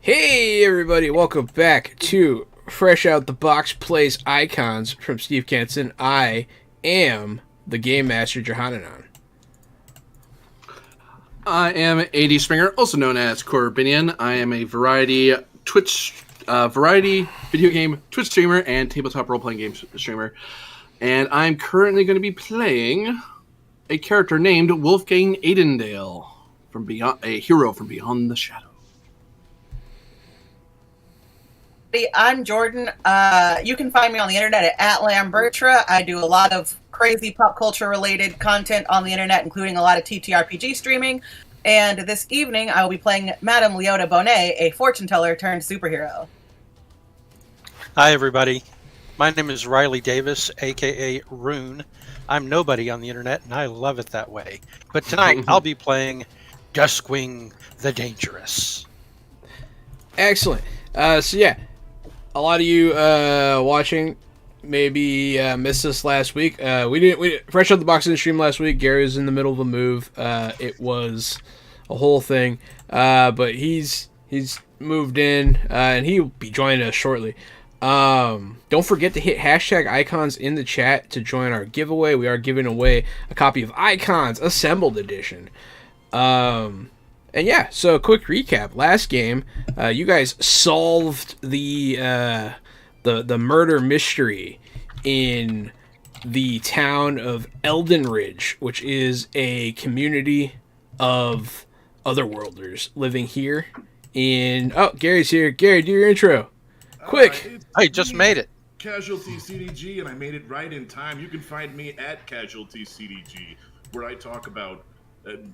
Hey everybody, welcome back to Fresh Out the Box Plays Icons from Steve Kenson. I am the Game Master Johananon. I am AD Springer, also known as Corbinian. I am a variety video game Twitch streamer and tabletop role-playing game streamer. And I'm currently going to be playing a character named Wolfgang Aidendale, a hero from Beyond the Shadow. I'm Jordan. You can find me on the internet at @Lambertra. I do a lot of crazy pop culture related content on the internet, including a lot of TTRPG streaming. And this evening, I will be playing Madame Leota Bonet, a fortune teller turned superhero. Hi, everybody. My name is Riley Davis, aka Rune. I'm nobody on the internet, and I love it that way. But tonight, I'll be playing Duskwing the Dangerous. Excellent. So yeah, a lot of you watching maybe missed this last week. We Fresh Out the Box didn't stream last week. Gary was in the middle of a move. It was a whole thing. But he's moved in, and he'll be joining us shortly. Don't forget to hit hashtag icons in the chat to join our giveaway. We are giving away a copy of Icons Assembled Edition. And yeah, so quick recap. Last game, you guys solved the murder mystery in the town of Eldenridge, which is a community of otherworlders living here in... Oh, Gary's here. Gary, do your intro. Quick. I just made it. Casualty CDG, and I made it right in time. You can find me at Casualty CDG, where I talk about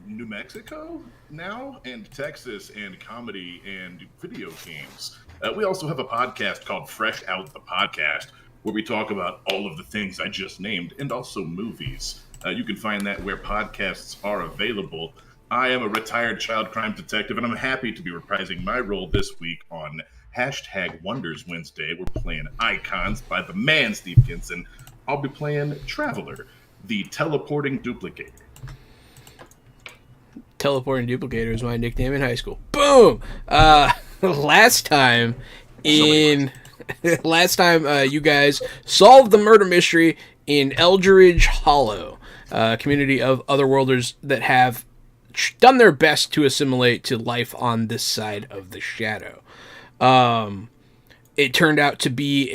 New Mexico now, and Texas, and comedy, and video games. We also have a podcast called Fresh Out the Podcast, where we talk about all of the things I just named, and also movies. You can find that where podcasts are available. I am a retired child crime detective, and I'm happy to be reprising my role this week on Hashtag Wonders Wednesday. We're playing Icons by the man, Steve Kinson. I'll be playing Traveler, the teleporting duplicator. Teleporting duplicator is my nickname in high school. Boom! Last time, you guys solved the murder mystery in Eldridge Hollow, a community of otherworlders that have done their best to assimilate to life on this side of the shadow. It turned out to be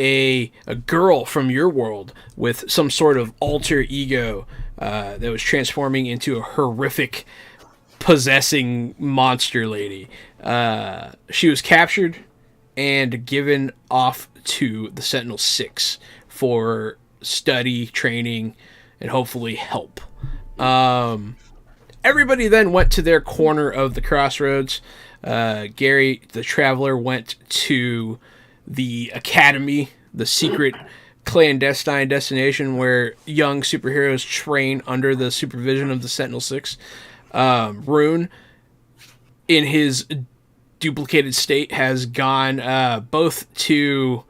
a girl from your world with some sort of alter ego that was transforming into a horrific, possessing monster lady. She was captured and given off to the Sentinel 6 for study, training, and hopefully help. Everybody then went to their corner of the crossroads. Gary, the Traveler, went to the academy, the secret clandestine destination where young superheroes train under the supervision of the Sentinel 6. Rune, in his duplicated state, has gone both to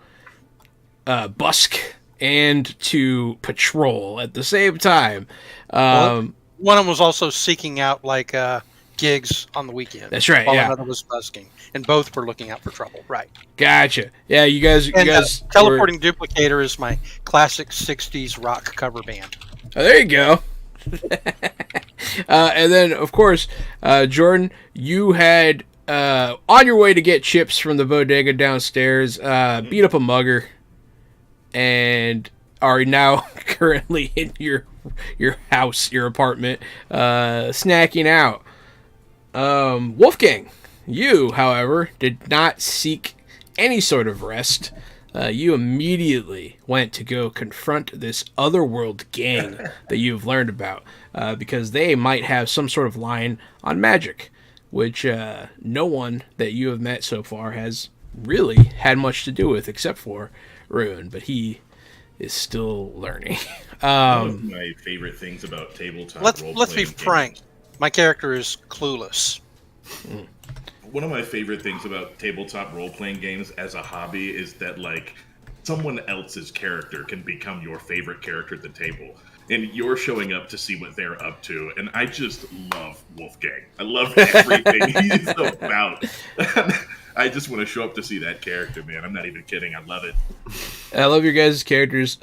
busk and to patrol at the same time. One of them was also seeking out gigs on the weekend. That's right. While yeah, another was busking, and both were looking out for trouble. Right. Gotcha. Yeah, you guys. Teleporting Duplicator is my classic '60s rock cover band. Oh, there you go. And then, of course, Jordan, you had on your way to get chips from the bodega downstairs, beat up a mugger, and are now currently in your house, your apartment, snacking out. Wolfgang, you, however, did not seek any sort of rest. You immediately went to go confront this otherworld gang that you've learned about, because they might have some sort of line on magic, which no one that you have met so far has really had much to do with, except for Rune, but he is still learning. One of my favorite things about tabletop Let's be frank. My character is clueless. One of my favorite things about tabletop role-playing games as a hobby is that, someone else's character can become your favorite character at the table. And you're showing up to see what they're up to. And I just love Wolfgang. I love everything he's about. I just want to show up to see that character, man. I'm not even kidding. I love it. I love your guys' characters.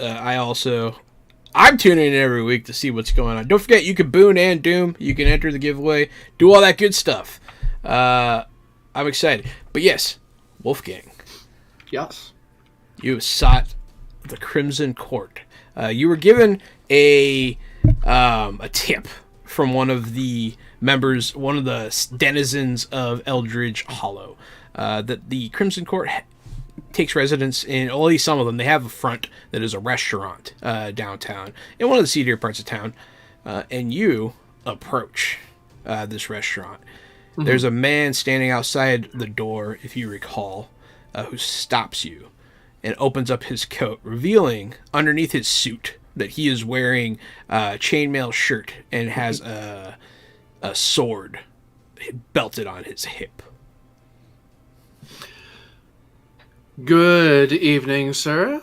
I'm tuning in every week to see what's going on. Don't forget, you can boon and doom. You can enter the giveaway. Do all that good stuff. I'm excited. But yes, Wolfgang. Yes. You have sought the Crimson Court. You were given a tip from one of the members, one of the denizens of Eldridge Hollow, that the Crimson Court takes residence in, at least some of them. They have a front that is a restaurant downtown in one of the seedier parts of town, and you approach this restaurant. Mm-hmm. There's a man standing outside the door, if you recall, who stops you and opens up his coat, revealing underneath his suit that he is wearing a chainmail shirt and has a sword belted on his hip. Good evening, sir.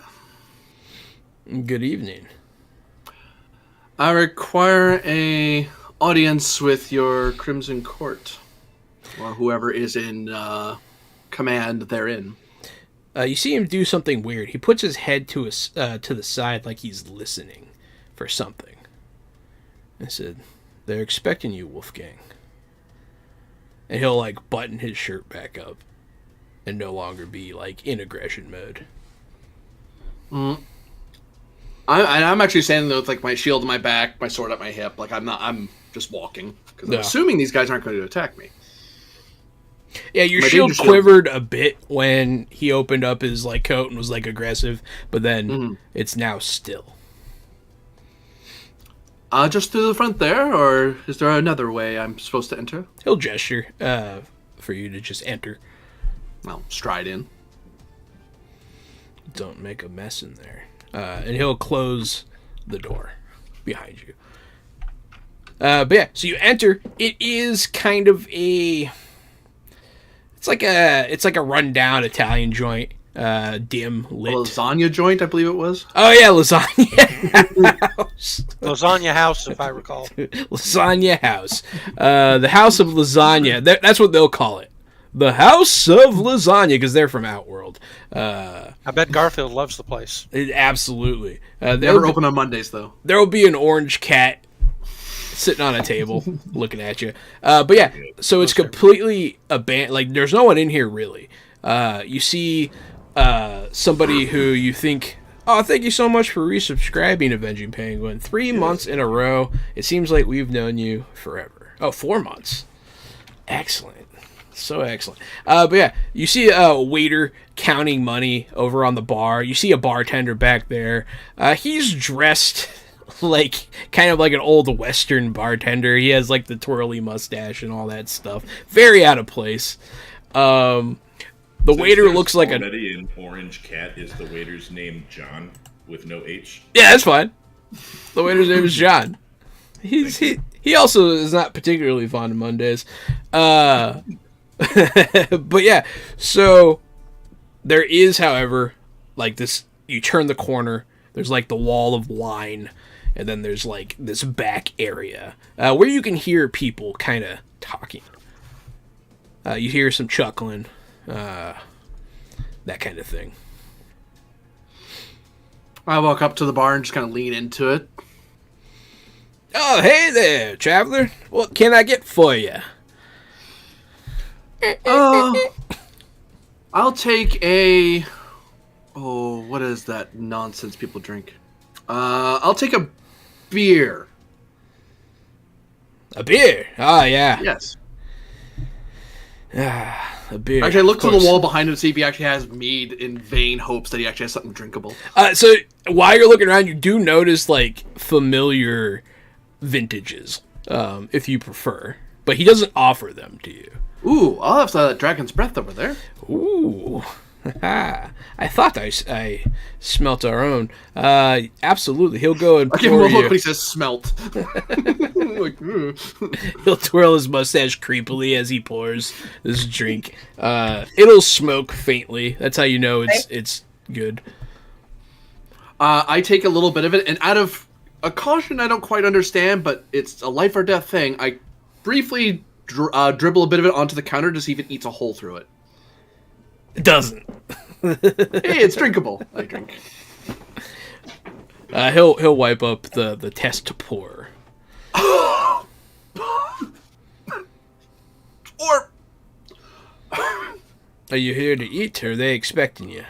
Good evening. I require a audience with your Crimson Court, or whoever is in command therein. You see him do something weird. He puts his head to the side like he's listening for something. I said, "They're expecting you, Wolfgang." And he'll like button his shirt back up and no longer be like in aggression mode. I'm actually standing there with like my shield in my back, my sword at my hip. Like I'm just walking because I'm assuming these guys aren't going to attack me. Yeah, your shield quivered a bit when he opened up his like coat and was like aggressive, but then it's now still. Just through the front there, or is there another way I'm supposed to enter? He'll gesture for you to just enter. I'll stride in. Don't make a mess in there. And he'll close the door behind you. But yeah, so you enter. It is kind of a... It's like a rundown Italian joint, dim lit. A lasagna joint, I believe it was. Oh yeah, lasagna house. Lasagna house, if I recall. Lasagna house. The house of lasagna. That's what they'll call it. The house of lasagna, because they're from Outworld. I bet Garfield loves the place. Absolutely. Never open on Mondays though. There will be an orange cat sitting on a table looking at you. But yeah, so it's completely abandoned. Like, there's no one in here, really. You see somebody who you think, "Oh, thank you so much for resubscribing, Avenging Penguin. 3 months in a row. It seems like we've known you forever." Oh, 4 months. Excellent. So excellent. But yeah, you see a waiter counting money over on the bar. You see a bartender back there. He's dressed like kind of like an old Western bartender. He has like the twirly mustache and all that stuff. Very out of place. The waiter looks like already an orange cat. Is the waiter's name John with no H? Yeah, that's fine. The waiter's name is John. He also is not particularly fond of Mondays. But yeah, so there is, however, like this, you turn the corner, there's like the wall of wine, and then there's like this back area where you can hear people kind of talking. You hear some chuckling, that kind of thing. I walk up to the bar and just kind of lean into it. "Oh, hey there, traveler. What can I get for you?" I'll take a... Oh, what is that nonsense people drink? I'll take a beer. A beer? Oh, yeah. Yes. A beer. Actually, I look to the wall behind him to see if he actually has mead in vain hopes that he actually has something drinkable. So while you're looking around, you do notice like familiar vintages, if you prefer, but he doesn't offer them to you. Ooh, I'll have some of that Dragon's Breath over there. Ooh. I thought I smelt our own. Absolutely. He'll go and I give him a pour look you. when he says smelt. Like, He'll twirl his mustache creepily as he pours this drink. It'll smoke faintly. That's how you know it's good. I take a little bit of it, and out of a caution I don't quite understand, but it's a life or death thing, I briefly dribble a bit of it onto the counter to see if it eats a hole through it. It doesn't. Hey, it's drinkable. I drink. He'll wipe up the test to pour. Or Are you here to eat, or are they expecting you?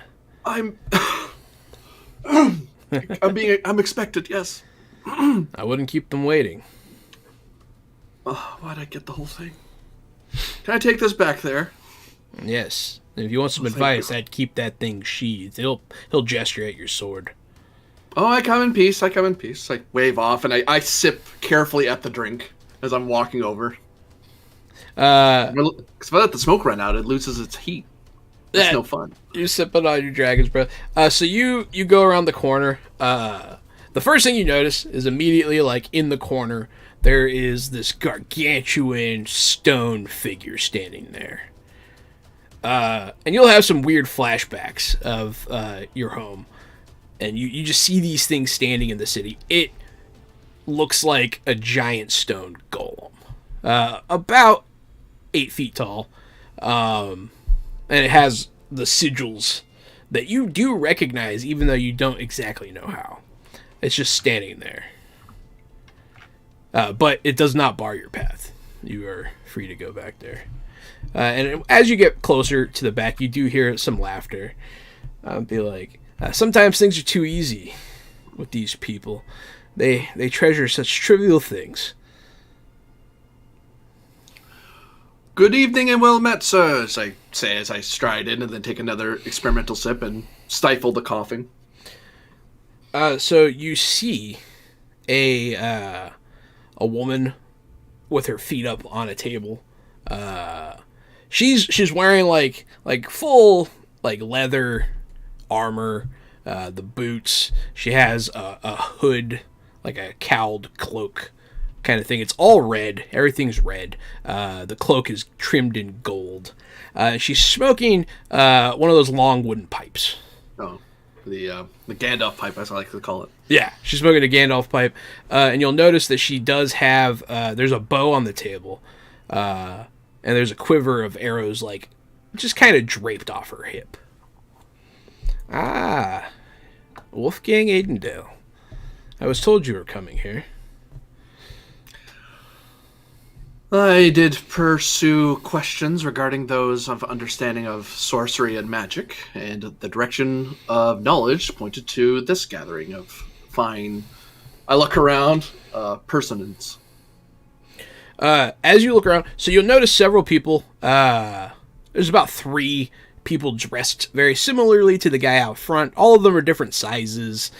I'm I'm expected, yes. I wouldn't keep them waiting. Oh, why'd I get the whole thing? Can I take this back there? Yes. And if you want some thank advice, you. I'd keep that thing sheathed. He'll gesture at your sword. Oh, I come in peace. I wave off, and I sip carefully at the drink as I'm walking over. Because if I let the smoke run out, it loses its heat. That's no fun. You're sipping on your dragon's breath. So you go around the corner. The first thing you notice is immediately, like, in the corner, there is this gargantuan stone figure standing there. And you'll have some weird flashbacks of your home. And you just see these things standing in the city. It looks like a giant stone golem. About 8 feet tall. And it has the sigils that you do recognize, even though you don't exactly know how. It's just standing there. But it does not bar your path. You are free to go back there. And as you get closer to the back, you do hear some laughter. Be like, sometimes things are too easy with these people. They treasure such trivial things. Good evening and well met, sir, as I say as I stride in and then take another experimental sip and stifle the coughing. So you see a woman with her feet up on a table. She's wearing like full like leather armor, the boots. She has a hood, like a cowled cloak kind of thing. It's all red. Everything's red. The cloak is trimmed in gold. She's smoking one of those long wooden pipes. Oh, the Gandalf pipe, as I like to call it. Yeah, she's smoking a Gandalf pipe. And you'll notice that she does have, there's a bow on the table. And there's a quiver of arrows, like, just kind of draped off her hip. Ah, Wolfgang Aidendale. I was told you were coming here. I did pursue questions regarding those of understanding of sorcery and magic, and the direction of knowledge pointed to this gathering of fine, I look around, persons. As you look around, so you'll notice several people. There's about 3 people dressed very similarly to the guy out front. All of them are different sizes,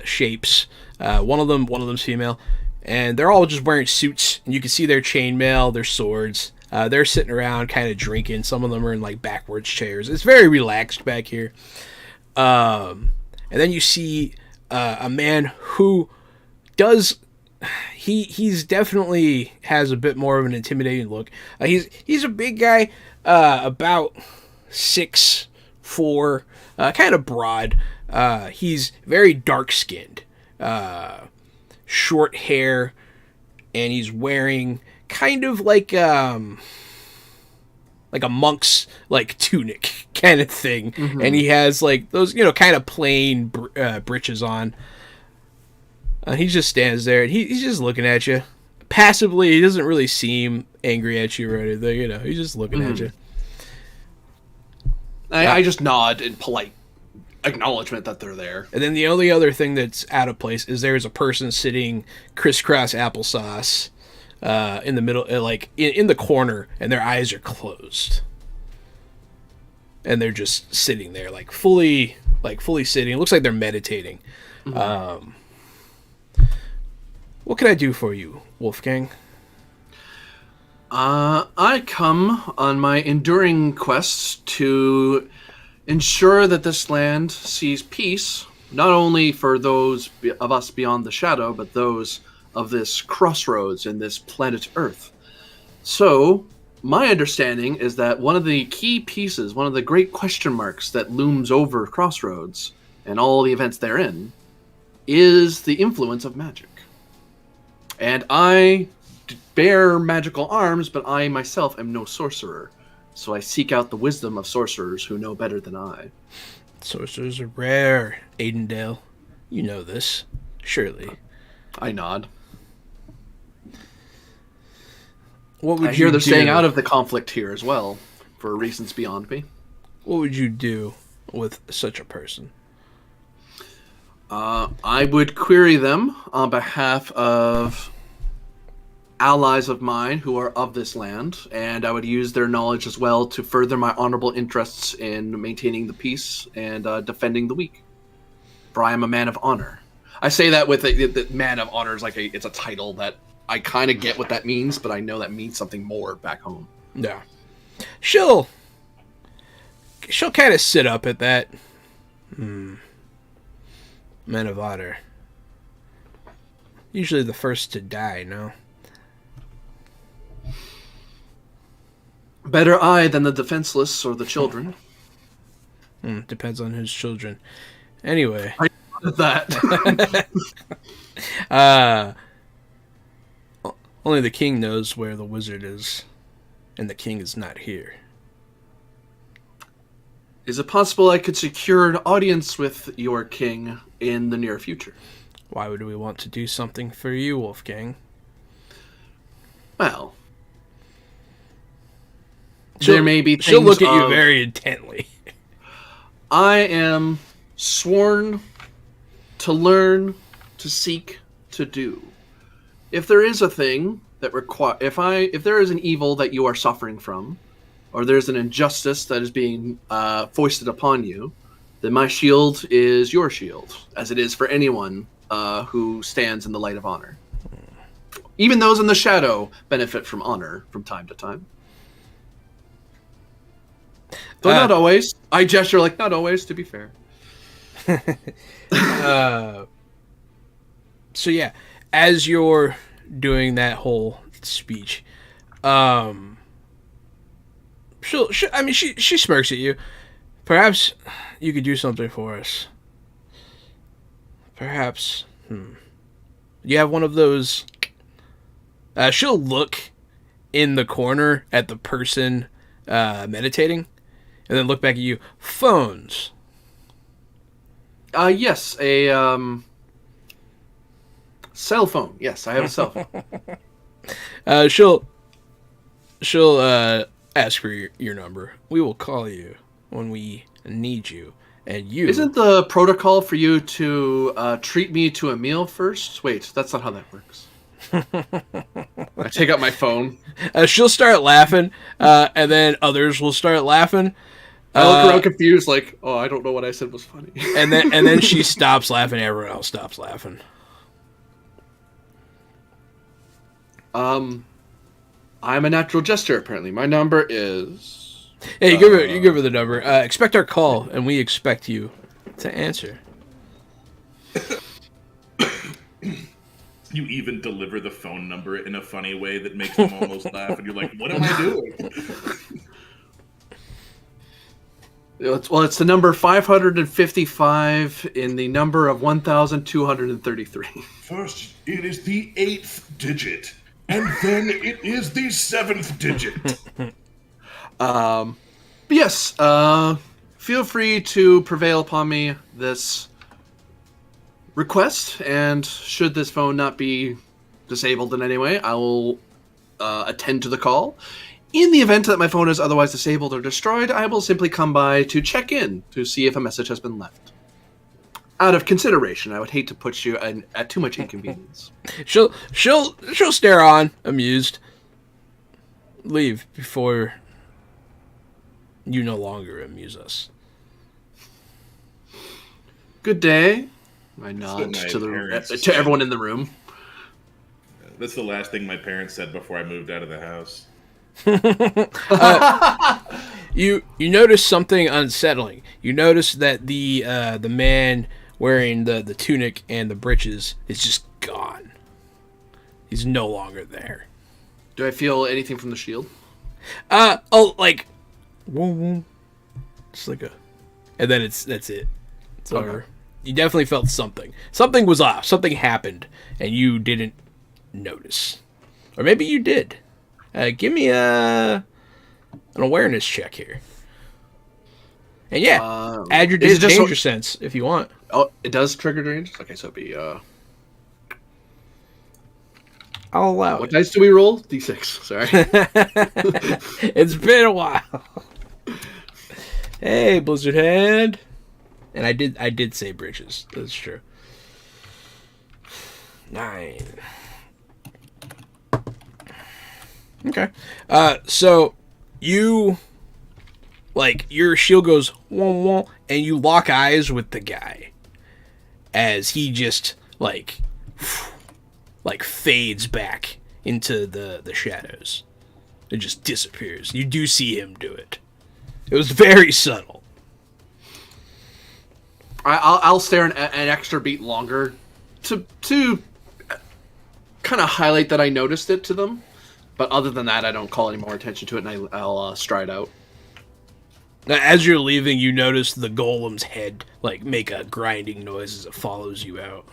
shapes. One of them's female. And they're all just wearing suits, and you can see their chainmail, their swords. They're sitting around kind of drinking. Some of them are in like backwards chairs. It's very relaxed back here. And then you see a man who does... He's definitely has a bit more of an intimidating look. He's a big guy, about 6'4", kind of broad. He's very dark-skinned. Short hair, and he's wearing kind of like a monk's like tunic kind of thing, and he has like those kind of plain breeches on. He just stands there and he's just looking at you passively. He doesn't really seem angry at you or anything. He's just looking at you. I just nod in polite acknowledgement that they're there. And then the only other thing that's out of place is there's a person sitting crisscross applesauce in the middle, like in the corner, and their eyes are closed. And they're just sitting there, like fully sitting. It looks like they're meditating. What can I do for you, Wolfgang? I come on my enduring quest to ensure that this land sees peace, not only for those of us beyond the shadow, but those of this crossroads in this planet Earth. So, my understanding is that one of the key pieces, one of the great question marks that looms over Crossroads and all the events therein, is the influence of magic. And I bear magical arms, but I myself am no sorcerer. So I seek out the wisdom of sorcerers who know better than I. Sorcerers are rare, Aidendale. You know this, surely. I nod. What would I hear you they're do? staying out of the conflict here as well, for reasons beyond me. What would you do with such a person? I would query them on behalf of allies of mine who are of this land, and I would use their knowledge as well to further my honorable interests in maintaining the peace and defending the weak. For I am a man of honor. I say that with the man of honor is it's a title that I kind of get what that means, but I know that means something more back home. Yeah. She'll kind of sit up at that. Men of honor. Usually the first to die, no? Better I than the defenseless or the children. Depends on whose children. Anyway. That. Only the king knows where the wizard is, and the king is not here. Is it possible I could secure an audience with your king in the near future? Why would we want to do something for you, Wolfgang? Well, there may be things she'll look at you very intently. I am sworn to learn, to seek, to do. If there is a thing that if there is an evil that you are suffering from, or there's an injustice that is being foisted upon you, then my shield is your shield, as it is for anyone who stands in the light of honor. Even those in the shadow benefit from honor from time to time. Though not always. I gesture like not always, to be fair. So yeah, as you're doing that whole speech, she smirks at you. Perhaps you could do something for us. Perhaps. You have one of those. She'll look in the corner at the person meditating, and then look back at you. Phones. Yes, a cell phone. Yes, I have a cell phone. She'll ask for your number. We will call you when we need you. And you... Isn't the protocol for you to treat me to a meal first? Wait, that's not how that works. I take out my phone. She'll start laughing, and then others will start laughing. I look around confused, like, oh, I don't know what I said was funny. and then she stops laughing. Everyone else stops laughing. I'm a natural jester, apparently. My number is... Hey, you give her the number. Expect our call, and we expect you to answer. You even deliver the phone number in a funny way that makes them almost laugh, and you're like, what am I doing? It's the number 555 in the number of 1,233. First, it is the 8th digit, and then it is the 7th digit. Yes, feel free to prevail upon me this request, and should this phone not be disabled in any way, I will attend to the call. In the event that my phone is otherwise disabled or destroyed, I will simply come by to check in to see if a message has been left. Out of consideration, I would hate to put you at too much inconvenience. She'll stare on, amused. Leave before you no longer amuse us. Good day. I nod to everyone in the room. That's the last thing my parents said before I moved out of the house. You notice something unsettling. You notice that the man wearing the tunic and the breeches is just gone. He's no longer there. Do I feel anything from the shield? Like, whoa, just like and then that's it. It's over. You definitely felt something. Something was off. Something happened, and you didn't notice, or maybe you did. Give me an awareness check here. And yeah, add your danger sense if you want. Oh, it does trigger danger? Okay, so it'd be... I'll allow What dice do we roll? D6, sorry. It's been a while. Hey, Blizzard Head. And I did say bridges. That's true. 9. Okay. So you, like, your shield goes wah, wah, and you lock eyes with the guy as he just like fades back into the shadows. It just disappears. You do see him do it. It was very subtle. I'll stare an extra beat longer to kind of highlight that I noticed it to them. But other than that, I don't call any more attention to it, and I'll stride out. Now, as you're leaving, you notice the golem's head like make a grinding noise as it follows you out.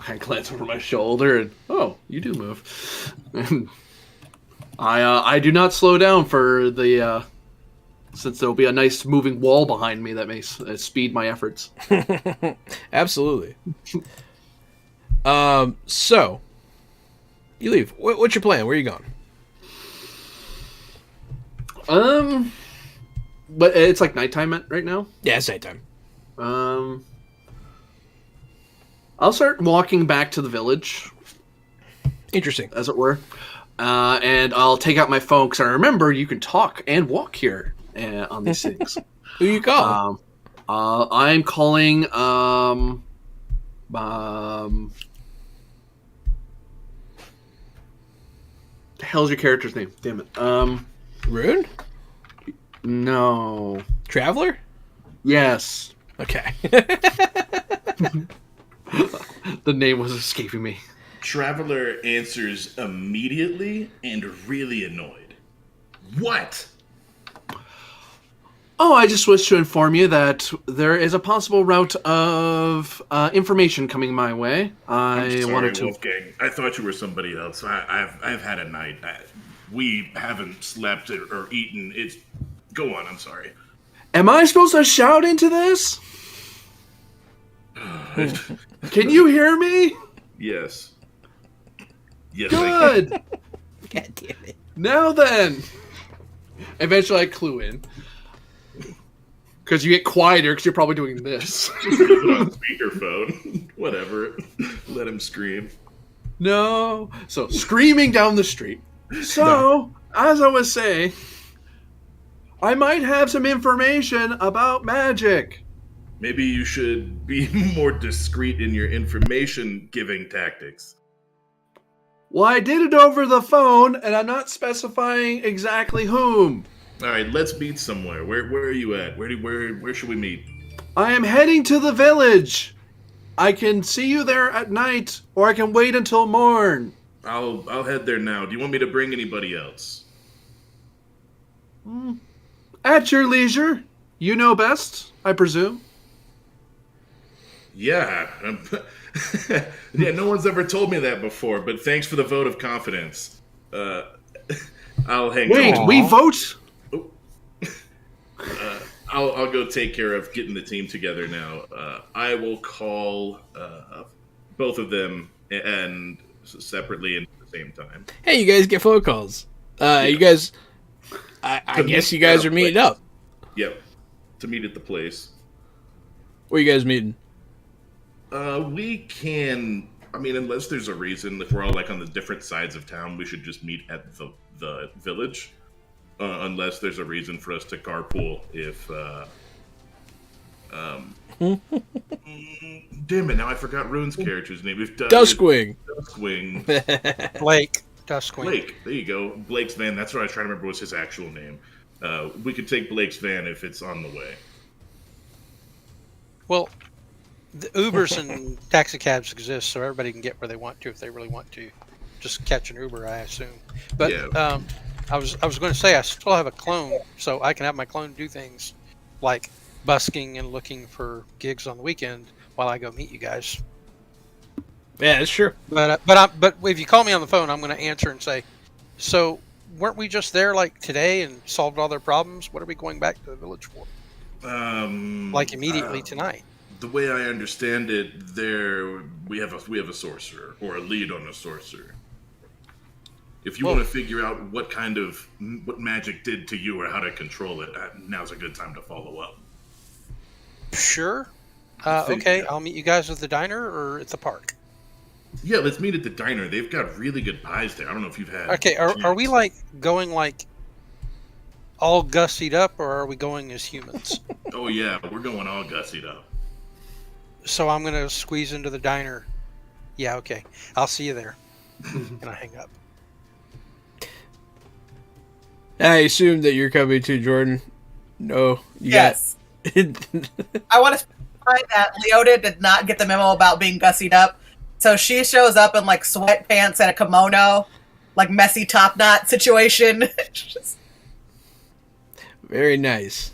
I glance over my shoulder, and oh, you do move. I do not slow down for the since there'll be a nice moving wall behind me that may speed my efforts. Absolutely. So you leave. What's your plan? Where are you going? But it's like nighttime right now. Yeah, it's nighttime. I'll start walking back to the village, Interesting. as it were, and I'll take out my phone because I remember you can talk and walk here on these things. Who you call? I'm calling. The hell's your character's name? Damn it. Rune? No. Traveler? Yes. Okay. The name was escaping me. Traveler answers immediately and really annoyed. What? Oh, I just wish to inform you that there is a possible route of information coming my way. I'm I sorry, wanted to. Wolfgang. I thought you were somebody else. I've had a night. We haven't slept or eaten. It's go on. I'm sorry. Am I supposed to shout into this? Can you hear me? Yes. Yes. Good. God damn it. Now then. Eventually, I clue in. Because you get quieter because you're probably doing this. Put on speakerphone. Whatever. Let him scream. No. So, screaming down the street. So, as I was saying, I might have some information about magic. Maybe you should be more discreet in your information giving tactics. Well, I did it over the phone, and I'm not specifying exactly whom. All right, let's meet somewhere. Where are you at? Where should we meet? I am heading to the village. I can see you there at night, or I can wait until morn. I'll head there now. Do you want me to bring anybody else? At your leisure. You know best, I presume. Yeah. Yeah, no one's ever told me that before, but thanks for the vote of confidence. I'll hang Wait, on. we vote? I'll go take care of getting the team together now. I will call both of them and separately and at the same time. Hey, you guys get phone calls. You guys... I guess you guys are meeting up. Yep. To meet at the place. Where you guys meeting? We can... I mean, unless there's a reason, if we're all like on the different sides of town, we should just meet at the village. Unless there's a reason for us to carpool. If damn it! Now I forgot Rune's character's name. We've done Duskwing. Duskwing. Blake Duskwing. Blake. There you go. Blake's van. That's what I was trying to remember was his actual name. We could take Blake's van if it's on the way. Well, the Ubers and taxi cabs exist, so everybody can get where they want to if they really want to. Just catch an Uber, I assume. But Yeah. I was going to say I still have a clone, so I can have my clone do things like busking and looking for gigs on the weekend while I go meet you guys. Yeah, that's true. But if you call me on the phone, I'm going to answer and say, "So weren't we just there like today and solved all their problems? What are we going back to the village for? Like immediately tonight?" The way I understand it, we have a sorcerer or a lead on a sorcerer. If you want to figure out what magic did to you or how to control it, now's a good time to follow up. Sure. think, Okay, yeah. I'll meet you guys at the diner or at the park. Yeah, let's meet at the diner. They've got really good pies there. I don't know if you've had. Okay, are we like going like all gussied up, or are we going as humans? Oh yeah, we're going all gussied up. So I'm gonna squeeze into the diner. Yeah, okay. I'll see you there. And I hang up. I assume that you're coming too, Jordan. No. Yes. Got... I want to specify that Leota did not get the memo about being gussied up. So she shows up in like sweatpants and a kimono, like messy top knot situation. Very nice.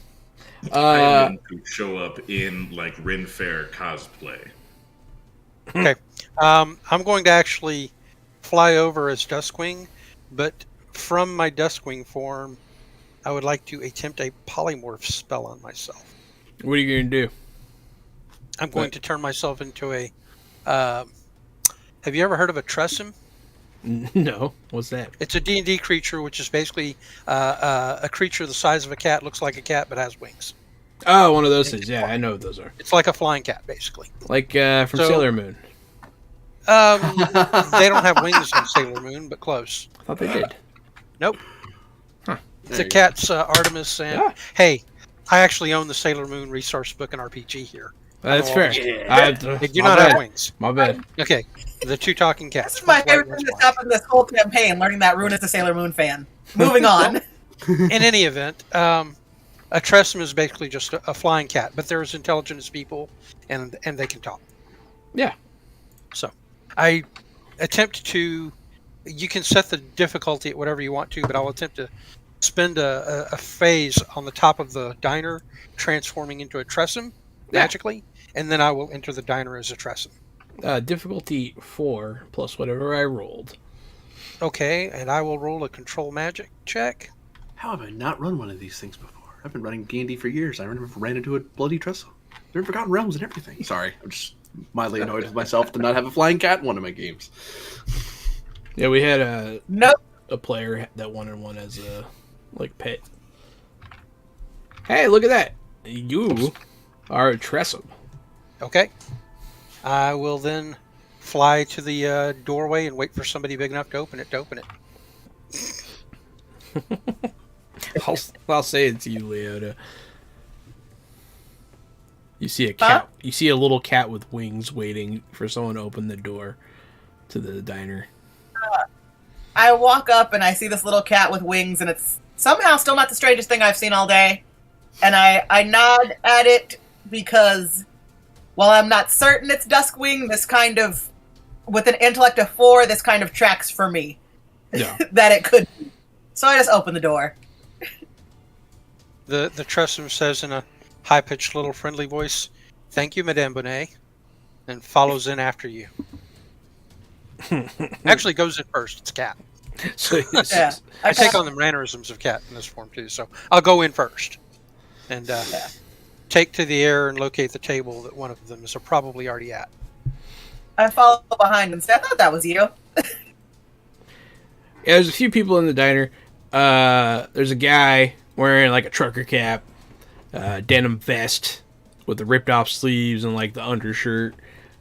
I am going to show up in like Ren Fair cosplay. Okay. I'm going to actually fly over as Duskwing, but from my Duskwing form, I would like to attempt a polymorph spell on myself. What are you going to do? I'm going to turn myself into a... have you ever heard of a Tressum? No. What's that? It's a D&D creature, which is basically a creature the size of a cat, looks like a cat, but has wings. Oh, one of those things. Yeah, I know what those are. It's like a flying cat, basically. Like from Sailor Moon. They don't have wings in Sailor Moon, but close. I thought they did. Nope. Huh. It's a cat's Artemis, and hey, I actually own the Sailor Moon resource book and RPG here. That's fair. They do not have wings. My bad. Okay, the two talking cats. This is my favorite thing that's happened this whole campaign, learning that Rune is a Sailor Moon fan. Moving on. In any event, a Tressum is basically just a flying cat, but they're as intelligent as people, and they can talk. Yeah. So, I attempt to... You can set the difficulty at whatever you want to, but I'll attempt to spend a phase on the top of the diner, transforming into a Tressum, magically, and then I will enter the diner as a Tressum. Difficulty 4 plus whatever I rolled. Okay, and I will roll a control magic check. How have I not run one of these things before? I've been running D&D for years. I never ran into a bloody trestle. They're in Forgotten Realms and everything. Sorry, I'm just mildly annoyed with myself to not have a flying cat in one of my games. Yeah, we had a player that wanted one as a pet. Hey, look at that! You are a Tressum. Okay. I will then fly to the doorway and wait for somebody big enough to open it. I'll say it to you, Leota. You see a cat. You see a little cat with wings waiting for someone to open the door to the diner. I walk up and I see this little cat with wings, and it's somehow still not the strangest thing I've seen all day. And I nod at it because, while I'm not certain it's Duskwing, this kind of, with an intellect of 4, this kind of tracks for me. Yeah. That it could be. So I just open the door. The Tressum says in a high-pitched little friendly voice, "Thank you, Madame Bonnet," and follows in after you. Actually goes in first. It's cat. So Yeah. I take on the mannerisms of cat in this form too, so I'll go in first and take to the air and locate the table that one of them is probably already at. I follow behind and say, I thought that was you. Yeah, there's a few people in the diner. There's a guy wearing like a trucker cap, denim vest with the ripped off sleeves and like the undershirt,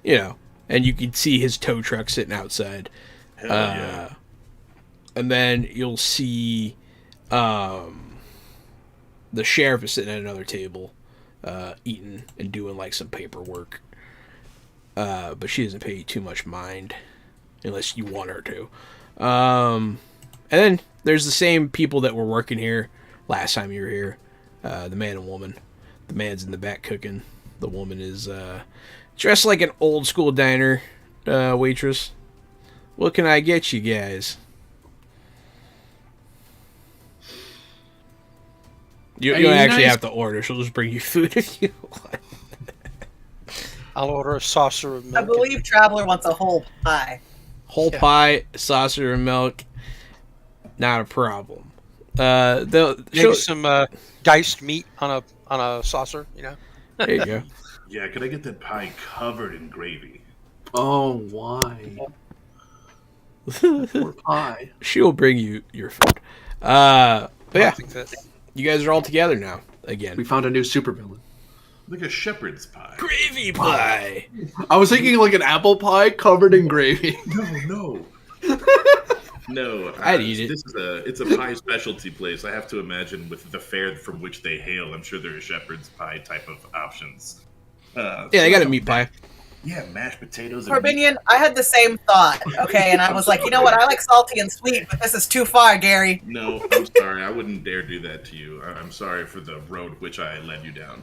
and you can see his tow truck sitting outside. Hell yeah. And then you'll see the sheriff is sitting at another table, eating and doing like some paperwork. But she doesn't pay you too much mind unless you want her to. And then there's the same people that were working here last time you were here. The man and woman. The man's in the back cooking. The woman is dressed like an old school diner waitress. What can I get you guys? You don't actually have to order. She'll just bring you food if you want. I'll order a saucer of milk. I believe Traveler wants a whole pie. Whole pie, saucer of milk, not a problem. Maybe some diced meat on a saucer, There you go. Yeah, could I get that pie covered in gravy? Oh, why? Poor pie. She'll bring you your food. But yeah, I think that you guys are all together now again. We found a new supervillain. Like a shepherd's pie. Gravy pie. I was thinking like an apple pie covered in gravy. No. No, I'd eat it. It's a pie specialty place. I have to imagine with the fare from which they hail, I'm sure there are shepherd's pie type of options. Yeah, they got a meat pie. Yeah, mashed potatoes. And Corbinian, I had the same thought. Okay, and I was like, you know what? I like salty and sweet, but this is too far, Gary. No, I'm sorry. I wouldn't dare do that to you. I'm sorry for the road which I led you down.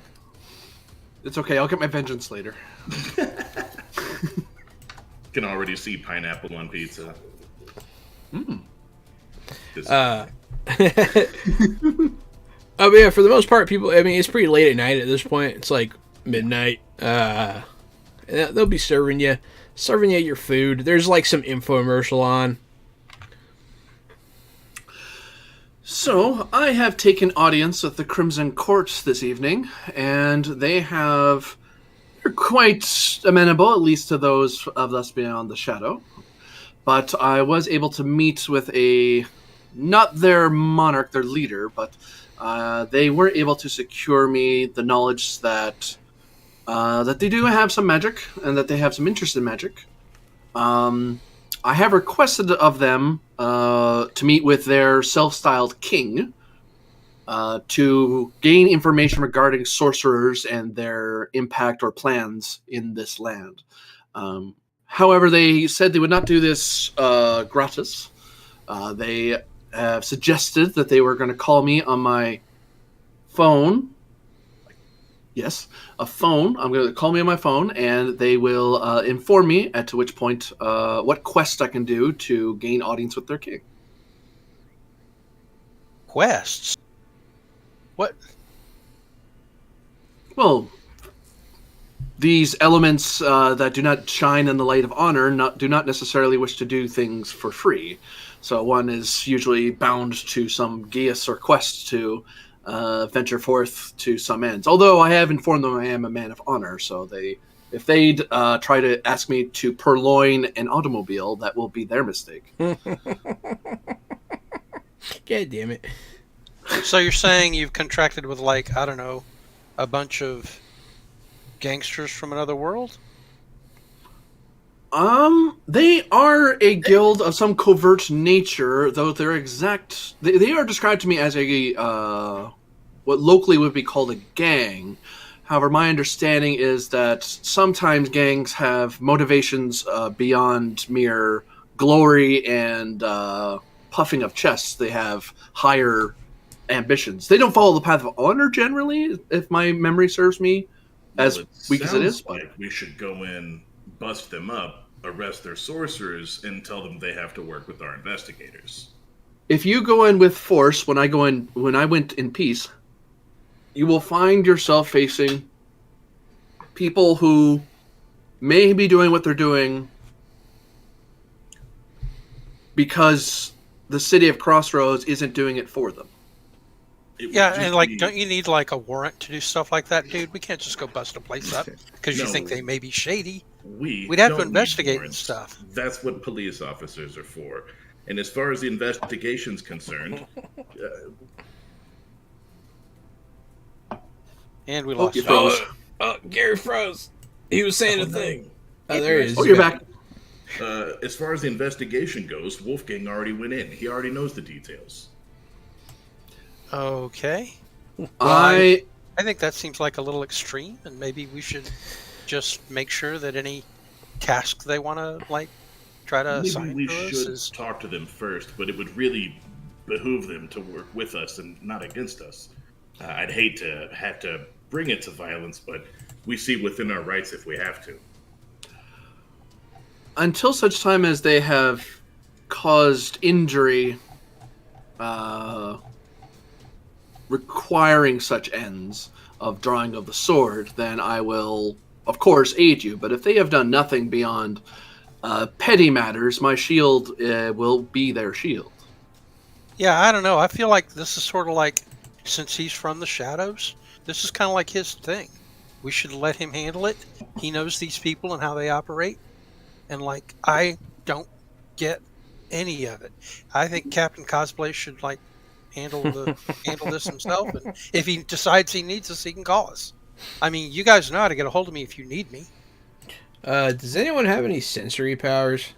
It's okay. I'll get my vengeance later. Can already see pineapple on pizza. Just- Oh, but yeah, for the most part, people, I mean, it's pretty late at night at this point. It's like midnight. And they'll be serving you your food. There's like some infomercial on. So, I have taken audience at the Crimson Court this evening, and they're quite amenable, at least to those of us beyond the shadow. But I was able to meet with not their monarch, their leader, but they were able to secure me the knowledge that they do have some magic, and that they have some interest in magic. I have requested of them to meet with their self-styled king to gain information regarding sorcerers and their impact or plans in this land. However, they said they would not do this gratis. They have suggested that they were going to call me on my phone. Yes, a phone. I'm going to call me on my phone, and they will inform me at to which point what quest I can do to gain audience with their king. Quests? What? Well, these elements that do not shine in the light of honor do not necessarily wish to do things for free. So one is usually bound to some geas or quest to venture forth to some ends. Although I have informed them I am a man of honor, so if they try to ask me to purloin an automobile, that will be their mistake. God damn it. So you're saying you've contracted with, like, I don't know, a bunch of gangsters from another world? They are a guild of some covert nature, though they are described to me as a what locally would be called a gang. However, my understanding is that sometimes gangs have motivations beyond mere glory and puffing of chests. They have higher ambitions. They don't follow the path of honor generally, if my memory serves me, as weak as it is. But like we should go in, bust them up, arrest their sorcerers, and tell them they have to work with our investigators. If you go in with force, when I went in peace, you will find yourself facing people who may be doing what they're doing because the city of Crossroads isn't doing it for them. Yeah, and like, don't you need like a warrant to do stuff like that, dude? We can't just go bust a place up because you think they may be shady. We'd have to investigate and stuff. That's what police officers are for. And as far as the investigation's concerned, and we lost. Gary froze. He was saying a thing. Oh, there he is. Oh, you're back. as far as the investigation goes, Wolfgang already went in. He already knows the details. Okay. I I think that seems like a little extreme, and maybe we should just make sure that any task they want to like try to Maybe assign we to us should is. talk to them first, but it would really behoove them to work with us and not against us. I'd hate to have to bring it to violence, but we see within our rights if we have to. until such time as they have caused injury requiring such ends of drawing of the sword, then I will, of course, aid you. But if they have done nothing beyond petty matters, my shield will be their shield. Yeah, I don't know. I feel like this is sort of like, since he's from the shadows, this is kind of like his thing. We should let him handle it. He knows these people and how they operate. And like, I don't get any of it. I think Captain Cosplay should like handle this himself. And if he decides he needs us, he can call us. I mean, you guys know how to get a hold of me if you need me. Does anyone have any sensory powers?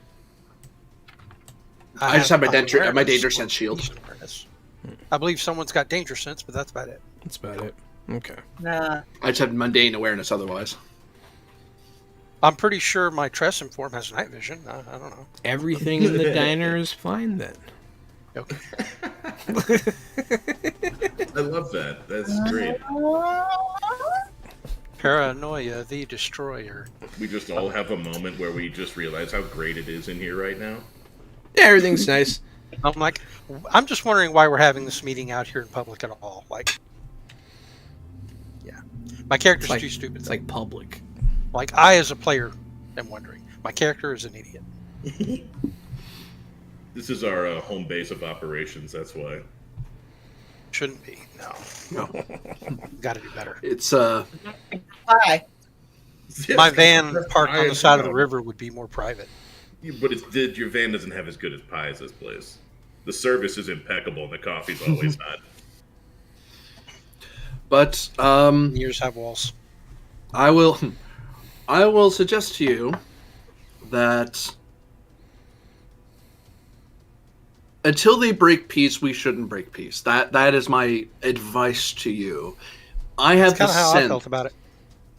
I just have my awareness, danger sense shield. awareness. I believe someone's got danger sense, but that's about it. That's about it. Okay. Nah. I just have mundane awareness otherwise. I'm pretty sure my Tresem form has night vision. I don't know. Everything in the diner is fine then. Okay. I love that. That's great. Paranoia the Destroyer. We just all have a moment where we just realize how great it is in here right now. Yeah, everything's nice. I'm just wondering why we're having this meeting out here in public at all. Like, yeah, my character's too stupid. It's like public. Like, I as a player am wondering. My character is an idiot. This is our home base of operations. That's why. Shouldn't be. No. Got to do better. It's Hi. My van parked on the side of the Pie. river would be more private. But your van doesn't have as good as pie as this place. The service is impeccable, and the coffee's always hot. but Yours have walls. I will suggest to you that until they break peace, we shouldn't break peace. That is my advice to you. I have That's kind the of how I sense. felt about it.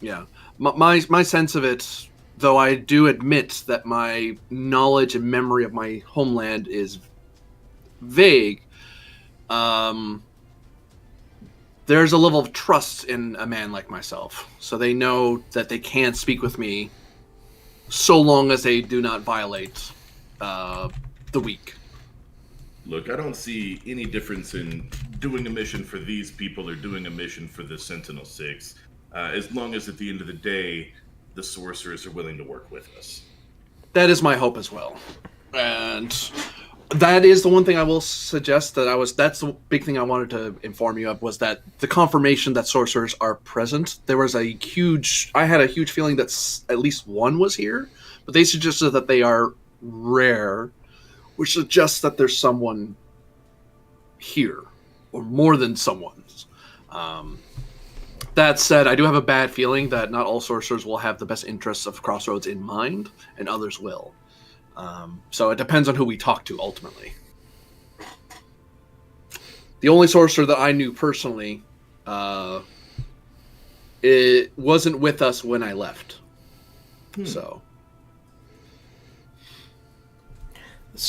Yeah, my sense of it, though I do admit that my knowledge and memory of my homeland is vague. There's a level of trust in a man like myself, so they know that they can speak with me, so long as they do not violate the weak. Look, I don't see any difference in doing a mission for these people or doing a mission for the Sentinel 6, as long as at the end of the day, the sorcerers are willing to work with us. That is my hope as well, and that is the one thing I will suggest that's the big thing I wanted to inform you of, was that the confirmation that sorcerers are present. I had a huge feeling that at least one was here, but they suggested that they are rare, which suggests that there's someone here, or more than someone. That said, I do have a bad feeling that not all sorcerers will have the best interests of Crossroads in mind, and others will. So it depends on who we talk to, ultimately. The only sorcerer that I knew personally, it wasn't with us when I left. So...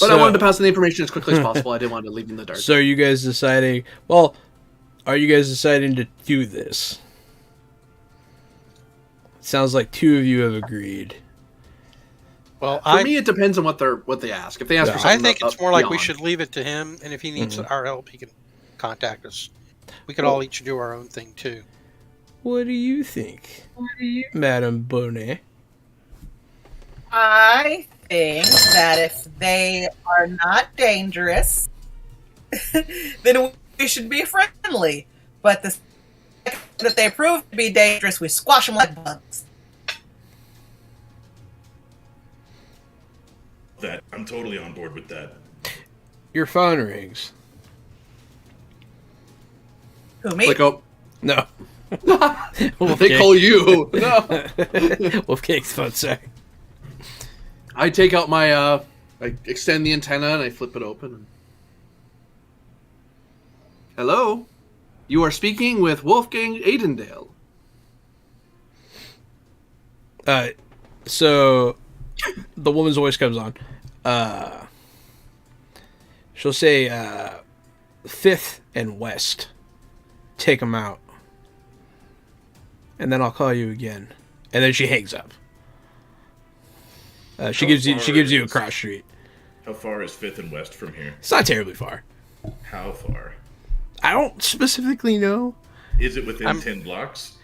But I wanted to pass on the information as quickly as possible. I didn't want to leave you in the dark. So are you guys deciding... Well, are you guys deciding to do this? It sounds like two of you have agreed. Well, For me, it depends on what they ask. If they ask for I something, think it's more like we beyond. should leave it to him, and if he needs our help, he can contact us. We could all each do our own thing too. What do you think, Madame Bonnet? I think that if they are not dangerous, then we should be friendly. But the second that they prove to be dangerous, we squash them like bugs. That I'm totally on board with that. Your phone rings. Who, me? Like, oh, No. they call you. No. Wolfcake's phone, sorry. I take out my, I extend the antenna and I flip it open. Hello? You are speaking with Wolfgang Aidendale. So the woman's voice comes on. She'll say, 5th and West. Take them out. And then I'll call you again. And then she hangs up. She gives you a cross street. How far is 5th and West from here? It's not terribly far. How far? I don't specifically know. Is it within 10 blocks?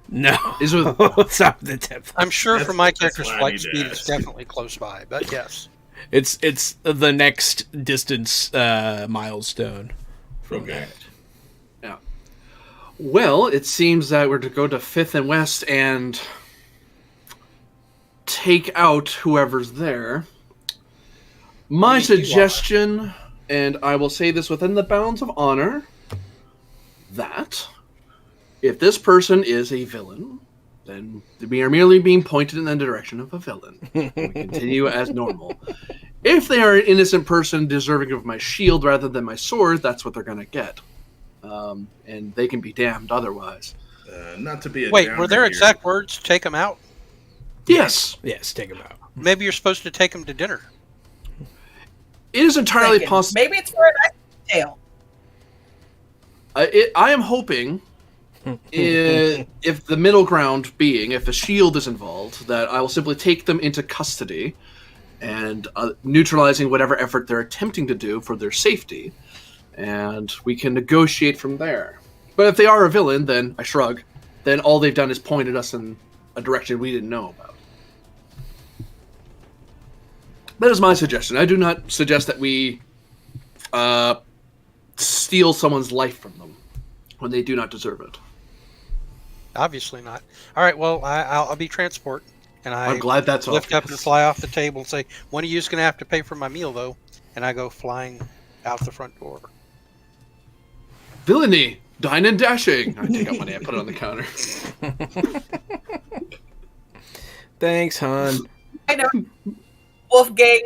No. Is it- It's not the 10th. I'm sure That's- for my that's character's what I flight need to speed, it's ask. definitely close by. But yes, It's the next distance milestone. Okay. Yeah. Well, it seems that we're to go to 5th and West and take out whoever's there. My suggestion, and I will say this within the bounds of honor, that If this person is a villain, then we are merely being pointed in the direction of a villain. We continue as normal. If they are an innocent person deserving of my shield rather than my sword, that's what they're going to get. And they can be damned otherwise. Not to be a Wait, downer were their here. exact words, take them out? Yes, Yes, take him out. Maybe you're supposed to take them to dinner. it is entirely Thinking, possible. maybe it's for an ice tail. I am hoping, if the middle ground being, if a shield is involved, that I will simply take them into custody and neutralizing whatever effort they're attempting to do for their safety, and we can negotiate from there. But if they are a villain, then I shrug. Then all they've done is pointed us in a direction we didn't know about. That is my suggestion. I do not suggest that we steal someone's life from them when they do not deserve it. Obviously not. All right, well, I'll be transport. And I'm I glad that's lift off. up and fly off the table and say, one of you is going to have to pay for my meal, though. And I go flying out the front door. Villainy, dine and dashing. I take out money, I put it on the counter. Thanks, hon. I know Wolfgang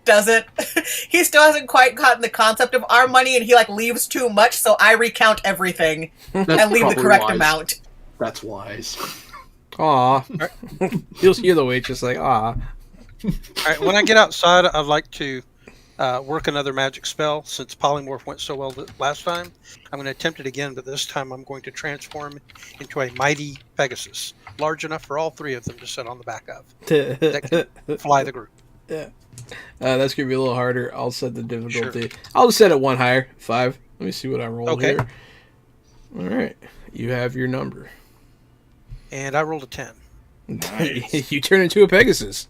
doesn't. He still hasn't quite gotten the concept of our money, and he like leaves too much. So I recount everything That's and leave the probably correct wise. amount. That's wise. Aw. You'll hear the waitress like, aw. All right, when I get outside, I'd like to work another magic spell. Since polymorph went so well last time, I'm going to attempt it again, but this time I'm going to transform into a mighty Pegasus, large enough for all three of them to sit on the back of. That can fly the group. That's gonna be a little harder. I'll set the difficulty. Sure. I'll just set it one higher, 5. Let me see what I roll Okay. here. All right, you have your number. And I rolled a 10. Nice. You turn into a Pegasus.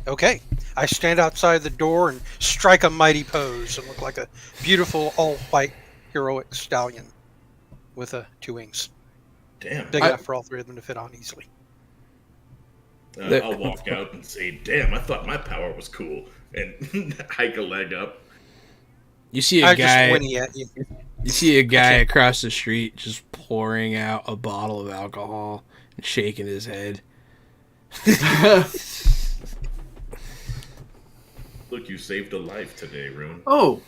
Okay. I stand outside the door and strike a mighty pose and look like a beautiful all-white heroic stallion with 2 wings. Damn. Big enough for all three of them to fit on easily. I'll walk out and say, damn, I thought my power was cool. And hike a leg up. You see a I guy. just whinny at you. You see a guy across the street just pouring out a bottle of alcohol and shaking his head. Look, you saved a life today, Rune. Oh,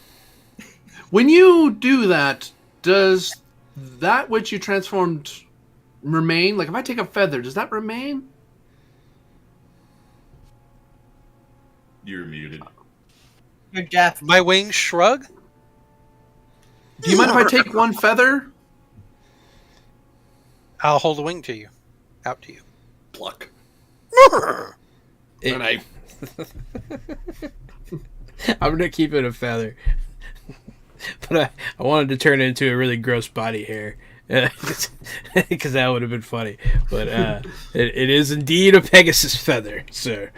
when you do that, does that which you transformed remain? Like, if I take a feather, does that remain? You're muted. You're Jeff. My wings shrug. Do you mind if I take one feather? I'll hold a wing to you. Out to you. Pluck. It- And I I'm gonna keep it a feather, but I wanted to turn it into a really gross body hair because that would have been funny. But it is indeed a Pegasus feather, sir.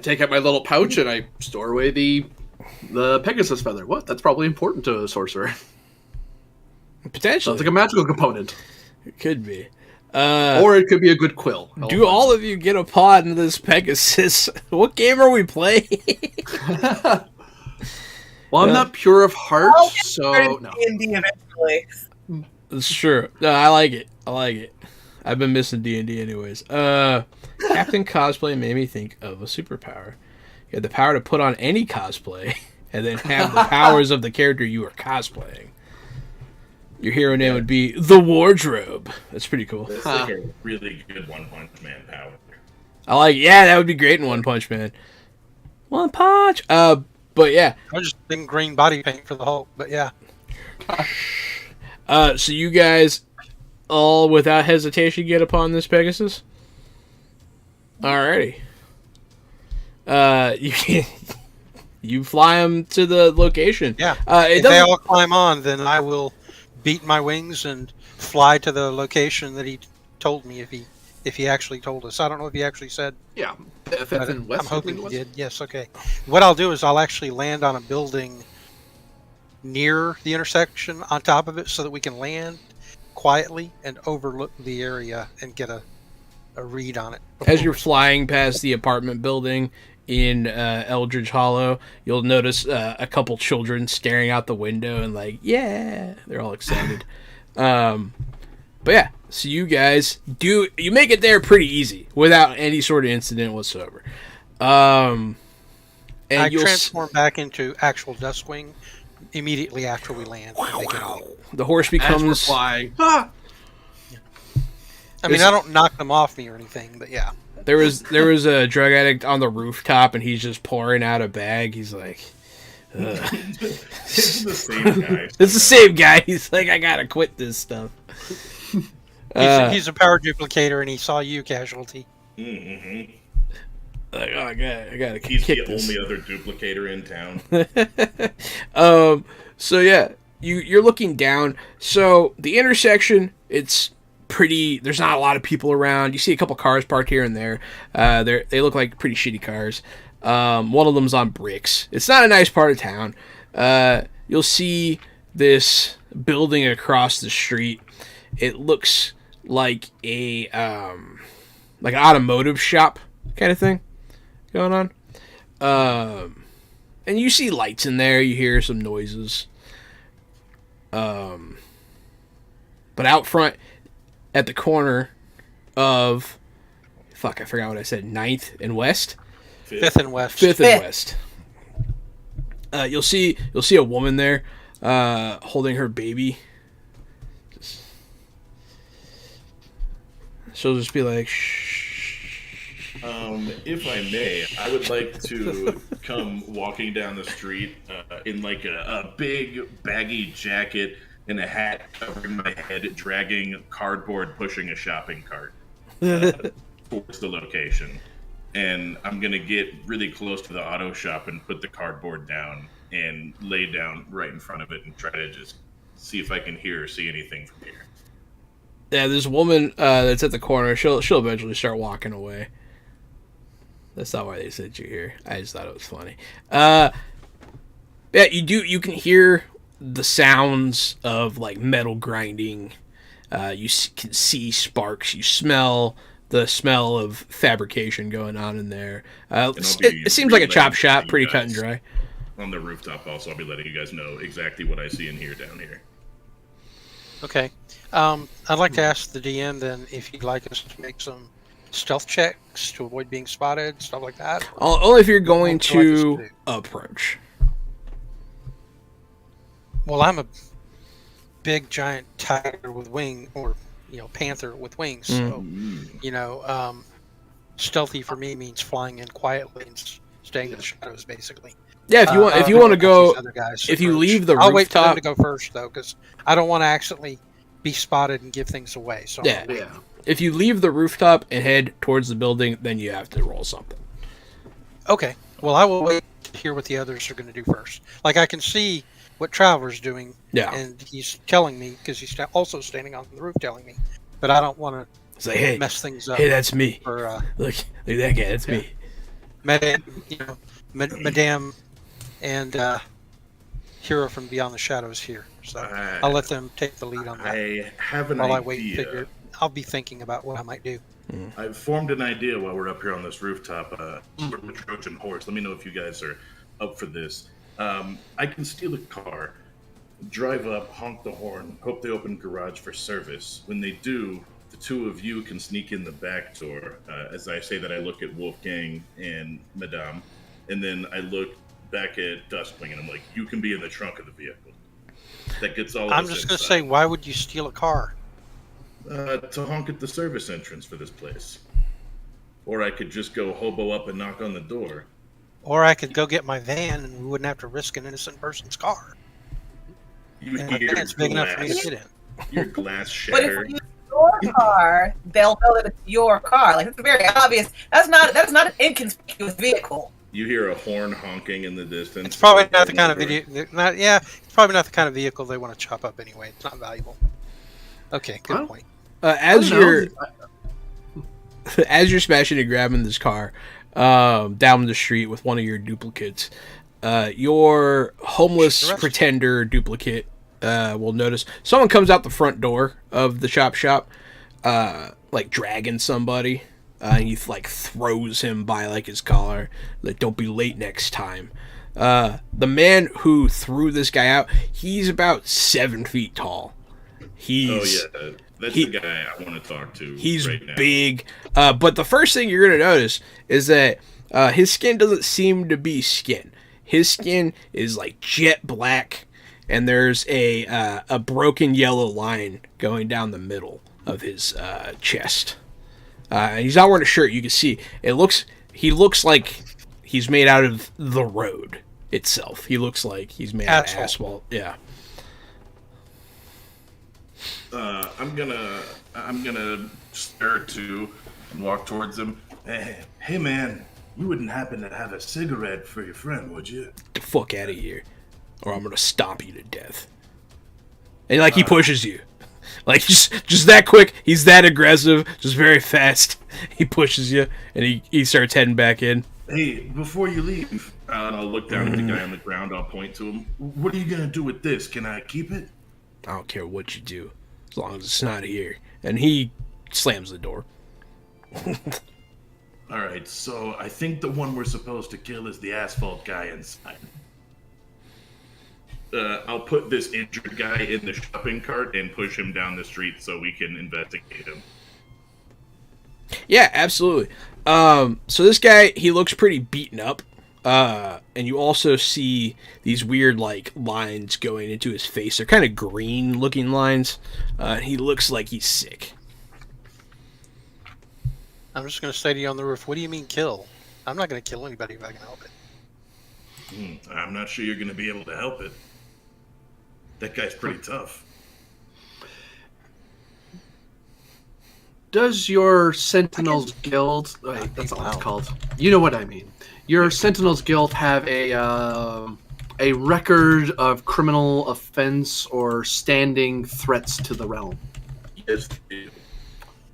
take out my little pouch and I store away the Pegasus feather. What? That's probably important to a sorcerer. Potentially, Sounds like a magical component. it could be. Or it could be a good quill. Do all of you get a pod in this Pegasus? What game are we playing? Well, I'm not pure of heart, so no. D&D eventually. It's true. No, I like it. I've been missing D&D anyways. Captain Cosplay made me think of a superpower. You have the power to put on any cosplay and then have the powers of the character you are cosplaying. Your hero name would be the Wardrobe. That's pretty cool. That's like a really good One Punch Man power. I like. Yeah, that would be great in One Punch Man. One Punch. But yeah. I was just thinking green body paint for the Hulk, but yeah. So you guys all without hesitation get upon this Pegasus? Alrighty. You fly them to the location. Yeah. It If they doesn't. all climb on, then I will beat my wings and fly to the location that he told me if he actually told us. I don't know if he actually said. Yeah, But fifth and west. I'm hoping he west. did. Yes, okay. What I'll do is I'll actually land on a building near the intersection on top of it so that we can land quietly and overlook the area and get a read on it. As you're flying past the apartment building in Eldridge Hollow, you'll notice a couple children staring out the window and like, yeah, they're all excited. But yeah, so you guys you make it there pretty easy without any sort of incident whatsoever. And I you'll transform back into actual Duskwing immediately after we land. And they get off. the horse As we're becomes flying. Ah! I mean, I don't knock them off me or anything, but yeah. there was a drug addict on the rooftop and he's just pouring out a bag. He's like, ugh. It's the same guy. It's the same guy. He's like, I gotta quit this stuff. He's a power duplicator, and he saw you, Casualty. Mm-hmm. Like, oh, I gotta He's kick the this. only other duplicator in town. So yeah, you're looking down. So the intersection, it's pretty. There's not a lot of people around. You see a couple cars parked here and there. They look like pretty shitty cars. One of them's on bricks. It's not a nice part of town. You'll see this building across the street. It looks like an automotive shop kind of thing going on. And you see lights in there. You hear some noises. But out front, at the corner of, I forgot what I said. 9th and West. 5th and West. 5th and West. You'll see a woman there, holding her baby. She'll just be like, shh. If I may, I would like to come walking down the street in like a big baggy jacket and a hat covering my head, dragging cardboard, pushing a shopping cart towards the location. And I'm going to get really close to the auto shop and put the cardboard down and lay down right in front of it and try to just see if I can hear or see anything from here. Yeah, this woman that's at the corner, she'll eventually start walking away. That's not why they sent you here. I just thought it was funny. Yeah, you can hear the sounds of like metal grinding. You can see sparks. You smell the smell of fabrication going on in there. It seems like a chop shop, pretty cut and dry. On the rooftop also, I'll be letting you guys know exactly what I see and hear down here. Okay. I'd like to ask the DM then if you'd like us to make some stealth checks to avoid being spotted, stuff like that. Only if you're going What would you like to us approach. Well, I'm a big giant tiger with wing, or panther with wings. So, stealthy for me means flying in quietly and staying in the shadows, basically. Yeah, if you want to go, Other guys if you approach. leave the I'll wait for them rooftop, to go first though, because I don't want to accidentally be spotted and give things away. So Yeah. Yeah. if you leave the rooftop and head towards the building, then you have to roll something. Okay. Well, I will wait to hear what the others are going to do first. Like, I can see what Traveler's doing, Yeah. and he's telling me, because he's also standing on the roof telling me, but I don't want It's like, hey, to mess things up. hey, that's me. For Look at that guy. That's me. Madame and Hero from Beyond the Shadows here. So I'll let them take the lead on that. I have an While I idea. wait and figure, I'll be thinking about what I might do. I've formed an idea while we're up here on this rooftop. We're the Trojan horse. Let me know if you guys are up for this. I can steal a car, drive up, honk the horn, hope they open garage for service. When they do, the two of you can sneak in the back door. As I say that, I look at Wolfgang and Madame, and then I look back at Duskwing, and I'm like, you can be in the trunk of the vehicle. That gets all of I'm us just going to inside. say, why would you steal a car? To honk at the service entrance for this place. Or I could just go hobo up and knock on the door. Or I could go get my van, and we wouldn't have to risk an innocent person's car. You And my hear van's big enough for me to glass, get in. your glass But if shatter. you use your car, they'll know that it's your car. Like, it's very obvious. That's not an inconspicuous vehicle. You hear a horn honking in the distance. It's probably not the kind of Door. video. It's probably not the kind of vehicle they want to chop up anyway. It's not valuable. Okay, good Well, point. As I don't you're know. as you're smashing and grabbing this car down the street with one of your duplicates, your homeless Arrest. pretender duplicate will notice someone comes out the front door of the shop, like dragging somebody, and he like throws him by like his collar, like don't be late next time. The man who threw this guy out, he's about 7 feet tall. He's Oh That's the guy I want to talk to. He's right now. big. But the first thing you're going to notice is that his skin doesn't seem to be skin. His skin is like jet black, and there's a broken yellow line going down the middle of his chest. And he's not wearing a shirt. You can see he looks like he's made out of the road itself. He looks like he's made out of asphalt. Yeah. I'm gonna stare to and walk towards him. Hey man, you wouldn't happen to have a cigarette for your friend, would you? Get the fuck out of here, or I'm gonna stomp you to death. And like he pushes you, like just that quick. He's that aggressive, just very fast. He pushes you, and he starts heading back in. Hey, before you leave, and I'll look down at the guy on the ground. I'll point to him. What are you gonna do with this? Can I keep it? I don't care what you do, as long as it's not here. And he slams the door. All right, so I think the one we're supposed to kill is the asphalt guy inside. I'll put this injured guy in the shopping cart and push him down the street so we can investigate him. Yeah, absolutely. So this guy, he looks pretty beaten up. And you also see these weird, like, lines going into his face. They're kind of green-looking lines. He looks like he's sick. I'm just going to say to you on the roof, what do you mean kill? I'm not going to kill anybody if I can help it. I'm not sure you're going to be able to help it. That guy's pretty tough. Does your Sentinels Guild... Wait, that's not what it's called. You know what I mean. Your Sentinels Guild have a record of criminal offense or standing threats to the realm. Yes, they do.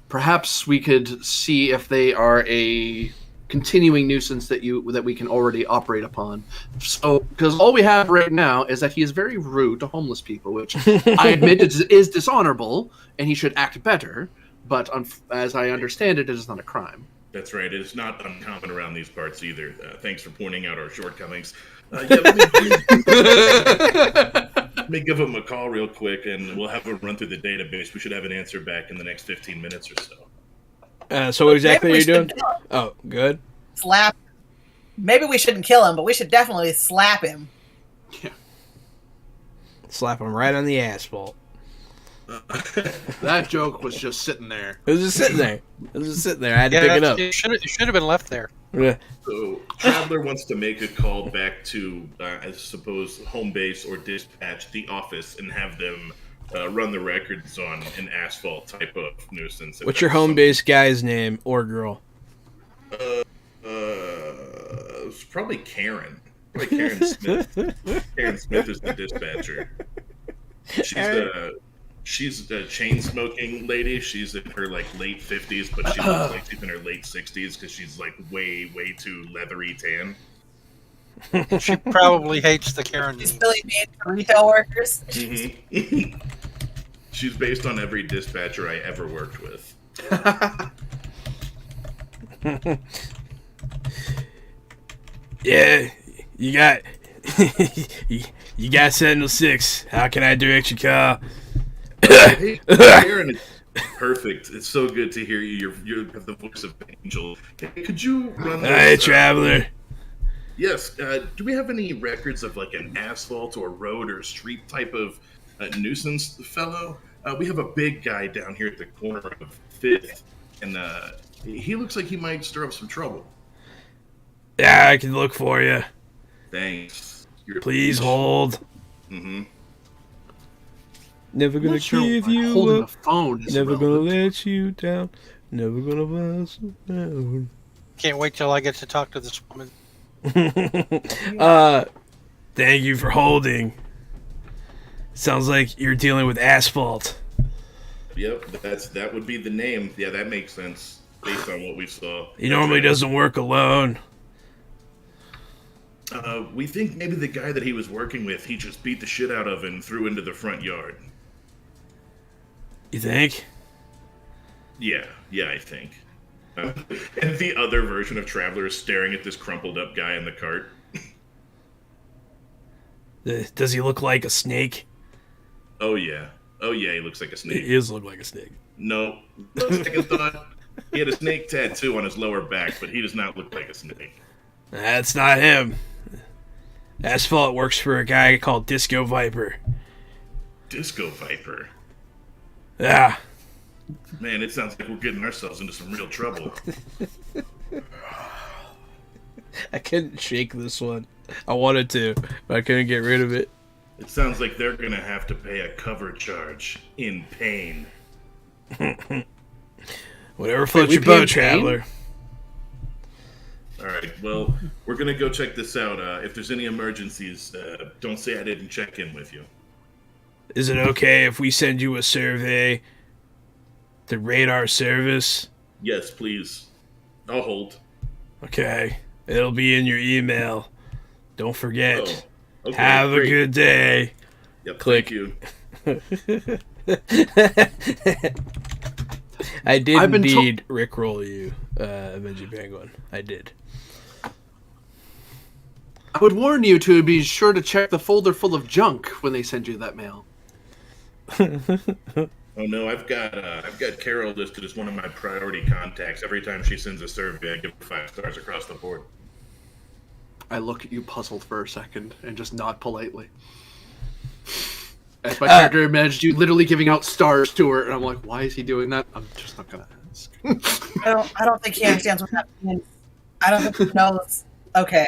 Perhaps we could see if they are a continuing nuisance that we can already operate upon. So, because all we have right now is that he is very rude to homeless people, which I admit is dishonorable, and he should act better. But as I understand it, it is not a crime. That's right. It's not uncommon around these parts either. Thanks for pointing out our shortcomings. Let me give him a call real quick, and we'll have a run through the database. We should have an answer back in the next 15 minutes or so. So what exactly are Maybe you we doing? should kill him. Oh, good. Slap. Maybe we shouldn't kill him, but we should definitely slap him. Yeah. Slap him right on the asphalt. That joke was just sitting there. It was just sitting there. I had to pick it up. It should have been left there. Yeah. So, Traveler wants to make a call back to, I suppose, home base or dispatch, the office, and have them run the records on an asphalt type of nuisance. What's your home base guy's name or girl? It's probably Karen. Probably Karen Smith. Karen Smith is the dispatcher. She's a chain smoking lady. She's in her like late 50s, but she looks like she's in her late 60s because she's like way too leathery tan. She probably hates the Karen. He's really mean to retail workers. Mm-hmm. She's based on every dispatcher I ever worked with. Yeah, you got you got Sentinel 6. How can I direct your car? Hey, Karen is perfect. It's so good to hear you. You have the voice of an angel. Could you run this, Hey, Traveler. Yes. Do we have any records of like an asphalt or road or street type of nuisance fellow? We have a big guy down here at the corner of 5th, and he looks like he might stir up some trouble. Yeah, I can look for you. Thanks. Please hold. Mm-hmm. Never gonna give you holding up. a phone is Never gonna irrelevant. let you down. Never gonna pass you down. Can't wait till I get to talk to this woman. Thank you for holding. Sounds like you're dealing with asphalt. Yep, that would be the name. Yeah, that makes sense based on what we saw. He normally doesn't work alone. We think maybe the guy that he was working with, he just beat the shit out of and threw into the front yard. You think? Yeah, I think. And the other version of Traveler is staring at this crumpled up guy in the cart. Does he look like a snake? Oh yeah, Oh yeah, he looks like a snake. He does look like a snake. No, no second thought. He had a snake tattoo on his lower back, but he does not look like a snake. That's not him. Asphalt works for a guy called Disco Viper. Disco Viper. Yeah. Man, it sounds like we're getting ourselves into some real trouble. I couldn't shake this one. I wanted to, but I couldn't get rid of it. It sounds like they're gonna have to pay a cover charge in pain. Whatever floats we your pay in boat, pain? traveler. All right, well, we're gonna go check this out. If there's any emergencies, don't say I didn't check in with you. Is it okay if we send you a survey to radar service? Yes, please. I'll hold. Okay. It'll be in your email. Don't forget. Oh, okay, Have a great. good day. Yep, Click. Thank you. I did I've been to- indeed rickroll you, Avenging Penguin. I did. I would warn you to be sure to check the folder full of junk when they send you that mail. Oh no, I've got Carol listed as one of my priority contacts. Every time she sends a survey, I give her 5 stars across the board. I look at you puzzled for a second and just nod politely. As my character imagined you literally giving out stars to her, and I'm like, why is he doing that? I'm just not gonna ask. I don't think he understands what that means. I don't think he knows. Okay,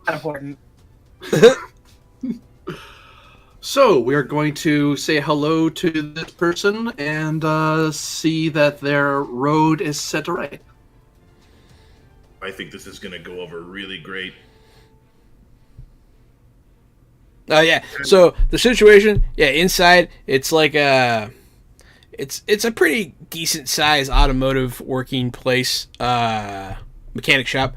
not important. So we are going to say hello to this person and see that their road is set right. I think this is going to go over really great. Oh yeah. So the situation, inside it's like it's a pretty decent sized automotive working place, mechanic shop.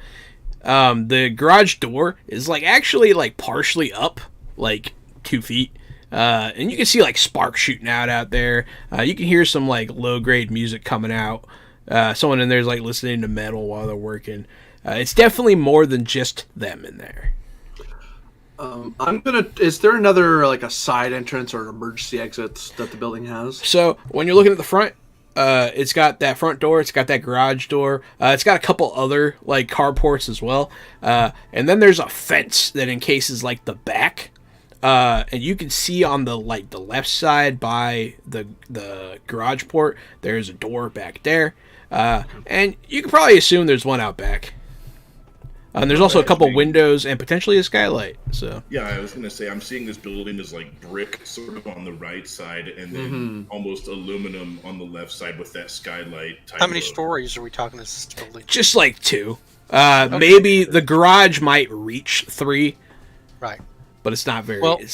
The garage door is like actually like partially up, like 2 feet. And you can see like sparks shooting out there. You can hear some like low grade music coming out. Someone in there's like listening to metal while they're working. It's definitely more than just them in there. Is there another like a side entrance or emergency exits that the building has? So when you're looking at the front, it's got that front door, it's got that garage door, it's got a couple other like carports as well, and then there's a fence that encases like the back, and you can see on the left side by the garage port, there's a door back there, and you can probably assume there's one out back. And there's also a couple windows and potentially a skylight. So Yeah, I was going to say, I'm seeing this building as like brick sort of on the right side and then almost aluminum on the left side with that skylight type How many of- stories are we talking this building? just like 2. Maybe the garage might reach 3, Right. but it's not very Well, big.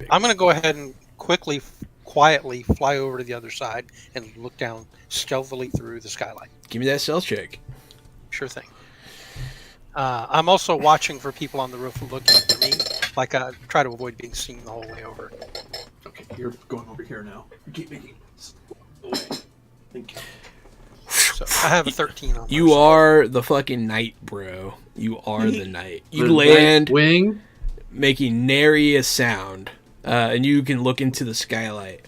I'm going to go ahead and quietly fly over to the other side and look down stealthily through the skylight. Give me that stealth check. Sure thing. I'm also watching for people on the roof looking for me. Like I try to avoid being seen the whole way over. Okay, you're going over here now. Keep making away. Thank you. So I have a 13 on You my are the fucking knight, bro. You are the knight. You The land right wing. making nary a sound, and you can look into the skylight.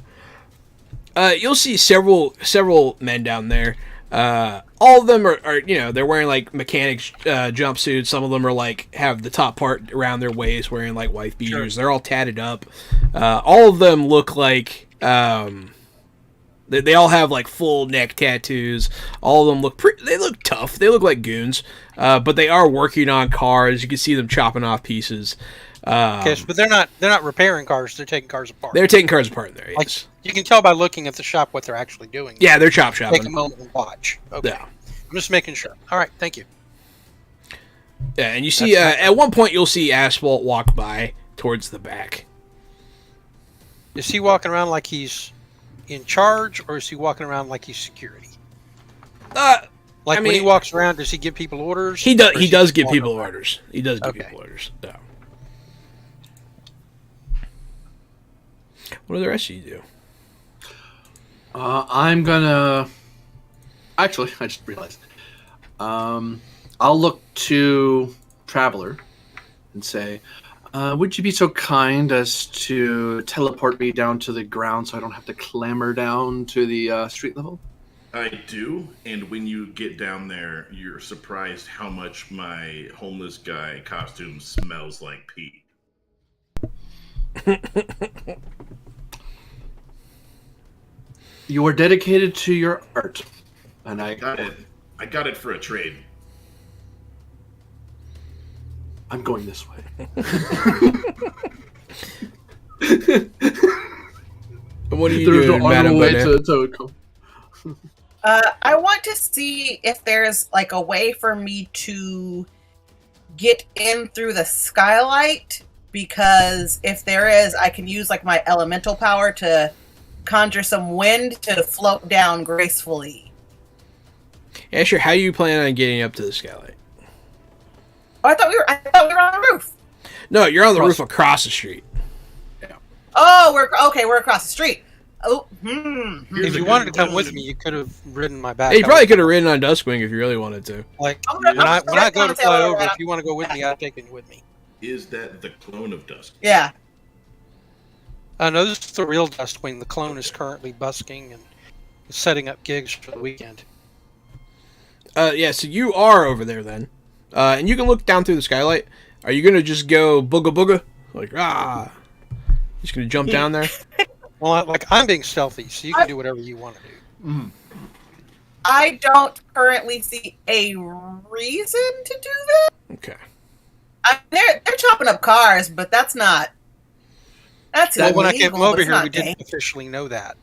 You'll see several men down there. All of them are they're wearing like mechanic jumpsuits. Some of them are like have the top part around their waist, wearing like wife beaters. They're all tatted up. All of them look like they all have like full neck tattoos. All of them they look tough. They look like goons, but they are working on cars. You can see them chopping off pieces. Okay, but they're not repairing cars. They're taking cars apart. They're taking cars apart in there. Like, Yes. you can tell by looking at the shop what they're actually doing. Yeah, they're chop Take a shopping. moment and watch. Okay. Yeah. I'm just making sure. All right. Thank you. Yeah, and you see at one point you'll see Asphalt walk by towards the back. Is he walking around like he's in charge, or is he walking around like he's security? Like I when he mean- walks around, does he give people orders? He does. Or He is does just give walking people around? orders. He does give Okay. people orders. Yeah. What do the rest of you do? I'm gonna. Actually, I just realized. I'll look to Traveler and say, Would you be so kind as to teleport me down to the ground so I don't have to clamber down to the street level? I do, and when you get down there, you're surprised how much my homeless guy costume smells like pee. You are dedicated to your art, and I Got it. I got it for a trade. I'm going this way. What are you There's doing, no Madam other way Bonet? to come. I want to see if there's like a way for me to get in through the skylight, because if there is, I can use like my elemental power to conjure some wind to float down gracefully. Yeah, sure. How you plan on getting up to the skylight? Oh, I thought we were on the roof. No, you're on the roof across the street. Oh, we're across the street. Oh, Here's If a you good wanted to come question. with me, you could have ridden my back. Hey, you probably could have ridden on Duskwing if you really wanted to. Like I'm gonna- when I I'm gonna go to say fly all over, that. if you want to go with me, I'll take you with me. Is that the clone of Dusk? yeah. No, this is the real Dustwing. The clone is currently busking and setting up gigs for the weekend. Yeah, so you are over there then. And you can look down through the skylight. Are you going to just go booga booga? Like, just going to jump down there? Well, I'm being stealthy, so you can do whatever you want to do. I don't currently see a reason to do that. Okay. They're chopping up cars, but that's Well, when I illegal, came but over it's here, not we didn't dangerous. officially know that.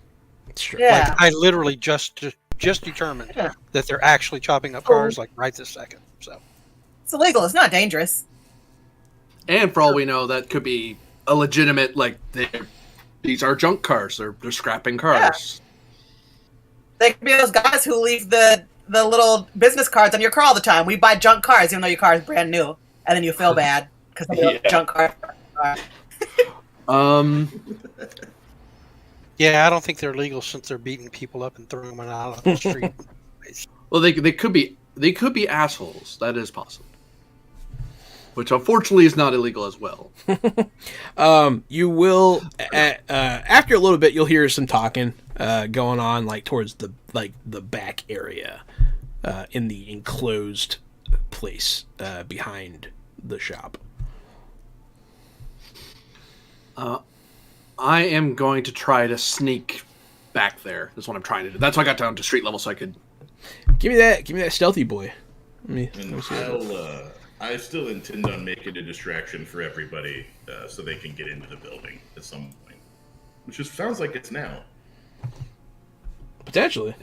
That's true. Yeah. Like, I literally just determined Yeah. that they're actually chopping up cars, like, right this second. So It's illegal. It's not dangerous. And for all we know, that could be a legitimate, like, these are junk cars. They're scrapping cars. They could be those guys who leave the little business cards on your car all the time. We buy junk cars even though your car is brand new, and then you feel bad because they have junk cars. yeah, I don't think they're legal since they're beating people up and throwing them out on the street. Well, they could be assholes. That is possible. Which unfortunately is not illegal as well. You will, after a little bit, you'll hear some talking going on, like, towards the back area in the enclosed place behind the shop. I am going to try to sneak back there. That's what I'm trying to do. That's why I got down to street level so I could. Give me that stealthy boy. Let And me see I still intend on making a distraction for everybody so they can get into the building at some point. Which just sounds like it's now. Potentially.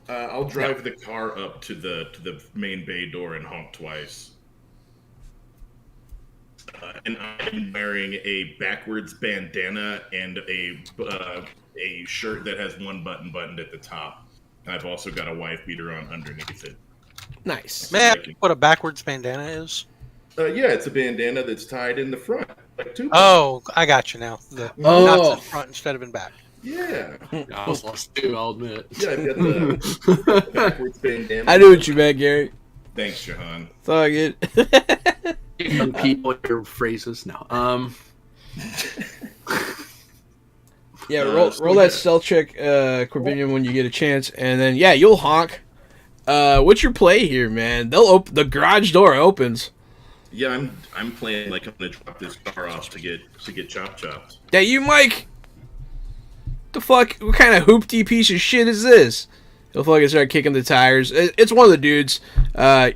I'll drive the car up to the main bay door and honk twice. And I'm wearing a backwards bandana and a shirt that has one button buttoned at the top. I've also got a wife beater on underneath it. Nice. Man, what a backwards bandana is. Yeah, it's a bandana that's tied in the front, like two. Oh, I got you now. The knots in front instead of in back. Yeah. I was lost too, I'll admit. Yeah, I've got the backwards bandana. I knew what you meant, Gary. Thanks, Jahan. It's all good. Young people, your phrases now. Yeah, roll that stealth check, Corbinian, when you get a chance, and then you'll honk. What's your play here, man? The garage door opens. Yeah, I'm playing like I'm gonna drop this car off to get chopped. Yeah, you, Mike. The fuck? What kind of hoopty piece of shit is this? He'll fucking start kicking the tires. It's one of the dudes.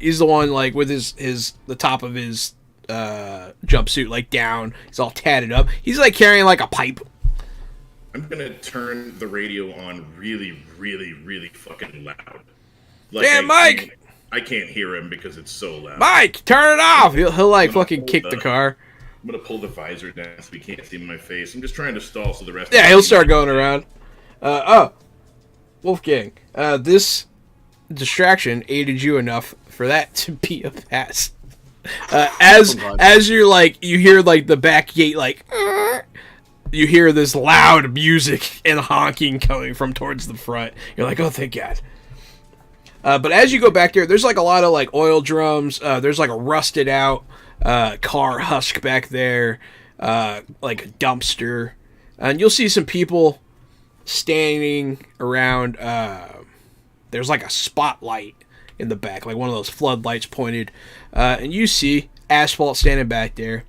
He's the one like with the top of his jumpsuit like down. He's all tatted up. He's like carrying like a pipe. I'm gonna turn the radio on really, really, really fucking loud. Like, Yeah, Mike! I can't hear him because it's so loud. Mike, turn it off. He'll like fucking kick the car. I'm gonna pull the visor down so he can't see my face. I'm just trying to stall so the rest. Yeah, he'll start going around. Wolfgang, this distraction aided you enough for that to be a pass. As you're like, you hear like the back gate like, you hear this loud music and honking coming from towards the front. You're like, oh, thank God. But as you go back there, there's like a lot of like oil drums. There's like a rusted out car husk back there, like a dumpster, and you'll see some people standing around. There's like a spotlight in the back, like one of those floodlights pointed, and you see Asphalt standing back there.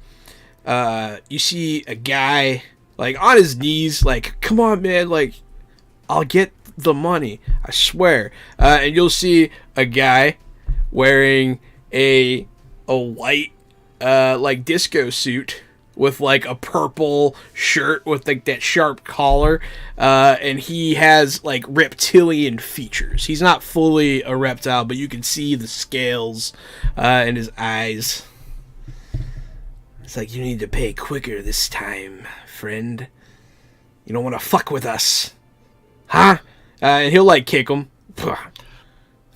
You see a guy like on his knees, like, come on, man, like, I'll get the money, I swear. And you'll see a guy wearing a white like disco suit with like a purple shirt with like that sharp collar, and he has like reptilian features. He's not fully a reptile, but you can see the scales in his eyes. It's like, you need to pay quicker this time, friend. You don't want to fuck with us, huh? And he'll like kick him.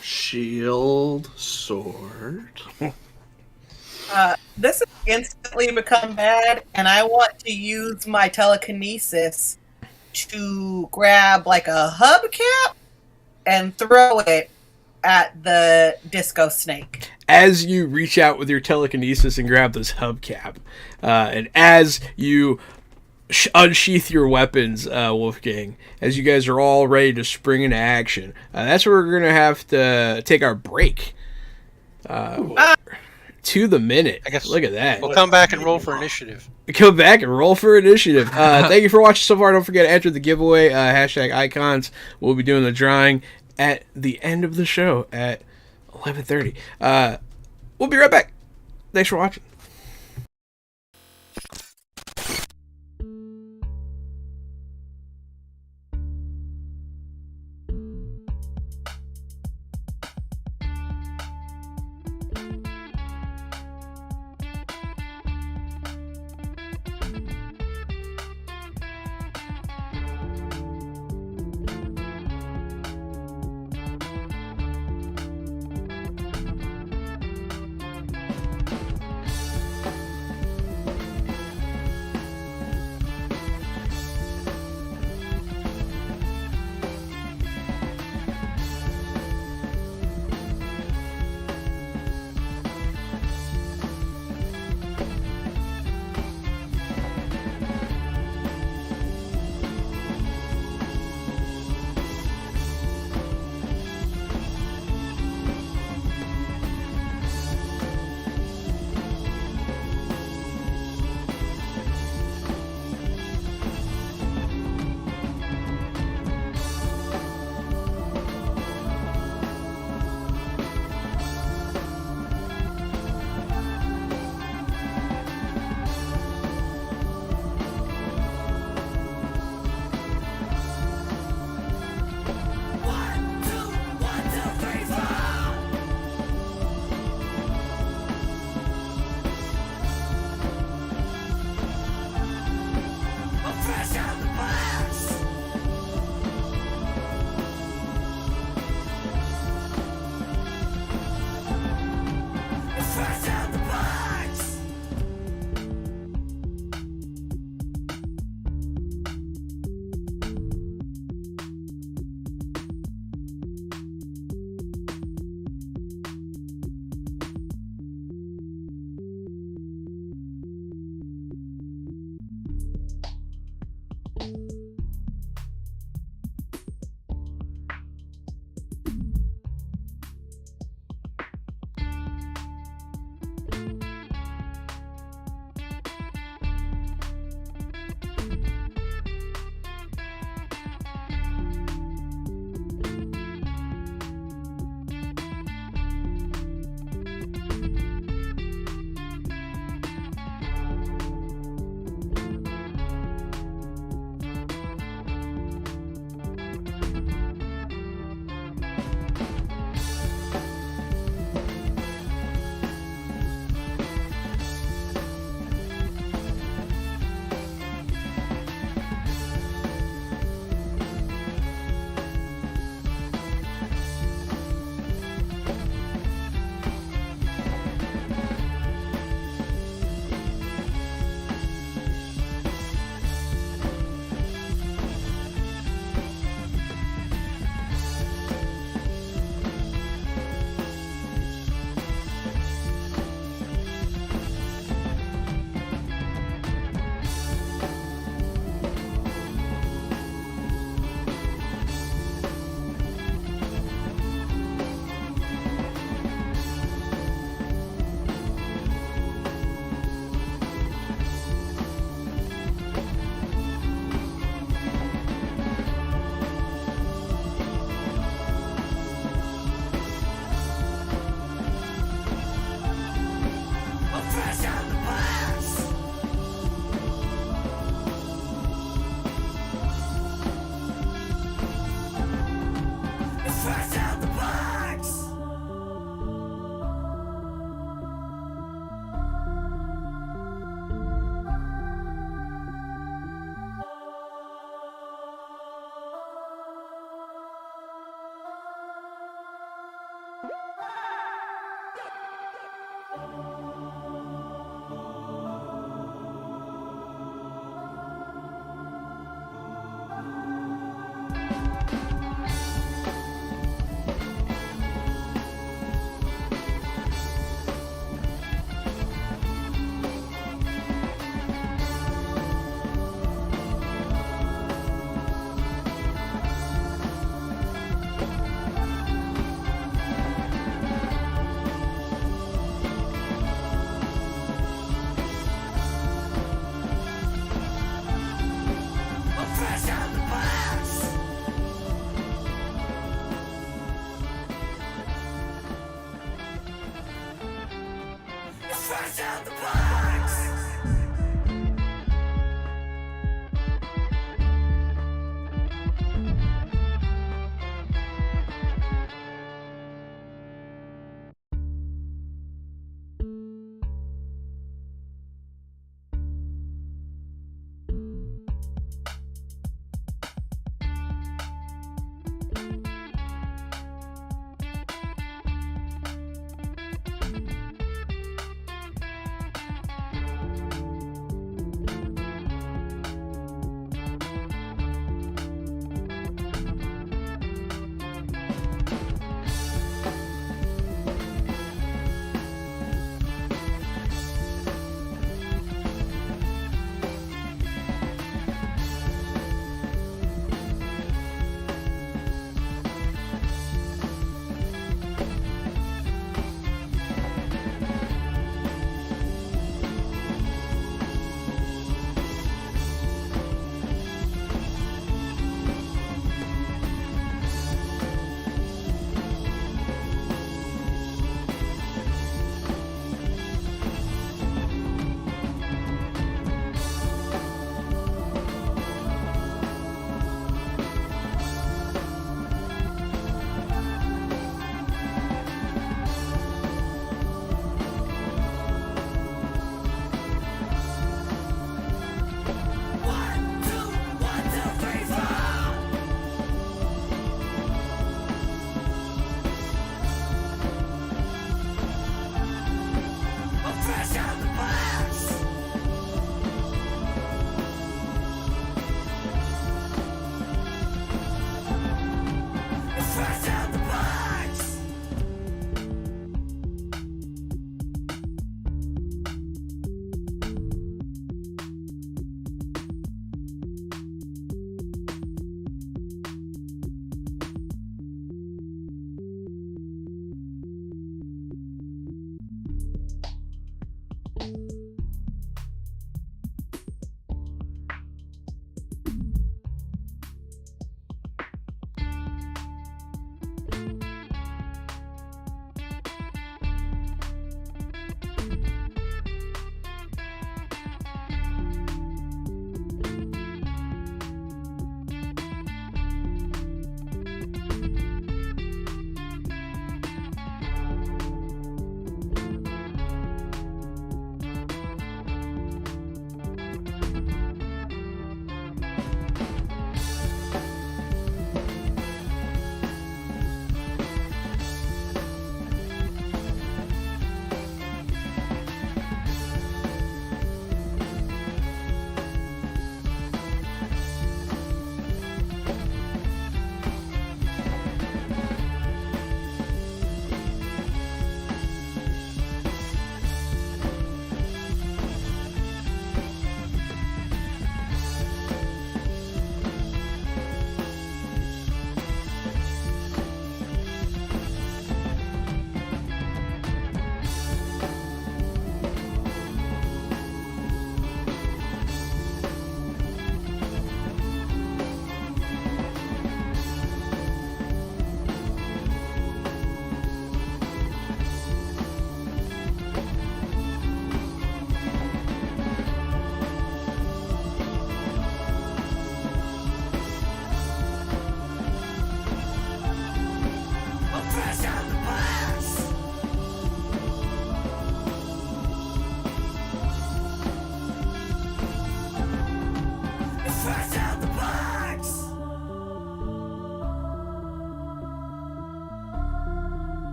Shield, sword. This has instantly become bad, and I want to use my telekinesis to grab like a hubcap and throw it at the disco snake. As you reach out with your telekinesis and grab this hubcap, and as you unsheath your weapons, Wolfgang, as you guys are all ready to spring into action, that's where we're going to have to take our break. To the minute. I guess Look at that. we'll come back and roll for initiative. Come back and roll for initiative. Thank you for watching so far. Don't forget to enter the giveaway, hashtag icons. We'll be doing the drawing at the end of the show at 11:30. We'll be right back. Thanks for watching.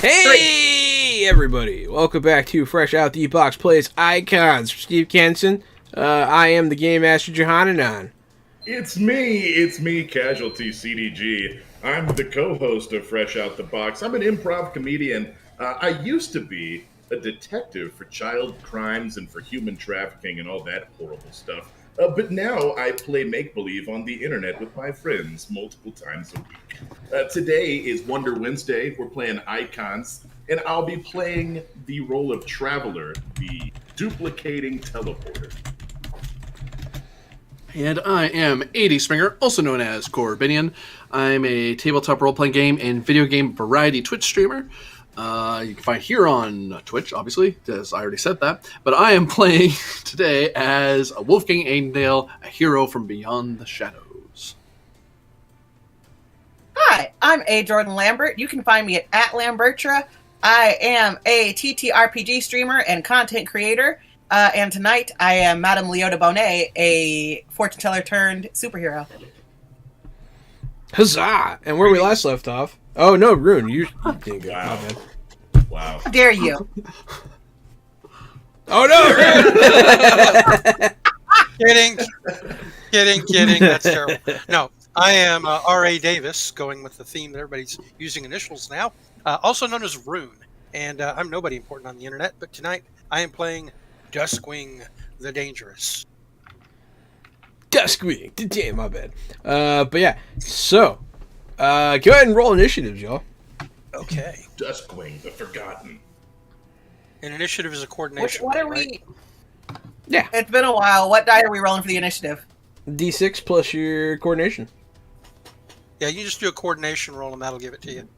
Hey, everybody! Welcome back to Fresh Out the Box Plays Icons. Steve Kenson. I am the Game Master Johananon. It's me, Casualty CDG. I'm the co-host of Fresh Out the Box. I'm an improv comedian. I used to be a detective for child crimes and for human trafficking and all that horrible stuff. But now I play make-believe on the internet with my friends multiple times a week. Today is Wonder Wednesday. We're playing Icons, and I'll be playing the role of Traveler, the duplicating teleporter. And I am 80 Springer, also known as Corbinian. I'm a tabletop role-playing game and video game variety Twitch streamer. You can find here on Twitch, obviously, as I already said that. But I am playing today as a Wolfgang Aindale, a hero from beyond the shadows. Hi, I'm A. Jordan Lambert. You can find me at @Lambertra. I am a TTRPG streamer and content creator. And tonight I am Madame Leota Bonet, a fortune teller turned superhero. Huzzah! And where we last left off. Oh no, Rune, you didn't go. Wow. My bad. Wow. How dare you? Oh no! Kidding. That's terrible. No, I am R.A. Davis, going with the theme that everybody's using initials now, also known as Rune. And I'm nobody important on the internet, but tonight I am playing Duskwing the Dangerous. Duskwing. Damn, my bad. But yeah, so go ahead and roll initiatives, y'all. Okay. Duskwing, the Forgotten. An initiative is a coordination. What are right? we? Yeah, It's been a while. What die are we rolling for the initiative? D6 plus your coordination. Yeah, you just do a coordination roll and that'll give it to you.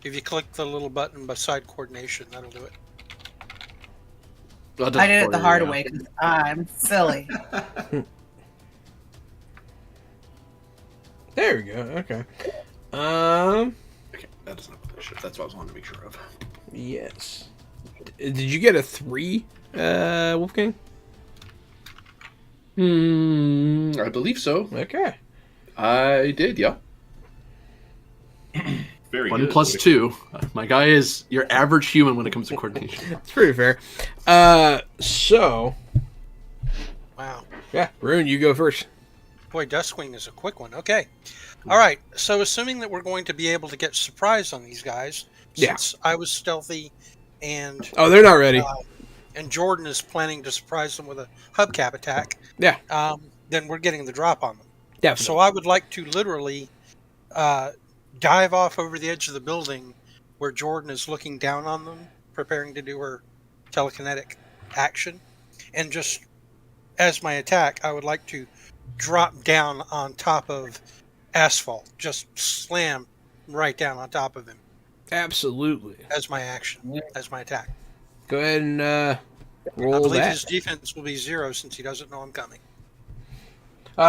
If you click the little button beside coordination, that'll do it. I did it the hard way because I'm silly. There we go. Okay. Okay, that doesn't have a shift. That's what I was wanting to make sure of. Yes. Did you get a 3, Wolfgang? I believe so. Okay. I did, yeah. Very 1 good. plus 2. My guy is your average human when it comes to coordination. It's pretty fair. So, Wow. yeah, Rune, you go first. Boy, Duskwing is a quick one. Okay. All right. So, assuming that we're going to be able to get surprise on these guys, Yeah. since I was stealthy and Oh, they're not ready. and Jordan is planning to surprise them with a hubcap attack, Yeah. then we're getting the drop on them. Yeah. So I would like to literally dive off over the edge of the building where Jordan is looking down on them, preparing to do her telekinetic action. And just as my attack, I would like to drop down on top of asphalt. Just slam right down on top of him Absolutely. as my action, as my attack. Go ahead and I roll believe that. his defense will be 0 since he doesn't know I'm coming.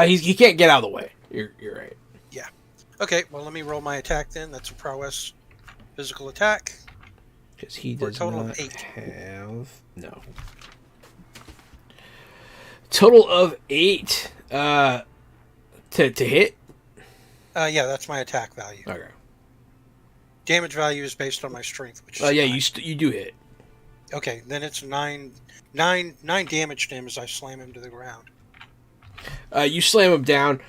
He can't get out of the way. You're right. Okay, well, let me roll my attack then. That's a prowess physical attack. Because he For a does total of not 8. have... No. Total of 8 to hit? Yeah, that's my attack value. Okay. Damage value is based on my strength, which is Yeah, 9. you do hit. Okay, then it's 9 damage to him as I slam him to the ground. You slam him down.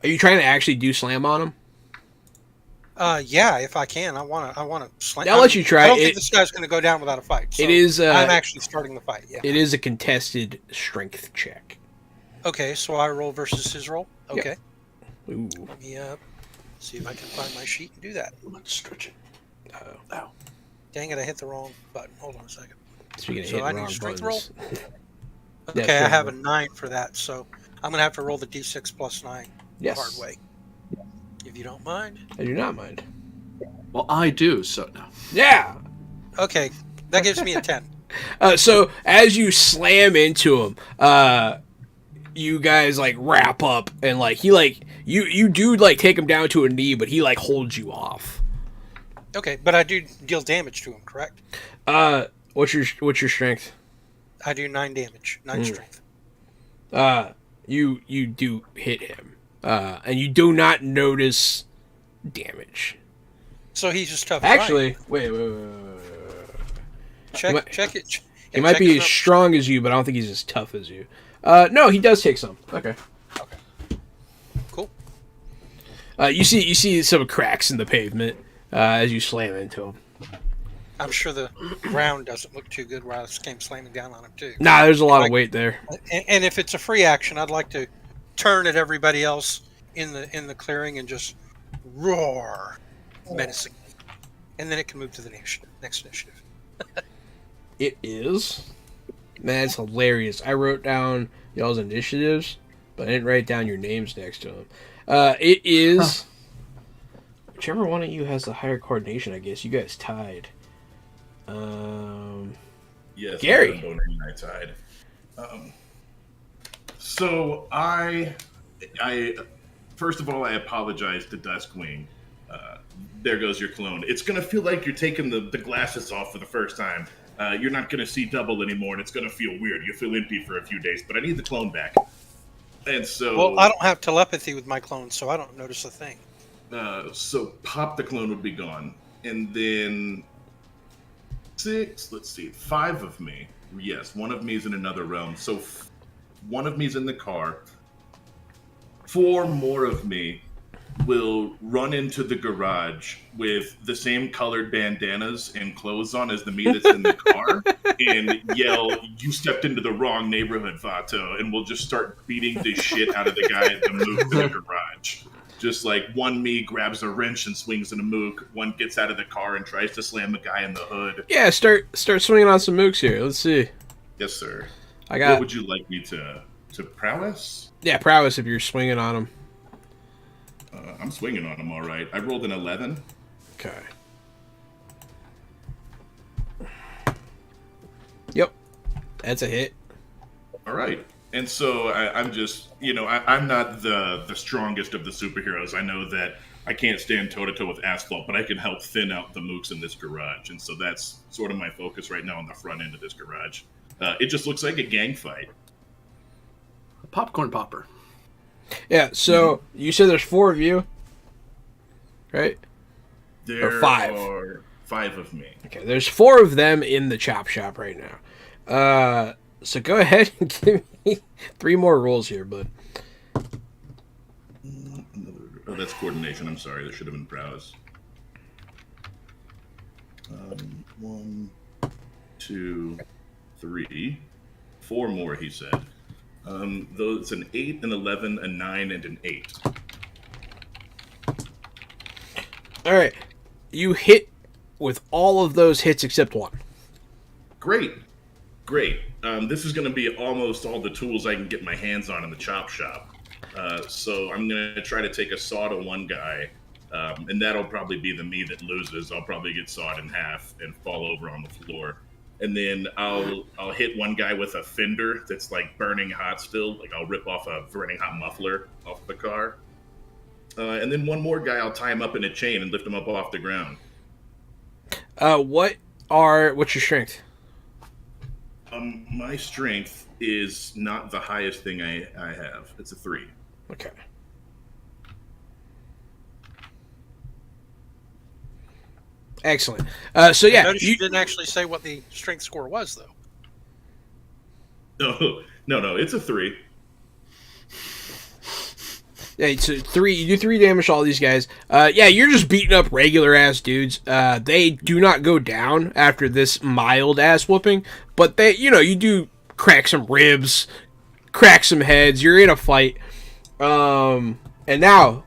Are you trying to actually do slam on him? Yeah, if I can, I want to slam. I'll let you try. I don't think this guy's going to go down without a fight. So It is. I'm actually starting the fight. Yeah. It is a contested strength check. Okay, so I roll versus his roll. Yep. Okay. Ooh. Let me see if I can find my sheet and do that. Let's stretch it. Oh. Dang it! I hit the wrong button. Hold on a second. Speaking of So hitting I need wrong strength buttons. Okay, Yeah, I have a strength 9 for that, so I'm going to have to roll the d6 plus 9 Yes. the hard way. If you don't mind. I do not mind. Well, I do, so no. Yeah. Okay, that gives me a 10. So as you slam into him, you guys like wrap up and like he like you do like take him down to a knee, but he like holds you off. Okay, but I do deal damage to him, correct? What's your strength? I do 9 damage, 9 strength. You do hit him, and you do not notice damage. So he's just tough. as I am. Actually, wait. check it. He might check be his as strong as you, but I don't think he's as tough as you. No, he does take some. Okay. Cool. You see some cracks in the pavement as you slam into him. I'm sure the ground doesn't look too good while I came slamming down on him too. Nah, there's a lot of weight there. And if it's a free action, I'd like to turn at everybody else in the clearing and just roar menacingly, and then it can move to the next initiative. It is. Man, it's hilarious. I wrote down y'all's initiatives, but I didn't write down your names next to them. It is. Whichever one of you has the higher coordination, I guess. You guys tied. Yes, Gary. Boner and I tied. So I first of all, I apologize to Duskwing. There goes your clone. It's gonna feel like you're taking the glasses off for the first time. You're not gonna see double anymore, and it's gonna feel weird. You'll feel empty for a few days, but I need the clone back. And so, Well, I don't have telepathy with my clones, so I don't notice a thing. so Pop the clone would be gone, and then 6. Let's see, 5 of me. Yes, one of me is in another realm. So one of me's in the car. 4 more of me will run into the garage with the same colored bandanas and clothes on as the me that's in the car and yell, "You stepped into the wrong neighborhood, Vato," and we'll just start beating the shit out of the guy at the mook in the garage. Just like one me grabs a wrench and swings in a mook, one gets out of the car and tries to slam a guy in the hood. Yeah, start swinging on some mooks here. Let's see. Yes, sir. I What got would you like me to prowess? prowess if you're swinging on him. I'm swinging on him all right. I rolled an 11. Okay. Yep, that's a hit. All right. And so I'm just, I'm not the strongest of the superheroes. I know that I can't stand toe-to-toe with Asphalt, but I can help thin out the mooks in this garage. And so that's sort of my focus right now on the front end of this garage. It just looks like a gang fight. A popcorn popper. Yeah. So you said there's 4 of you, right? There 5. are 5 of me. Okay. There's 4 of them in the chop shop right now. So go ahead and give me 3 more rolls here, bud. Oh, that's coordination. I'm sorry. There should have been prowess. 1, 2, 3, 4 more, he said. It's an 8, an 11, a 9, and an 8. All right. You hit with all of those hits except 1. Great. This is going to be almost all the tools I can get my hands on in the chop shop. So I'm going to try to take a saw to one guy, and that'll probably be the me that loses. I'll probably get sawed in half and fall over on the floor. And then I'll hit one guy with a fender that's like burning hot still. Like I'll rip off a burning hot muffler off the car. And then one more guy, I'll tie him up in a chain and lift him up off the ground. What's your strength? My strength is not the highest thing I have. It's a 3. Okay. Excellent. So yeah, Notice you didn't actually say what the strength score was, though. No, it's a 3. Yeah, so 3. You do 3 damage to all these guys. Yeah, you're just beating up regular ass dudes. They do not go down after this mild ass whooping, but they, you do crack some ribs, crack some heads. You're in a fight. And now,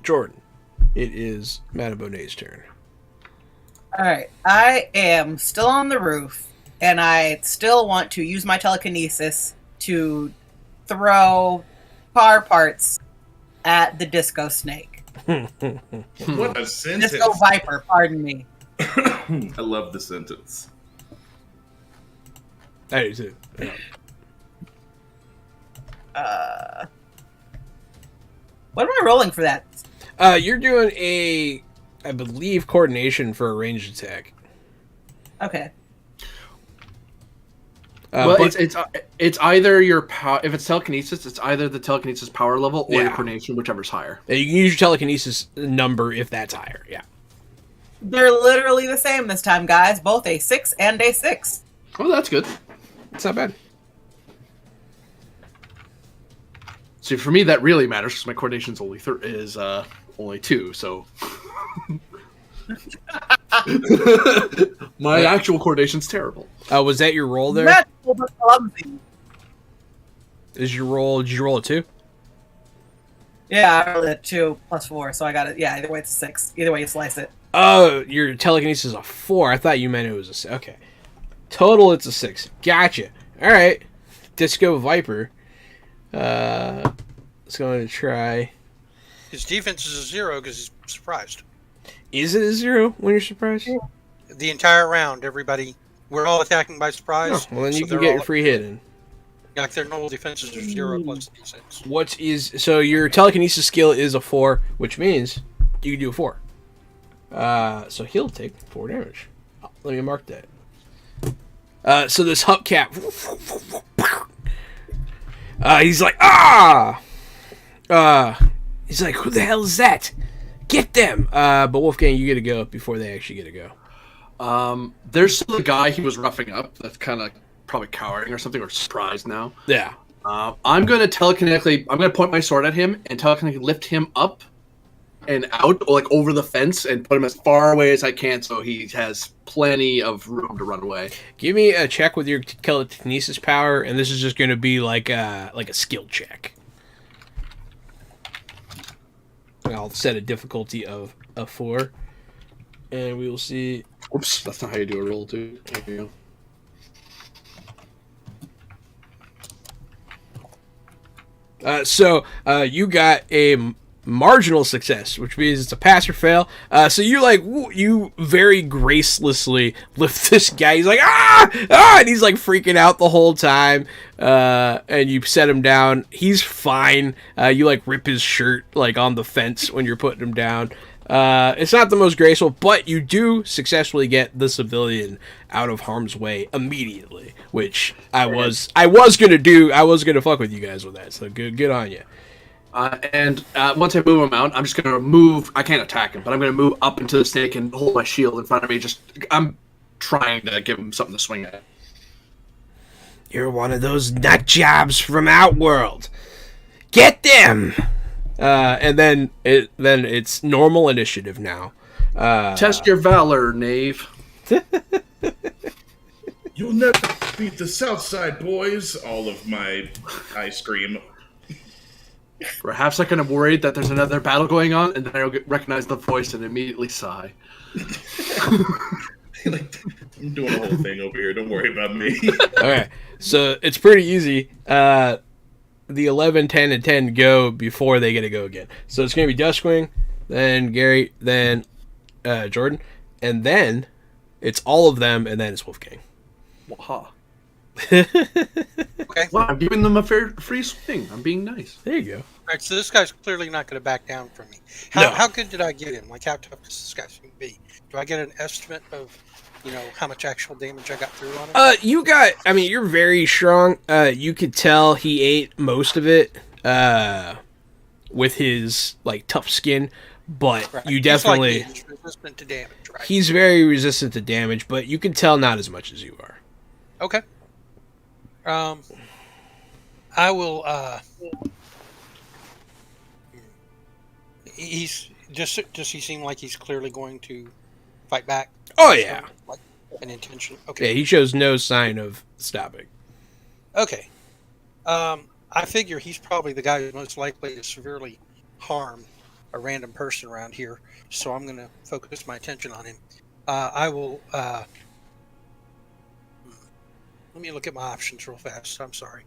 Jordan, it is Madame Bonnet's turn. All right, I am still on the roof, and I still want to use my telekinesis to throw car parts at the disco snake. What a sentence. Disco viper, pardon me. I love the sentence. I do too. Yeah. What am I rolling for that? You're doing I believe, coordination for a ranged attack. Okay. Well, but- it's either your power. If it's telekinesis, it's either the telekinesis power level or your Yeah. coordination, whichever's higher. you can use your telekinesis number if that's higher. Yeah. They're literally the same this time, guys. Both a 6 and a 6. Oh, that's good. It's not bad. See, for me, that really matters because my coordination's only only 2. So my actual coordination's terrible. Was that your roll there? Magical but clumsy. Did you roll a 2? Yeah, I rolled a 2 plus 4, so I got it. Yeah, either way it's a 6. Either way you slice it. Oh, your telekinesis is a 4. I thought you meant it was a 6. Okay. Total, it's a 6. Gotcha. All right. Disco Viper. Let's go and try. His defense is a 0 because he's surprised. Is it a 0 when you're surprised? The entire round, everybody, we're all attacking by surprise. Oh, well, then you so can they're get your all- free hit in. Like their normal defenses are 0 plus D6. So your telekinesis skill is a 4, which means you can do a 4. So he'll take 4 damage. Let me mark that. So this hubcap, he's like, he's like, who the hell is that? Get them! But Wolfgang, you get to go before they actually get to go. There's still the guy he was roughing up that's kind of probably cowering or something or surprised now. Yeah. I'm going to point my sword at him and telekinetically lift him up and out, or like over the fence, and put him as far away as I can so he has plenty of room to run away. Give me a check with your telekinesis power, and this is just going to be like a skill check. I'll set a difficulty of a 4, and we will see. Oops, that's not how you do a roll, too. There you go. So you got a marginal success, which means it's a pass or fail. So you very gracelessly lift this guy. He's like, and he's like freaking out the whole time. And you set him down. He's fine. You like rip his shirt like on the fence when you're putting him down. It's not the most graceful, but you do successfully get the civilian out of harm's way immediately, which I was gonna fuck with you guys with that. So good on you. And once I move him out, I'm just going to move. I can't attack him, but I'm going to move up into the snake and hold my shield in front of me. I'm trying to give him something to swing at. You're one of those nut jobs from Outworld. Get them. And then it's normal initiative now. Test your valor, knave. You'll never beat the Southside boys. All of my ice cream. For a half second, I'm worried that there's another battle going on, and then I'll recognize the voice and immediately sigh. Like, I'm doing a whole thing over here. Don't worry about me. Okay, so it's pretty easy. The 11, 10, and 10 go before they get to go again. So it's going to be Duskwing, then Gary, then Jordan, and then it's all of them, and then it's Wolfgang. Waha. Okay. Well, I'm giving them a free swing. I'm being nice. There you go. All right, so this guy's clearly not going to back down from me. No. How good did I get him? Like, how tough does this guy seem to be? Do I get an estimate of, how much actual damage I got through on him? You're very strong. You could tell he ate most of it with his, tough skin, but Right. you definitely... He's resistant to damage, right? He's very resistant to damage, but you can tell not as much as you are. Okay. I will, does he seem like he's clearly going to fight back? Oh, yeah. Like an intention? Okay. Yeah, he shows no sign of stopping. Okay. I figure he's probably the guy who's most likely to severely harm a random person around here, so I'm going to focus my attention on him. I will, let me look at my options real fast. I'm sorry.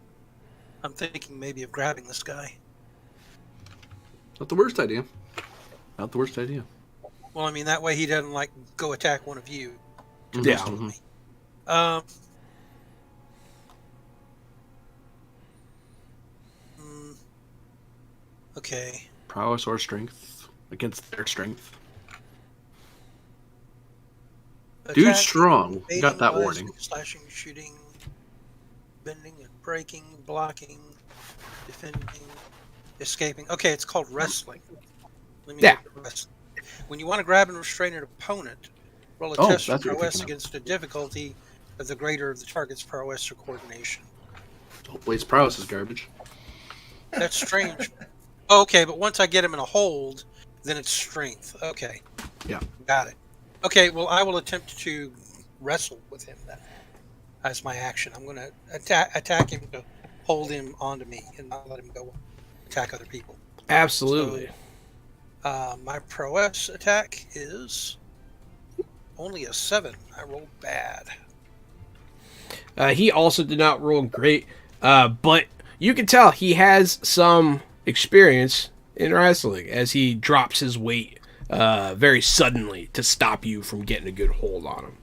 I'm thinking maybe of grabbing this guy. Not the worst idea. Not the worst idea. Well, I mean, that way he doesn't, go attack one of you. Yeah. Mhm. Okay. Prowess or strength against their strength. Dude's Attack, strong. You got that evading, warning. slashing, shooting. bending and breaking, blocking, defending, escaping. Okay, it's called wrestling. Let me Yeah. look at wrestling. When you want to grab and restrain an opponent, roll a Oh, test for that's what you're prowess thinking of. against a difficulty of the greater of the target's prowess or coordination. Hopefully his prowess is garbage. That's strange. Okay, but once I get him in a hold, then it's strength. Okay. Yeah. Got it. Okay, well, I will attempt to wrestle with him then. As my action. I'm going to attack him to hold him onto me and not let him go attack other people. Absolutely. My prowess attack is only a 7. I rolled bad. He also did not roll great, but you can tell he has some experience in wrestling as he drops his weight very suddenly to stop you from getting a good hold on him.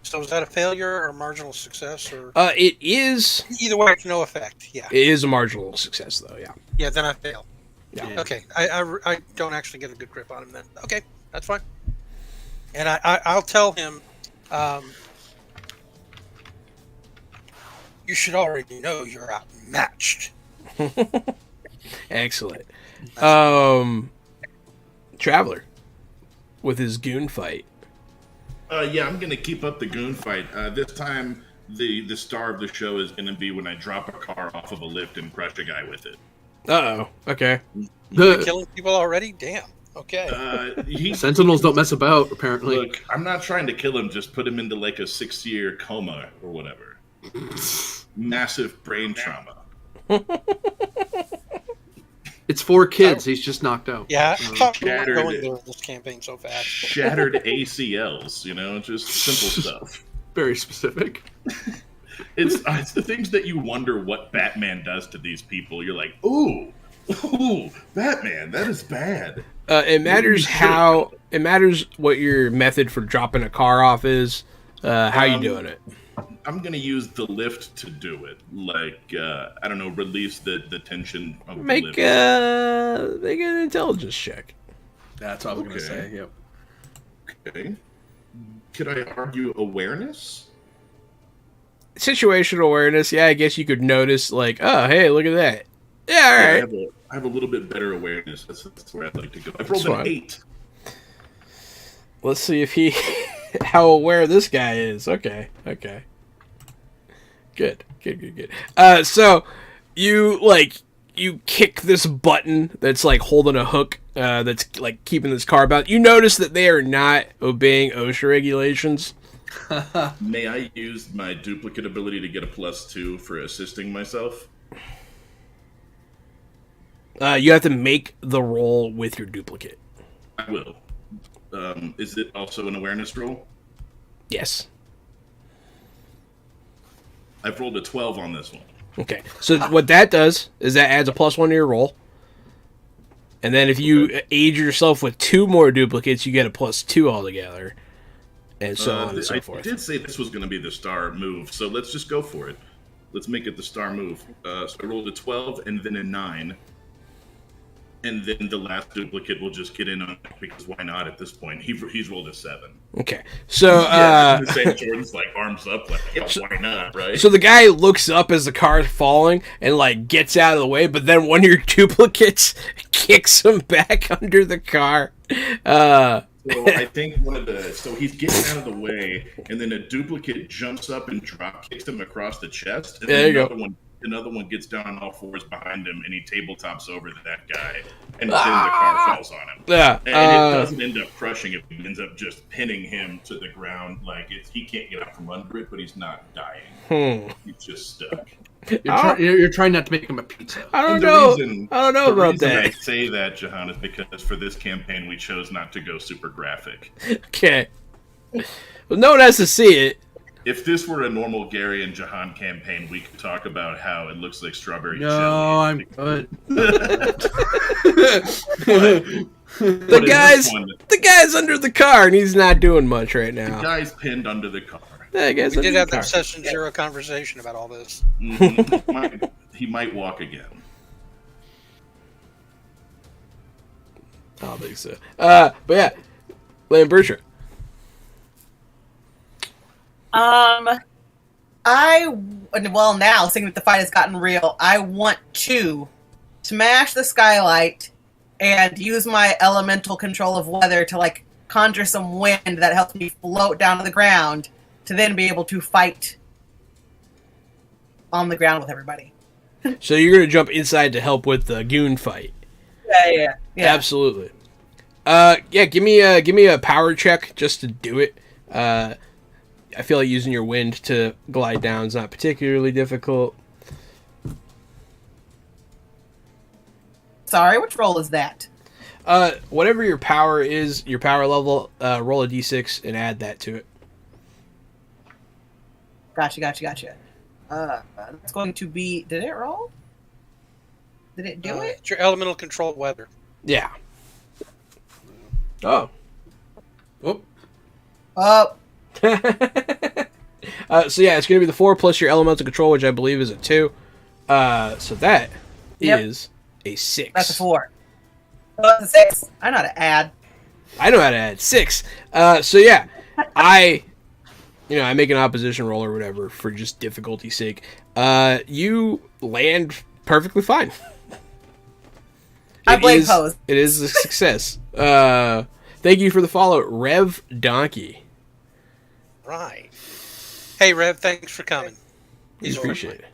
So is that a failure or marginal success? Or It is either way, it's no effect. Yeah. it is a marginal success though. Yeah. Yeah, then I fail. Yeah. Okay, I don't actually get a good grip on him then. Okay, that's fine. And I'll tell him, you should already know you're outmatched. Excellent. Traveler with his goon fight. Yeah, I'm gonna keep up the goon fight. This time, the star of the show is gonna be when I drop a car off of a lift and crush a guy with it. Uh-oh. Okay. You're killing people already? Damn. Okay. Sentinels don't mess about, apparently. Look, I'm not trying to kill him. Just put him into like a 6-year coma or whatever. Massive brain trauma. It's 4 kids. He's just knocked out. Yeah, I thought we weren't Shattered going it. there with this campaign so fast. Shattered ACLs. You know, just simple stuff. Very specific. It's the things that you wonder what Batman does to these people. You're like, ooh, Batman, that is bad. It matters how. It matters what your method for dropping a car off is. How you doing it? I'm gonna use the lift to do it. Like, I don't know, release the tension of the Make lift. make an intelligence check. That's what I was Okay. going to say. Yep. Okay. Could I argue awareness? Situational awareness. Yeah, I guess you could notice. Like, oh, hey, look at that. Yeah, all Yeah, right. I have a little bit better awareness. That's where I'd like to go. I've That's rolled an fine. 8. Let's see if he how aware this guy is. Okay. Good. So you kick this button that's like holding a hook that's like keeping this car bound. You notice that they are not obeying OSHA regulations. May I use my duplicate ability to get a +2 for assisting myself? You have to make the roll with your duplicate. I will. Is it also an awareness roll? Yes. I've rolled a 12 on this one. Okay. So what that does is that adds a +1 to your roll. And then if you aid yourself with 2 more duplicates, you get a +2 altogether. And so on and so I forth. did say this was going to be the star move, so let's just go for it. Let's make it the star move. So I rolled a 12 and then a 9. And then the last duplicate will just get in on it because why not at this point? He's rolled a 7. Okay. So Yeah, the same Jordan's like arms up, like, yeah, why not, right? so the guy looks up as the car is falling and like gets out of the way, but then one of your duplicates kicks him back under the car. So I think so he's getting out of the way, and then a duplicate jumps up and drop kicks him across the chest, and There then you go. another one gets down on all fours behind him, and he tabletops over that guy, and then the car falls on him. Yeah. And it doesn't end up crushing him; it ends up just pinning him to the ground. Like he can't get out from under it, but he's not dying. He's just stuck. You're trying not to make him a pizza. I don't And the know. reason- I don't know The about reason I that. say that, Jahan, is because for this campaign we chose not to go super graphic. Okay. Well, no one has to see it. If this were a normal Gary and Jahan campaign, we could talk about how it looks like strawberry No, jelly. I'm good. The guy's under the car and he's not doing much right The now. guy's pinned under the car. The guy's We under did the have car. that session 0 conversation about all this. He might walk again. I don't think so. But yeah, Lambertra. Now, seeing that the fight has gotten real, I want to smash the skylight and use my elemental control of weather to like conjure some wind that helps me float down to the ground to then be able to fight on the ground with everybody. So you're gonna jump inside to help with the goon fight. Yeah. Absolutely. Give me a power check just to do it. I feel like using your wind to glide down is not particularly difficult. Sorry, which roll is that? Whatever your power is, your power level, roll a d6 and add that to it. Gotcha. It's going to be... Did it roll? Did it do it? It's your elemental control weather. Yeah. Oh. Whoop. Oh, So yeah, it's going to be the 4 plus your elemental control, which I believe is a 2. So that is a 6. that's a 4. Oh, that's a 6. I know how to add. I know how to add 6. So yeah, I make an opposition roll or whatever for just difficulty's sake. You land perfectly fine. I blame pose. It is a success. Thank you for the follow, Rev Donkey. Right. Hey, Rev, thanks for coming. We appreciate it.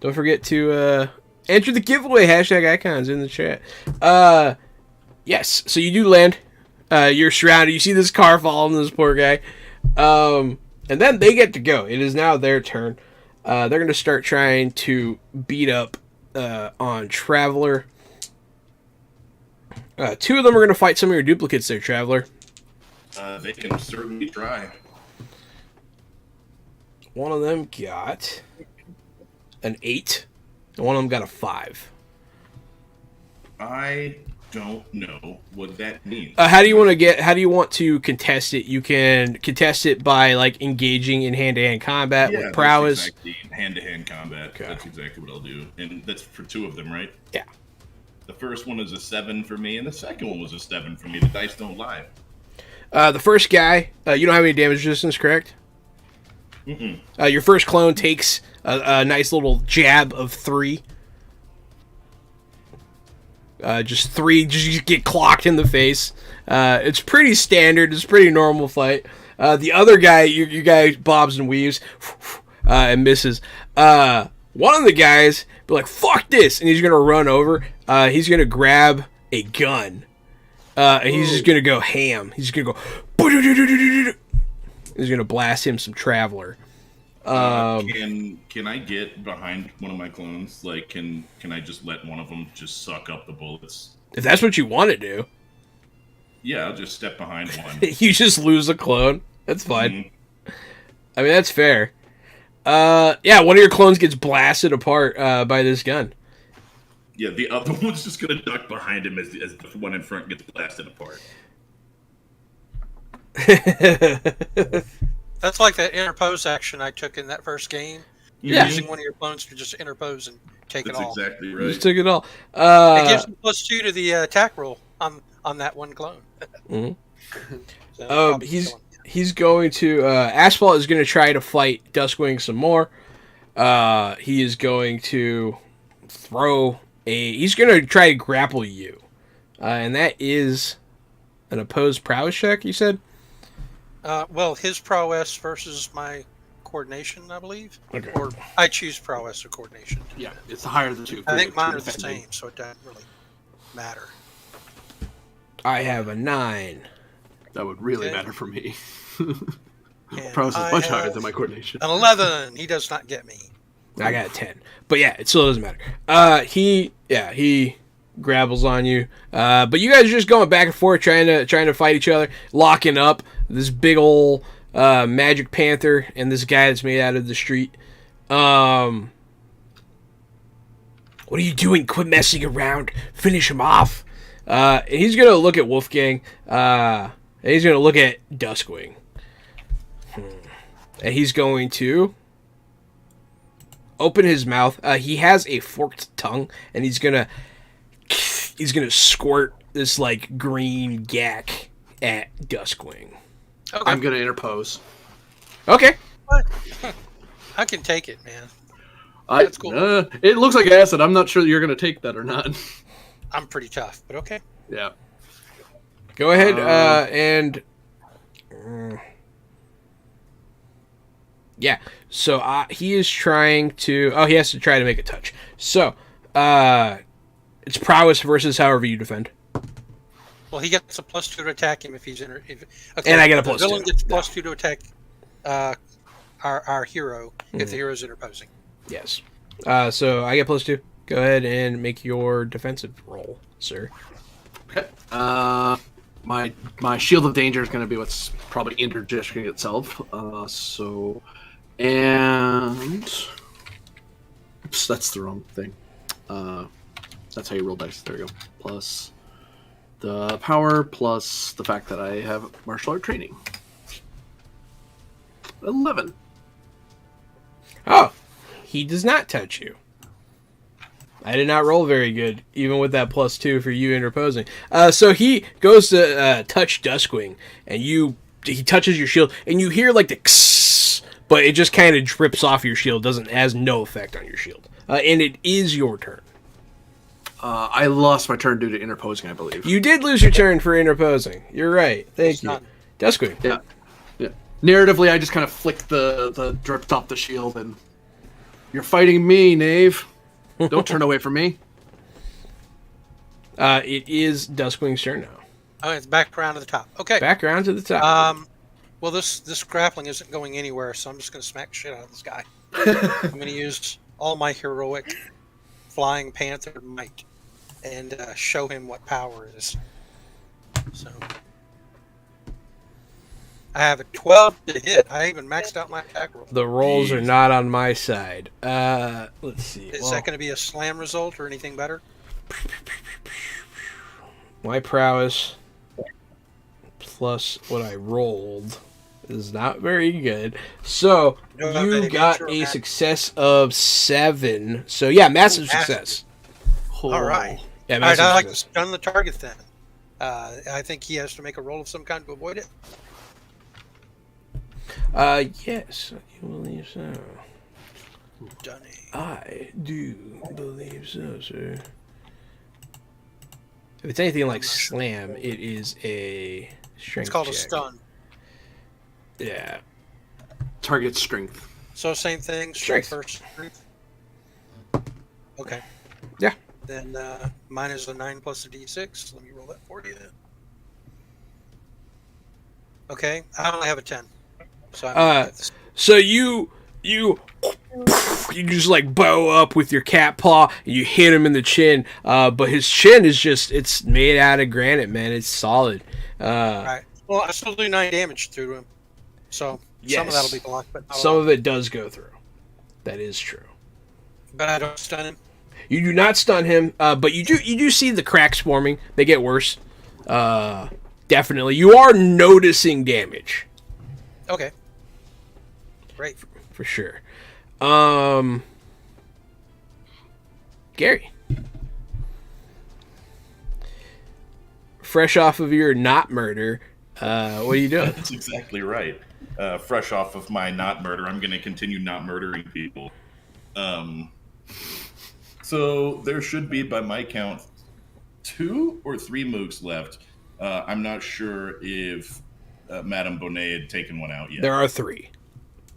Don't forget to enter the giveaway #icons in the chat. Yes, so you do land. You're surrounded. You see this car following this poor guy. And then they get to go. It is now their turn. They're going to start trying to beat up on Traveler. 2 of them are going to fight some of your duplicates there, Traveler. They can certainly try. One of them got an 8, and one of them got a 5. I don't know what that means. How do you want to contest it? You can contest it by like engaging in hand-to-hand combat with prowess. That's exactly hand-to-hand combat. Okay. That's exactly what I'll do, and that's for 2 of them, right? Yeah. The first one is a 7 for me, and the second one was a 7 for me. The dice don't lie. The first guy, you don't have any damage resistance, correct? Mm-mm. Your first clone takes a nice little jab of 3. Just 3, just get clocked in the face. It's pretty standard. It's a pretty normal fight. The other guy, you guy bobs and weaves and misses. One of the guys be like, "Fuck this!" and he's gonna run over. He's gonna grab a gun, and he's just gonna go ham. He's gonna go. He's gonna blast him some Traveler. Can I get behind one of my clones? Like, can I just let one of them just suck up the bullets? If that's what you want to do, yeah, I'll just step behind one. You just lose a clone. That's fine. Mm-hmm. I mean, that's fair. Yeah, one of your clones gets blasted apart by this gun. Yeah, the other one's just gonna duck behind him as the one in front gets blasted apart. That's like that interpose action I took in that first game. Yeah. Using one of your clones to just interpose and take That's it all. exactly right. Just took it all. It gives you +2 to the attack roll on that one clone. Mm-hmm. So he's going to Asphalt is going to try to fight Duskwing some more. He is going to he's going to try to grapple you, and that is an opposed prowess check. You said. Well, his prowess versus my coordination, I believe. Okay. Or I choose prowess or coordination. Yeah, it's higher than 2. I think mine are the same, so it doesn't really matter. I have a 9. That would really Okay. matter for me. And Prowess is I much higher have than my coordination. An 11. He does not get me. I got a 10. But yeah, it still doesn't matter. He grabbles on you. But you guys are just going back and forth trying to fight each other, locking up. This big old Magic Panther and this guy that's made out of the street. What are you doing? Quit messing around. Finish him off. And he's going to look at Wolfgang. And he's going to look at Duskwing. And he's going to open his mouth. He has a forked tongue, and he's gonna squirt this like green gack at Duskwing. Okay. I'm going to interpose. Okay. I can take it, man. That's cool. It looks like acid. I'm not sure you're going to take that or not. I'm pretty tough, but okay. Yeah. Go ahead and. Yeah. So he is trying to. Oh, he has to try to make a touch. So, it's prowess versus however you defend. Well, he gets a +2 to attack him if he's in. Okay, And I get a the +2. villain gets +2 to attack our hero if the hero is interposing. Yes. So I get +2. Go ahead and make your defensive roll, sir. Okay. My shield of danger is going to be what's probably interjecting itself. Oops, that's the wrong thing. That's how you roll dice. There you go. Plus the power, plus the fact that I have martial art training. 11. Oh, he does not touch you. I did not roll very good, even with that +2 for you interposing. So he goes to touch Duskwing, and he touches your shield, and you hear like the kss, but it just kind of drips off your shield. Has no effect on your shield. And it is your turn. I lost my turn due to interposing, I believe. You did lose your turn for interposing. You're right. Thank you. Duskwing. Yeah. Narratively, I just kind of flicked the drips off the shield, and you're fighting me, knave. Don't turn away from me. It is Duskwing's turn now. Oh, it's back around to the top. Okay. Back around to the top. Well, this grappling isn't going anywhere, so I'm just going to smack shit out of this guy. I'm going to use all my heroic flying panther might and show him what power is. So I have a 12 to hit. I even maxed out my attack roll. The rolls are not on my side. Let's see. Is that going to be a slam result or anything better? My prowess plus what I rolled is not very good. So you got a success of 7. So yeah, massive success. All right. Yeah, All right, massive I like to success. stun the target then. I think he has to make a roll of some kind to avoid it. Yes, I believe so. Dunny. I do believe so, sir. If it's anything like slam, it is a strength It's called check. a stun. Yeah. Target strength. So same thing. Strength. First strength. Okay. Yeah. Then mine is a 9 plus a d6. Let me roll that for you then. Okay. I only have a 10. So So you just like bow up with your cat paw and you hit him in the chin. But his chin is it's made out of granite, man. It's solid. all right. Well, I still do 9 damage through him. So some of that'll be blocked, but not some all. of it does go through. That is true. But I don't stun him. You do not stun him, but you do see the cracks forming. They get worse. Definitely. You are noticing damage. Okay. Great. For sure. Gary. Fresh off of your not murder, what are you doing? That's exactly right. Fresh off of my not murder, I'm going to continue not murdering people. So there should be, by my count, 2 or 3 mooks left. I'm not sure if Madame Bonet had taken one out yet. There are 3.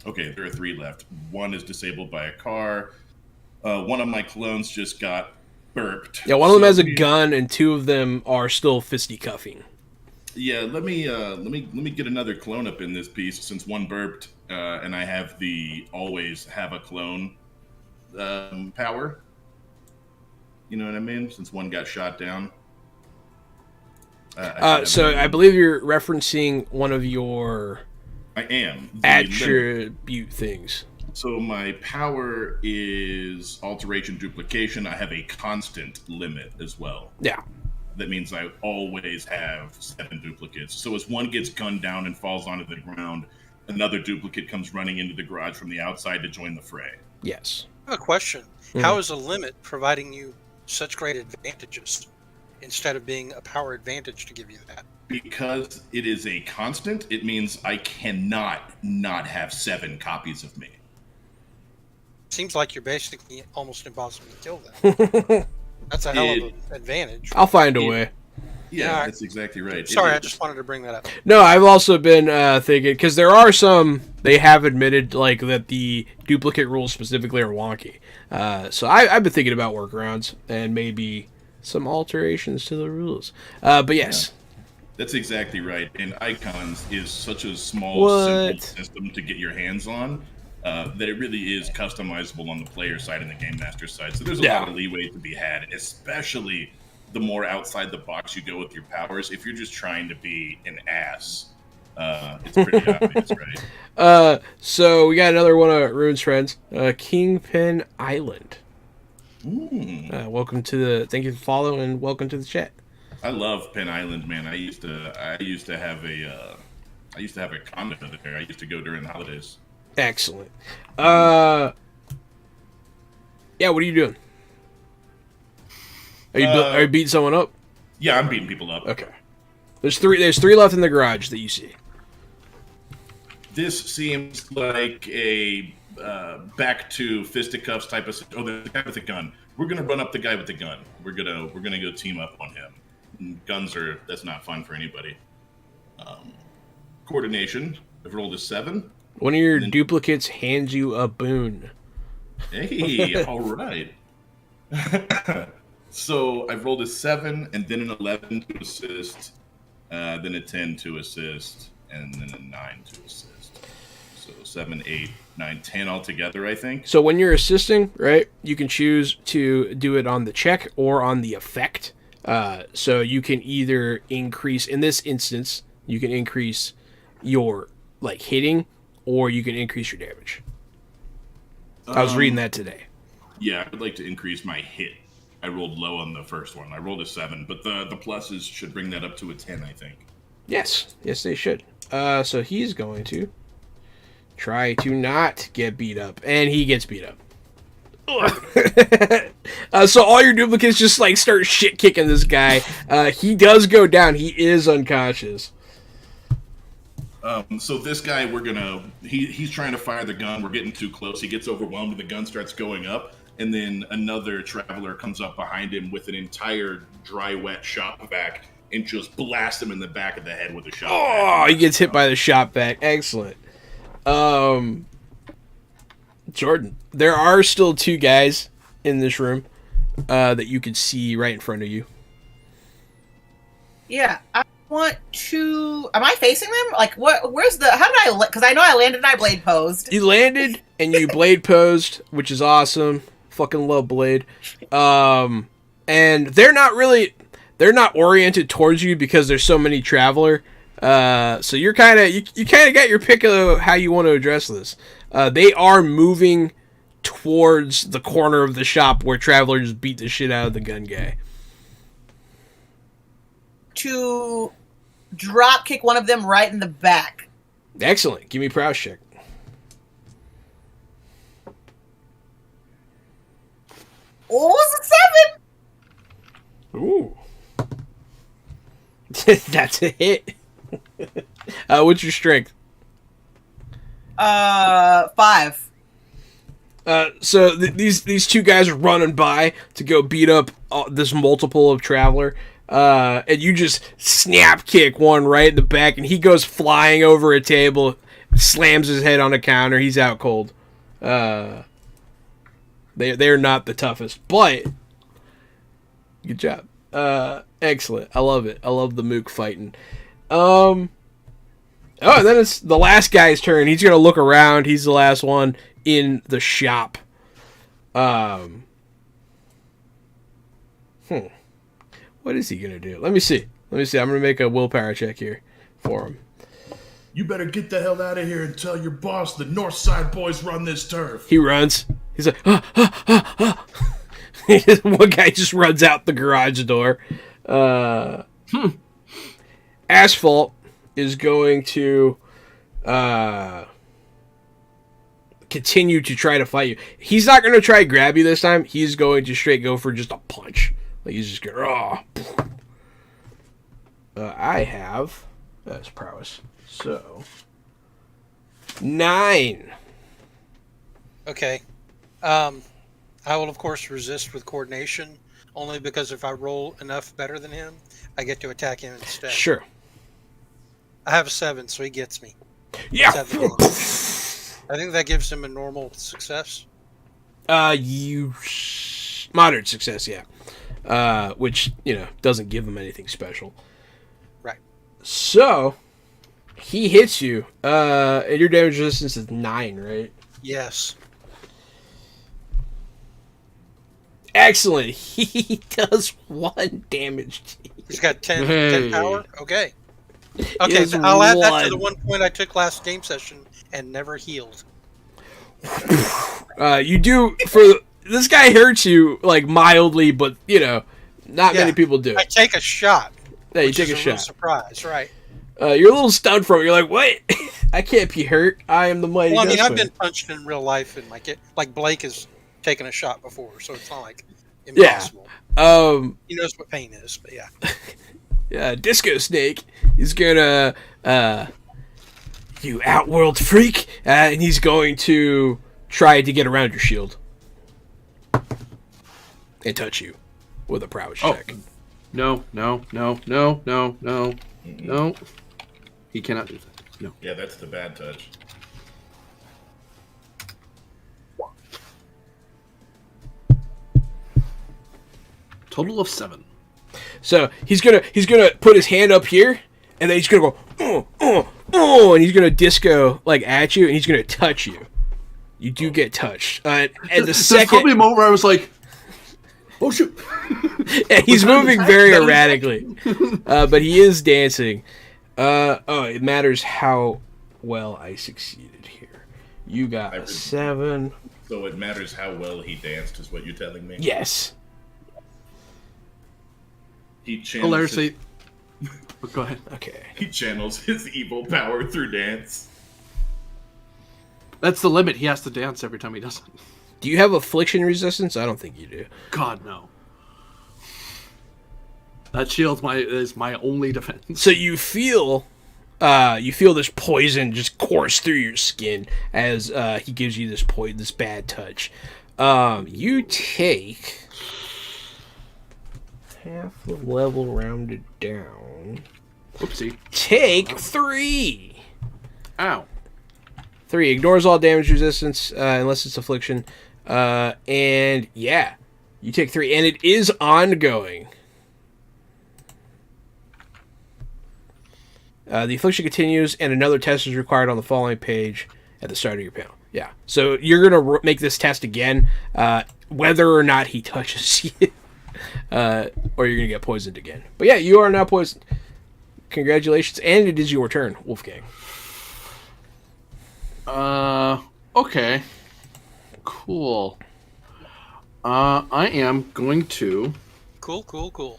Okay, there are 3 left. 1 is disabled by a car. One of my clones just got burped. Yeah, one of them has a So- gun, and 2 of them are still fisticuffing. Yeah, let me get another clone up in this piece since one burped, and I have the always have a clone power. You know what I mean? Since one got shot down. So I believe you're referencing one of your I am the limit. attribute things. So my power is alteration duplication. I have a constant limit as well. Yeah. That means I always have 7 duplicates. So as one gets gunned down and falls onto the ground, another duplicate comes running into the garage from the outside to join the fray. Yes. I have a question. How is a limit providing you such great advantages instead of being a power advantage to give you that? Because it is a constant, it means I cannot not have 7 copies of me. Seems like you're basically almost impossible to kill them. That's a hell of an advantage. I'll find a way. Yeah, Yeah. that's exactly right. Sorry, It I is. just wanted to bring that up. No, I've also been thinking, because there are some, they have admitted, like, that the duplicate rules specifically are wonky. So I've been thinking about workarounds and maybe some alterations to the rules. But yes. That's exactly right. And Icons is such a small, What? simple system to get your hands on that it really is customizable on the player side and the game master side. So there's a Yeah. lot of leeway to be had, especially the more outside the box you go with your powers. If you're just trying to be an ass, it's pretty obvious, right? So we got another one of Rune's friends, Kingpin Island. Welcome to the, thank you for following and welcome to the chat. I love Penn Island, man. I used to have a condo there. I used to go during the holidays. Excellent. Yeah, what are you doing? Are you beating someone up? Yeah, I'm beating people up. Okay. There's three left in the garage that you see. This seems like a back to fisticuffs type of. Oh, the guy with the gun. We're gonna run up the guy with the gun. We're gonna go team up on him. That's not fun for anybody. Coordination. I've rolled a 7. One of your duplicates hands you a boon. Hey, all right. So I've rolled a 7 and then an 11 to assist, then a 10 to assist, and then a 9 to assist. So 7, 8, 9, 10 altogether, I think. So when you're assisting, right, you can choose to do it on the check or on the effect. So you can either increase, in this instance, you can increase your like hitting, or you can increase your damage. I was reading that today. Yeah, I would like to increase my hit. I rolled low on the first one. I rolled a 7, but the pluses should bring that up to a 10, I think. Yes, they should. So he's going to try to not get beat up, and he gets beat up. So all your duplicates just like start shit kicking this guy. He does go down. He is unconscious. So this guy, he's trying to fire the gun. We're getting too close. He gets overwhelmed and the gun starts going up. And then another traveler comes up behind him with an entire dry, wet shot vac and just blasts him in the back of the head with a shot vac. Oh, he gets hit by the shot vac. Excellent. Jordan, there are still 2 guys in this room that you can see right in front of you. Yeah, I want to. Am I facing them? Like, what? Where's the? How did I? Because I know I landed and I blade posed. You landed and you blade posed, which is awesome. Fucking love blade. And they're not oriented towards you because there's so many traveler. So you're kind of you kind of got your pick of how you want to address this. They are moving towards the corner of the shop where traveler just beat the shit out of the gun guy. To drop kick one of them right in the back. Excellent. Give me a prowess check. Oh, it's a 7. Ooh. That's a hit. What's your strength? 5. So these 2 guys are running by to go beat up this multiple of traveler. And you just snap kick one right in the back, and he goes flying over a table, slams his head on a counter. He's out cold. They're not the toughest, but good job. Excellent. I love it. I love the mook fighting. Oh, and then it's the last guy's turn. He's gonna look around. He's the last one in the shop. What is he gonna do? Let me see. I'm gonna make a willpower check here for him. You better get the hell out of here and tell your boss the Northside boys run this turf. He runs. He's like, One guy just runs out the garage door. Asphalt is going to continue to try to fight you. He's not going to try to grab you this time. He's going to straight go for just a punch. Like he's just going, I have, that's prowess. So, 9. Okay. I will, of course, resist with coordination, only because if I roll enough better than him, I get to attack him instead. Sure. I have a 7, so he gets me. Yeah. 7 damage. I think that gives him a normal success. Moderate success, yeah. Which, doesn't give him anything special. Right. So, he hits you, and your damage resistance is 9, right? Yes. Excellent. He does 1 damage to you. He's got 10 Hey. power. Okay. He Okay, has so I'll add that to the 1. 1 point I took last game session and never healed. You do, this guy hurts you, like, mildly, but, not many Yeah. people do. I take a shot. Yeah, you which take is a real shot. surprise, right? You're a little stunned from it. You're like, what? I can't be hurt. I am the mighty Well, I mean, I've Dustman. been punched in real life, and like Blake has taken a shot before, so it's not like Yeah. impossible. He knows what pain is, but yeah. Yeah, Disco Snake. He's gonna, you outworld freak, and he's going to try to get around your shield and touch you with a prowess check. No. He cannot do that. No. Yeah, that's the bad touch. Total of 7. So he's gonna put his hand up here, and then he's gonna go, and he's gonna disco like at you, and he's gonna touch you. You do get touched, and the There's second probably a moment where I was like, oh shoot. yeah, he's moving very erratically, but he is dancing. It matters how well I succeeded here. You got a 7. So it matters how well he danced, is what you're telling me? Yes. He channels Hilariously. But go ahead. Okay. He channels his evil power through dance. That's the limit. He has to dance every time he does it. Do you have affliction resistance? I don't think you do. God, no. That shield is my only defense. So you feel this poison just course through your skin as he gives you this bad touch. You take half the level rounded down. Oopsie. Take 3. Ow. 3 ignores all damage resistance unless it's affliction, and yeah, you take 3, and it is ongoing. The affliction continues, and another test is required on the following page at the start of your panel. Yeah, so you're gonna make this test again, whether or not he touches you, or you're gonna get poisoned again. But yeah, you are now poisoned. Congratulations, and it is your turn, Wolfgang. Okay. Cool. I am going to... Cool.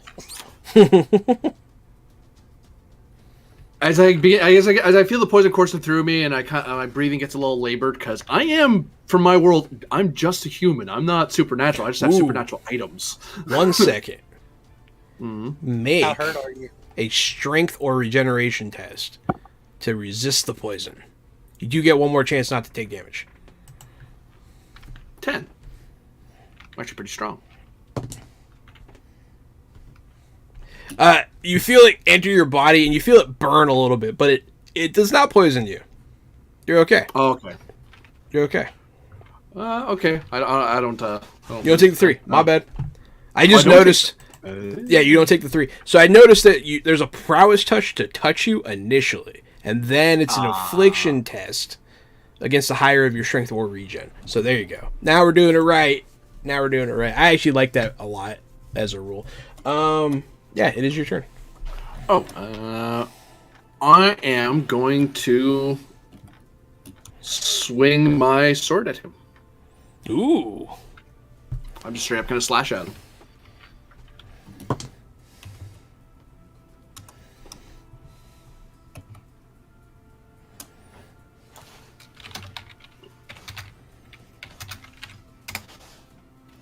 As I feel the poison coursing through me, and my breathing gets a little labored, because I am, from my world, I'm just a human. I'm not supernatural. I just have Ooh. supernatural items. 1 second. Mm-hmm. Make How hurt are you? a strength or regeneration test to resist the poison. You do get one more chance not to take damage. 10. I'm actually pretty strong. You feel it enter your body, and you feel it burn a little bit, but it does not poison you. You're okay. Oh, okay. You're okay. Okay. I don't. You don't take the 3. My bad. I just I don't noticed. Yeah, you don't take the 3. So I noticed that there's a prowess touch to touch you initially, and then it's an affliction test against the higher of your strength or regen. So there you go. Now we're doing it right. I actually like that a lot as a rule. Yeah, it is your turn. I am going to swing my sword at him. Ooh. I'm just straight up going to slash at him.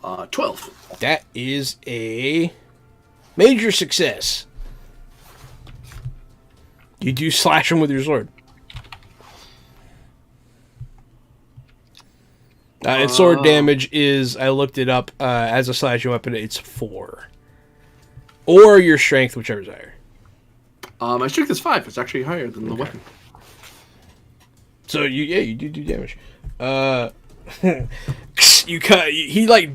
Uh, 12. That is a major success. You do slash him with your sword. And sword damage is, I looked it up, as a slashing weapon, it's 4. Or your strength, whichever's higher. My strength is 5. It's actually higher than the weapon. So you do damage. He like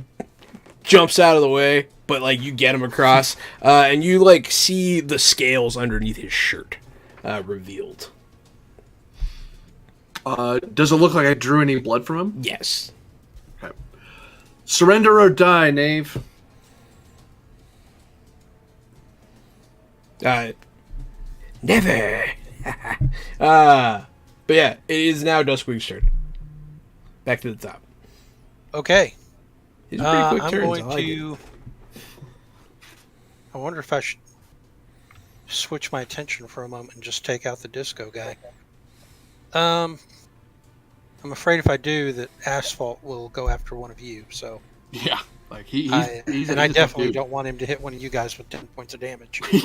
jumps out of the way, but like you get him across, and you like see the scales underneath his shirt revealed. Does it look like I drew any blood from him? Yes. Okay. Surrender or die, knave. Never. But yeah, it is now Duskwing's turn. Back to the top. Okay. These are pretty quick I'm turns. going I like to. it. I wonder if I should switch my attention for a moment and just take out the disco guy. I'm afraid if I do, that Asphalt will go after one of you. So Yeah, like he's I a tough definitely dude. don't want him to hit one of you guys with 10 points of damage, because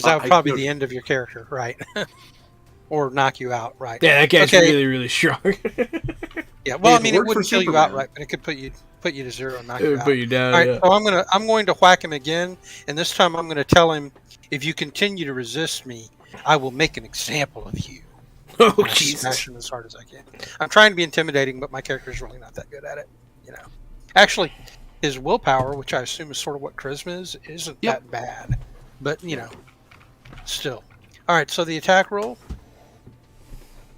that would I probably don't- be the end of your character, right? Or knock you out, right? Yeah, that guy's Okay. really, really strong. Yeah. Well, Hey, I mean, it it worked for wouldn't kill you Superman. outright, but it could put you to 0 and knock It you would out. put you down. All right, Yeah. so I'm going to whack him again, and this time I'm going to tell him, if you continue to resist me, I will make an example of you. Oh, And I Jesus. smash him as hard as I can. I'm trying to be intimidating, but my character is really not that good at it. You know, actually, his willpower, which I assume is sort of what charisma is, isn't Yep. that bad. But you know, still. All right. So the attack roll.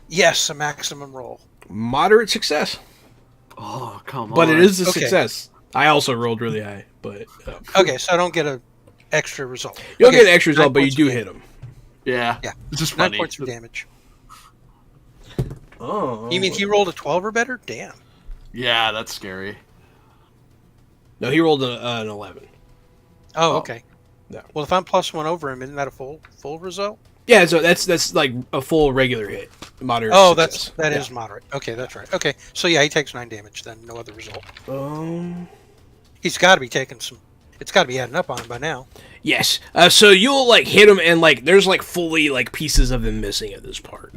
Yes, a maximum roll. Moderate success. Oh, come on. But it is a Okay. success. I also rolled really high, but Okay, so I don't get a extra result. you'll Okay, get an extra 9 result, but you points do of hit damage. him. Yeah. Yeah. It's just 9 funny. points of damage. Oh. You mean he rolled a 12 or better? Damn. Yeah, that's scary. No, he rolled an 11. Oh, Oh. okay. No. Well, if I'm +1 over him, isn't that a full result? Yeah, so that's like a full regular hit. Moderate. Oh, success. that Yeah. is moderate. Okay, that's right. Okay, so yeah, he takes 9 damage. Then no other result. He's got to be taking some. It's got to be adding up on him by now. Yes. So you'll like hit him, and like there's like fully like pieces of him missing at this part.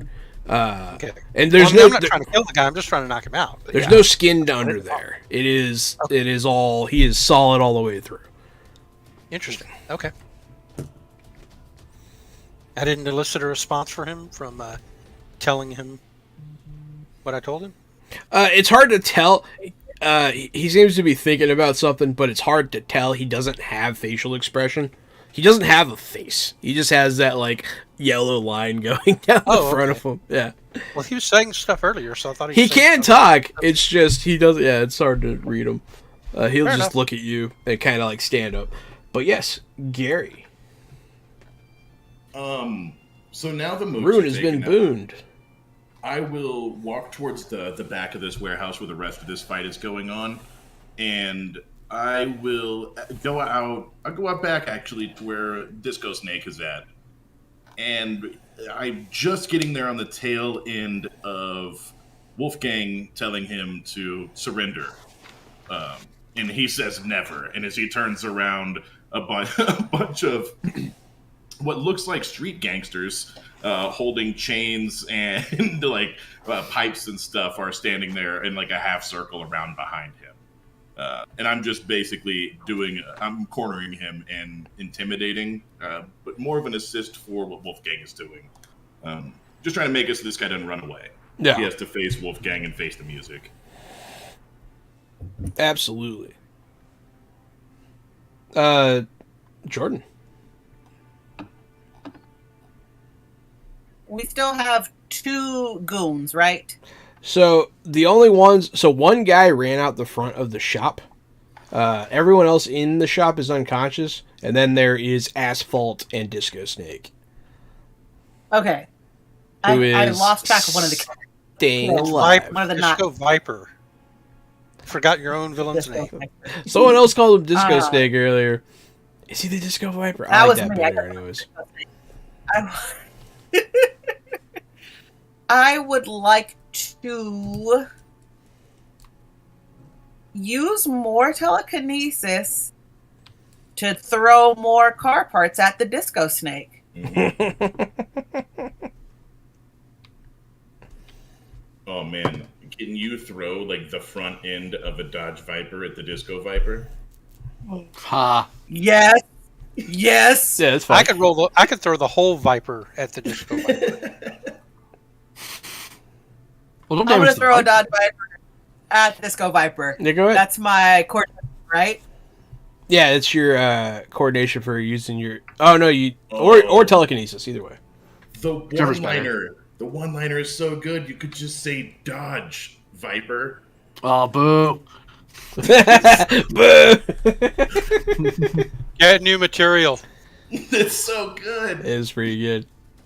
Okay. And there's Well, I'm no not trying to kill the guy. I'm just trying to knock him out. But there's yeah. no skin under there. It is all he is solid all the way through. Interesting. Okay. I didn't elicit a response for him from telling him what I told him. It's hard to tell. He seems to be thinking about something, but it's hard to tell. He doesn't have facial expression. He doesn't have a face. He just has that like yellow line going down the Oh, front okay. of him. Yeah, Well, he was saying stuff earlier, so I thought he was saying can stuff. talk. It's just he doesn't. Yeah, it's hard to read him. He'll Fair just enough. look at you and kind of like stand up. But yes, Gary. So now the moves Rune are has taken been out. booned. I will walk towards the back of this warehouse where the rest of this fight is going on, and I will go out. I'll go out back actually to where Disco Snake is at, and I'm just getting there on the tail end of Wolfgang telling him to surrender, and he says never. And as he turns around, a bunch of what looks like street gangsters holding chains and like pipes and stuff are standing there in like a half circle around behind him. And I'm just basically I'm cornering him and intimidating, but more of an assist for what Wolfgang is doing. Just trying to make it so this guy doesn't run away. Yeah. He has to face Wolfgang and face the music. Absolutely. Jordan. We still have 2 goons, right? So the only ones, so one guy ran out the front of the shop. Everyone else in the shop is unconscious, and then there is Asphalt and Disco Snake. Okay. Who I is lost track of one of the Staying Yeah, alive. one of the Disco Viper. Forgot your own villain's name. Someone else called him Disco Uh, Snake earlier. Is he the Disco Viper? That I like was that me. I better, got- anyways. I would like to use more telekinesis to throw more car parts at the Disco Snake. Oh man, can you throw like the front end of a Dodge Viper at the Disco Viper? Ha. Yes. Yes. Yeah, it's fine. I could throw the whole Viper at the Disco Viper. Well, don't I'm damage gonna the throw a Viper. Dodge Viper at Disco Viper. Yeah, go ahead. That's my coordinate, right? Yeah, it's your coordination for using your. Oh no, you or telekinesis, either way. The Whichever's one-liner is so good. You could just say Dodge Viper. Oh, boo. Boo! Get new material. It's so good. It is pretty good.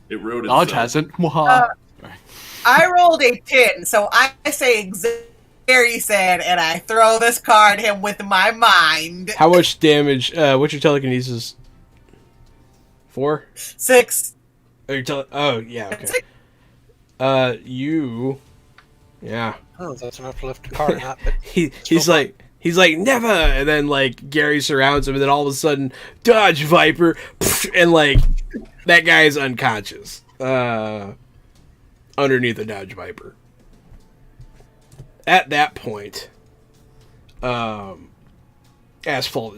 It wrote Dodge itself. hasn't. Mwahaha. I rolled a 10, so I say Gary said, and I throw this card at him with my mind. How much damage? What's your telekinesis? 4? 6. Oh, oh yeah, okay. 6. You. Yeah. Oh, that's enough to lift a car, not. But He's like never, and then like Gary surrounds him, and then all of a sudden Dodge Viper, and like that guy is unconscious underneath the Dodge Viper. At that point, Asphalt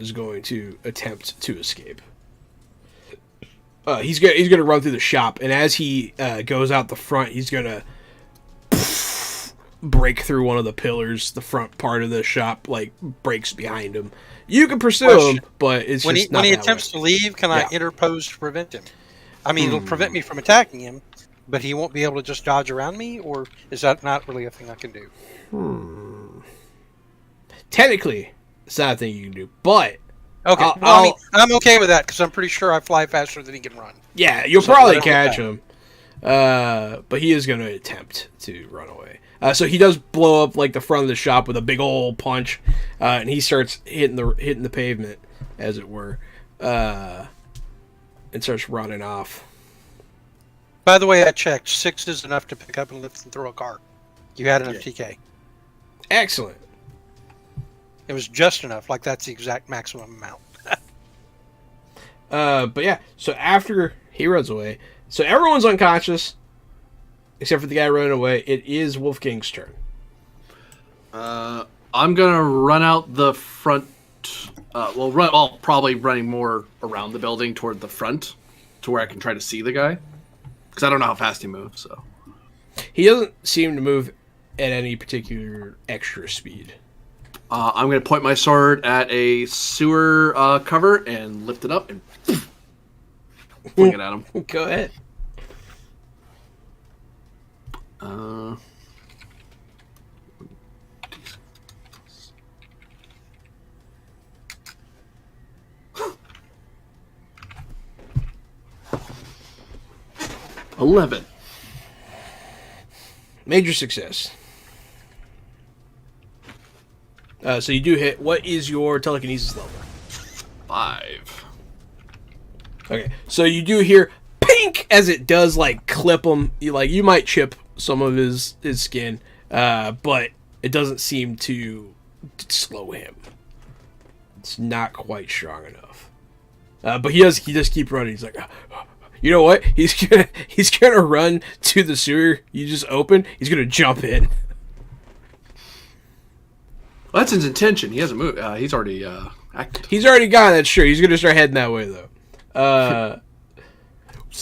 is going to attempt to escape. He's gonna run through the shop, and as he goes out the front, he's gonna break through one of the pillars. The front part of the shop like breaks behind him. You can pursue him, but it's when just he not that attempts way. to leave, can I Yeah. interpose to prevent him? I mean, it'll prevent me from attacking him, but he won't be able to just dodge around me, or is that not really a thing I can do? Technically, it's not a thing you can do, but Okay, I mean, I'm okay with that because I'm pretty sure I fly faster than he can run. yeah, you'll So probably let him catch get him. But he is going to attempt to run away. So he does blow up like the front of the shop with a big old punch, and he starts hitting the pavement, as it were, and starts running off. By the way, I checked. 6 is enough to pick up and lift and throw a car. You had enough TK. Excellent. It was just enough. Like that's the exact maximum amount. But yeah, so after he runs away, so everyone's unconscious except for the guy running away. It is Wolfgang's turn. I'm gonna run out the front. Probably running more around the building toward the front, to where I can try to see the guy, because I don't know how fast he moves. So He doesn't seem to move at any particular extra speed. I'm gonna point my sword at a sewer cover and lift it up and fling it at him. Go ahead. 11. Major success. So you do hit. What is your telekinesis level? 5. Okay, so you do hear pink as it does like clip him. You might chip some of his skin, but it doesn't seem to slow him. It's not quite strong enough. But he does keep running. He's like, you know what? He's gonna run to the sewer you just opened. He's gonna jump in. Well, that's his intention. He hasn't moved. He's already acted. He's already gone. That's true. He's gonna start heading that way though.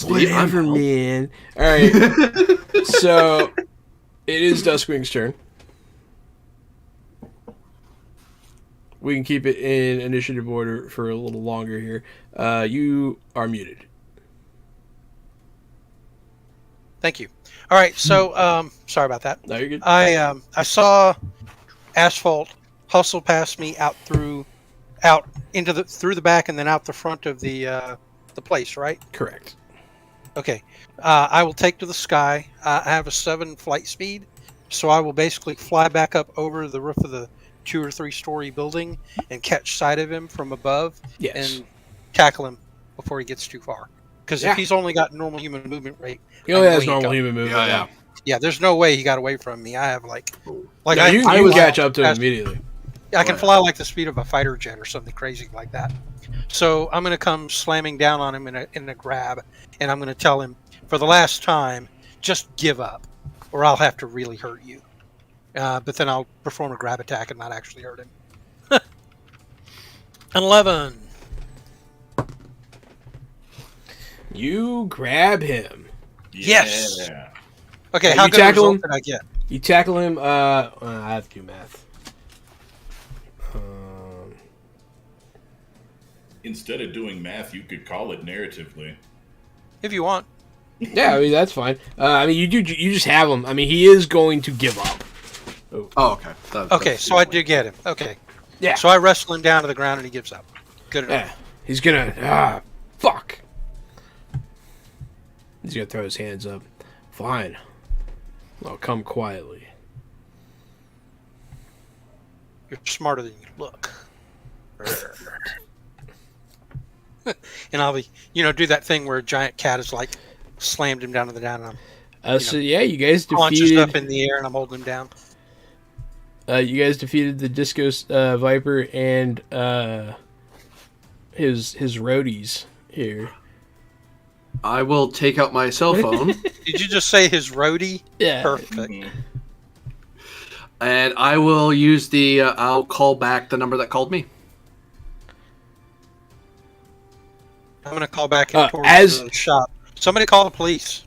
Whatever, man. All right. So it is Duskwing's turn. We can keep it in initiative order for a little longer here. You are muted. Thank you. All right, so sorry about that. No, you're good. I saw Asphalt hustle past me through the back and then out the front of the place, right? Correct. Okay. I will take to the sky. I have a 7 flight speed, so I will basically fly back up over the roof of the 2 or 3 story building and catch sight of him from above Yes. and tackle him before he gets too far. Because Yeah. if he's only got normal human movement rate, He only I know has he normal got- human movement. yeah, there's no way he got away from me. I have like You I can fly catch up to him fast- immediately. I can fly like the speed of a fighter jet or something crazy like that. So I'm going to come slamming down on him in a grab, and I'm going to tell him, for the last time, just give up, or I'll have to really hurt you. but then I'll perform a grab attack and not actually hurt him. 11. You grab him. Yes. Yeah. Okay, You how good a tackle result him? did I get? You tackle him. I have to do math. Instead of doing math, you could call it narratively. If you want. Yeah, I mean that's fine. I mean you just have him. I mean he is going to give up. Oh, okay. Okay, so I do get him. Okay. Yeah. So I wrestle him down to the ground and he gives up. Good enough. Yeah. He's gonna fuck. He's gonna throw his hands up. Fine. I'll come quietly. You're smarter than you look. And I'll be, do that thing where a giant cat is like slammed him down to the ground and I'm So yeah, you guys launches up defeated. in the air and I'm holding him down. You guys defeated the Disco Viper and his roadies here. I will take out my cell phone Did you just say his roadie? Yeah. Perfect. and I will use the. I'll call back the number that called me. I'm going to call back in towards as- the shop. Somebody call the police.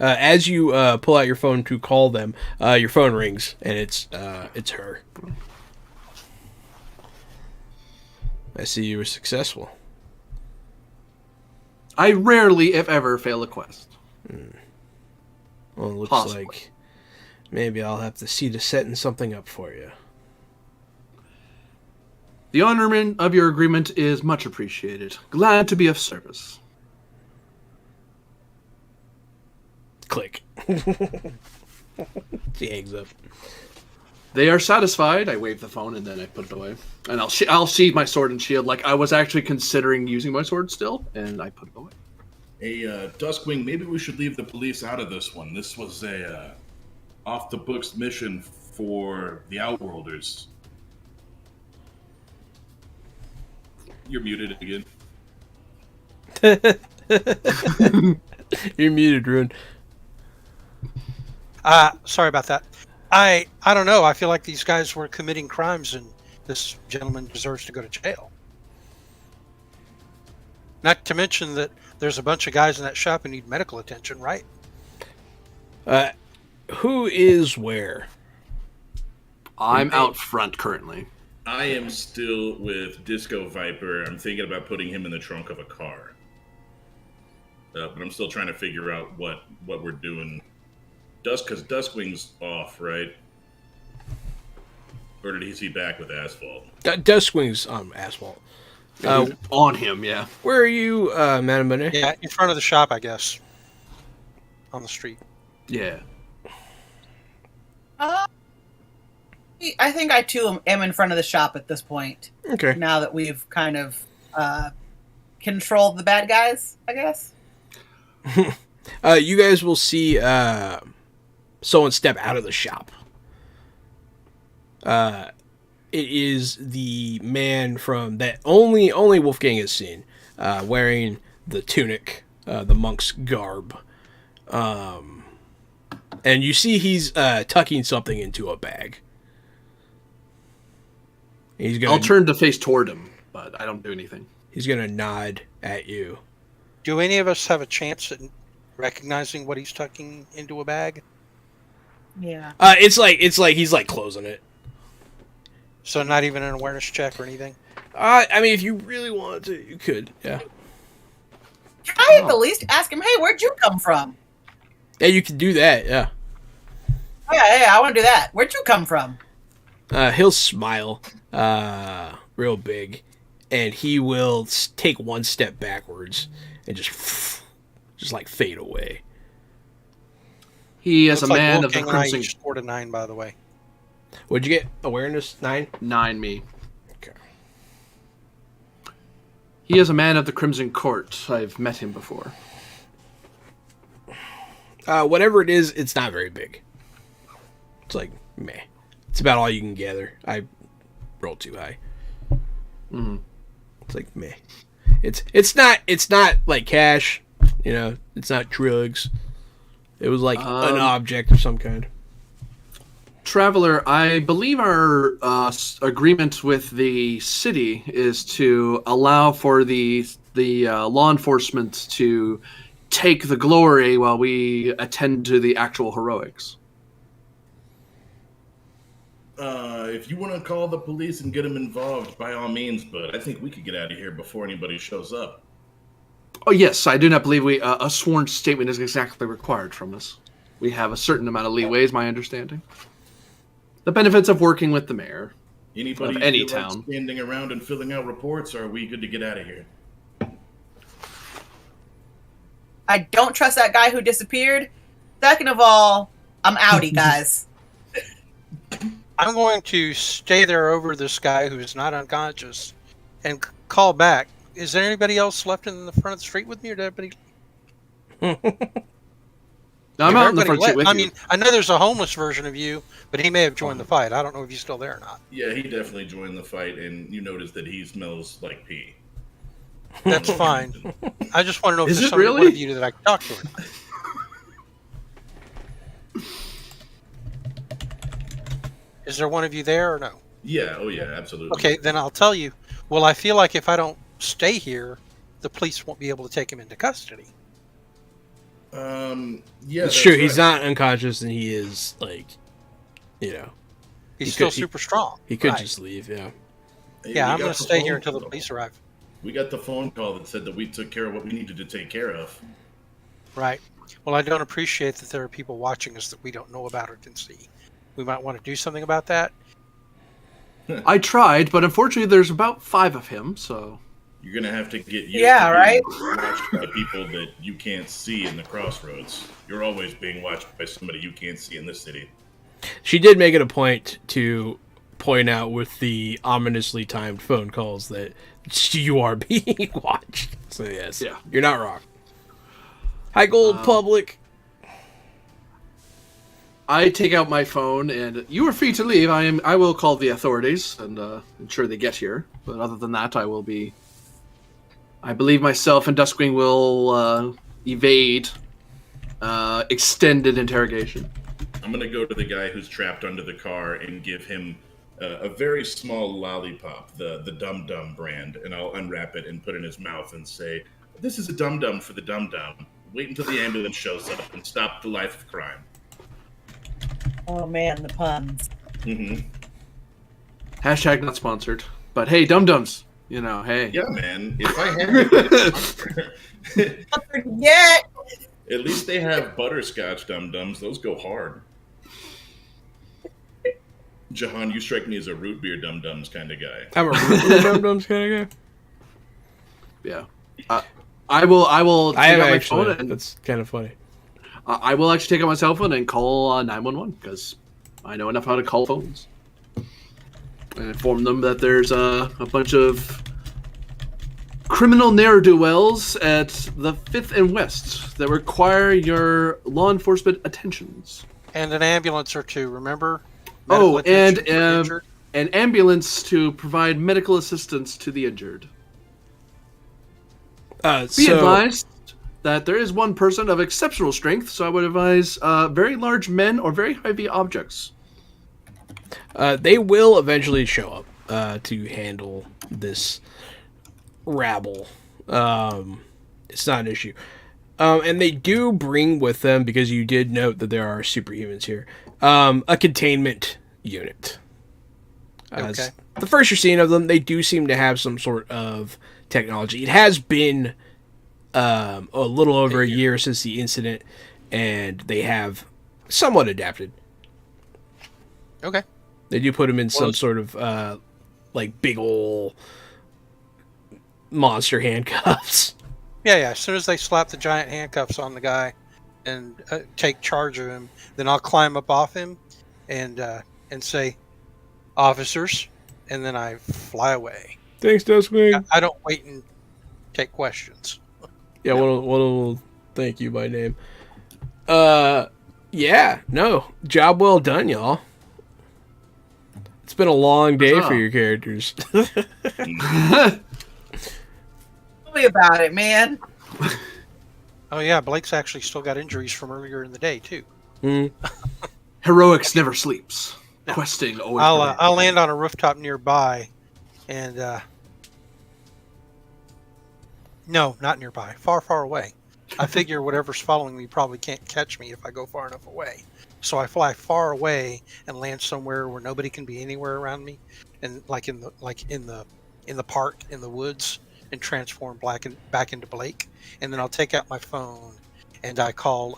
As you pull out your phone to call them, your phone rings and it's her. I see you were successful. I rarely, if ever, fail a quest. Well, it looks Possibly. like maybe I'll have to see to setting something up for you. The honorment of your agreement is much appreciated. Glad to be of service. Click. She hangs up. They are satisfied. I wave the phone and then I put it away. And I'll sheathe my sword and shield. Like I was actually considering using my sword still, and I put it away. Hey, Duskwing, maybe we should leave the police out of this one. This was a off-the-books mission for the Outworlders. You're muted again. You're muted, Rune. Sorry about that. I don't know. I feel like these guys were committing crimes and this gentleman deserves to go to jail. Not to mention that there's a bunch of guys in that shop who need medical attention, right? Who is where? I'm out front currently. I am still with Disco Viper. I'm thinking about putting him in the trunk of a car. But I'm still trying to figure out what we're doing. Because Duskwing's off, right? Or did he back with Asphalt? Duskwing's on asphalt. On him, yeah. Where are you, Madame Bonet? Yeah, in front of the shop, I guess. On the street. Yeah. I think I too am in front of the shop at this point. Okay. Now that we've kind of controlled the bad guys, I guess. You guys will see someone step out of the shop. It is the man from that only Wolfgang has seen, wearing the tunic, the monk's garb. And you see he's tucking something into a bag. He's gonna I'll turn to face toward him, but I don't do anything. He's gonna nod at you. Do any of us have a chance at recognizing what he's tucking into a bag? Yeah. It's like he's like closing it. So not even an awareness check or anything? I mean, if you really wanted to, you could. Yeah. Can I at the least ask him, hey, where'd you come from? Yeah, you can do that. Yeah. Yeah, I want to do that. Where'd you come from? He'll smile, real big, and he will take one step backwards and just like fade away. He is Looks a like man of the Wolfgang and I Crimson. each scored a 9, by the way. What'd you get? Awareness 9. 9 me. Okay. He is a man of the Crimson Court. I've met him before. Whatever it is, it's not very big. It's like meh. It's about all you can gather. I rolled too high. Mhm. It's like meh. It's not like cash. You know, it's not drugs. It was like an object of some kind. Traveler, I believe our agreement with the city is to allow for the law enforcement to take the glory while we attend to the actual heroics. If you want to call the police and get them involved, by all means, but I think we could get out of here before anybody shows up. Oh yes, I do not believe a sworn statement is exactly required from us. We have a certain amount of leeway, is my understanding. The benefits of working with the mayor. Anybody Of any feel like town. standing around and filling out reports, or are we good to get out of here? I don't trust that guy who disappeared. Second of all, I'm outie, guys. I'm going to stay there over this guy who's not unconscious and call back. Is there anybody else left in the front of the street with me, or did everybody? Now, I'm out in the Everybody front seat left. with I you. mean, I know there's a homeless version of you, but he may have joined the fight. I don't know if he's still there or not. Yeah, he definitely joined the fight, and you notice that he smells like pee. That's fine. I just want to know if Is there's it somebody, one really? of you that I can talk to or not. Is there one of you there or no? Yeah, oh yeah, absolutely. Okay, then I'll tell you. Well, I feel like if I don't stay here, the police won't be able to take him into custody. Yeah, It's that's true. He's right. not unconscious, and he is like, He's He still could- he- super strong. he could Right. just leave. Yeah. Hey, Yeah, we I'm got going to the stay phone here until the call. police arrive. We got the phone call that said that we took care of what we needed to take care of. Right. Well, I don't appreciate that there are people watching us that we don't know about or can see. We might want to do something about that. I tried, but unfortunately there's about 5 of him, so... You're gonna have to get used Yeah, to right? being watched by people that you can't see in the crossroads. You're always being watched by somebody you can't see in this city. She did make it a point to point out with the ominously timed phone calls that you are being watched. So yes, Yeah. you're not wrong. Hi, Gold Public. I take out my phone, and you are free to leave. I will call the authorities and ensure they get here. But other than that, I will be... I believe myself and Duskwing will evade extended interrogation. I'm gonna go to the guy who's trapped under the car and give him a very small lollipop, the Dum Dum brand, and I'll unwrap it and put it in his mouth and say, "This is a Dum Dum for the Dum Dum. Wait until the ambulance shows up and stop the life of crime." Oh man, the puns. Mm-hmm. Hashtag not sponsored. But hey, dum-dums. You know, hey. Yeah, man. If I had Yeah. at least they have butterscotch Dum Dums. Those go hard. Jahan, you strike me as a root beer Dum Dums kind of guy. I'm a root Dum Dums kind of guy. Yeah. I will I take am out my actually. phone and That's kind of funny. I will actually take out my cell phone and call 911 because I know enough how to call phones. And inform them that there's a bunch of criminal ne'er-do-wells at the 5th and West that require your law enforcement attentions. And an ambulance or two, remember? Oh, Medical and attention for injured. an ambulance to provide medical assistance to the injured. Be advised that there is one person of exceptional strength, so I would advise very large men or very heavy objects. They will eventually show up to handle this rabble. It's not an issue. And they do bring with them, because you did note that there are superhumans here, a containment unit. Okay. The first you're seeing of them, they do seem to have some sort of technology. It has been a little over a year since the incident, and they have somewhat adapted. Okay. They do put him in some sort of like big ol' monster handcuffs. Yeah. As soon as they slap the giant handcuffs on the guy and take charge of him, then I'll climb up off him and say, "Officers," and then I fly away. Thanks, Duskwing. I don't wait and take questions. Yeah, we'll thank you by name. Yeah, no, job well done, y'all. It's been a long day for your characters. Tell me about it, man. Oh yeah, Blake's actually still got injuries from earlier in the day too. Mm. Heroics never sleeps. Questing always. I'll land on a rooftop nearby, and no, not nearby, far, far away. I figure whatever's following me probably can't catch me if I go far enough away. So I fly far away and land somewhere where nobody can be anywhere around me, and like in the park in the woods, and transform back into Blake, and then I'll take out my phone and I call.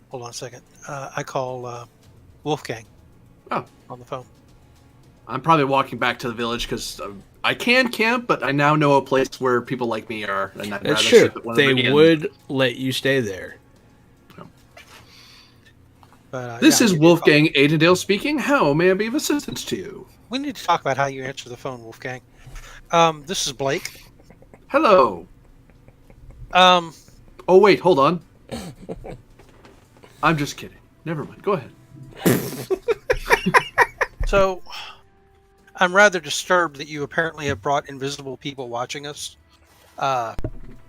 Hold on a second. I call Wolfgang. Oh. On the phone. I'm probably walking back to the village because I can camp, but I now know a place where people like me are. And I'd That's rather true. sit at They would let you stay there. But, This yeah, is Wolfgang Aidendale speaking. How may I be of assistance to you? We need to talk about how you answer the phone, Wolfgang. This is Blake. Hello. Um, Oh, wait, hold on. I'm just kidding. Never mind. Go ahead. So, I'm rather disturbed that you apparently have brought invisible people watching us,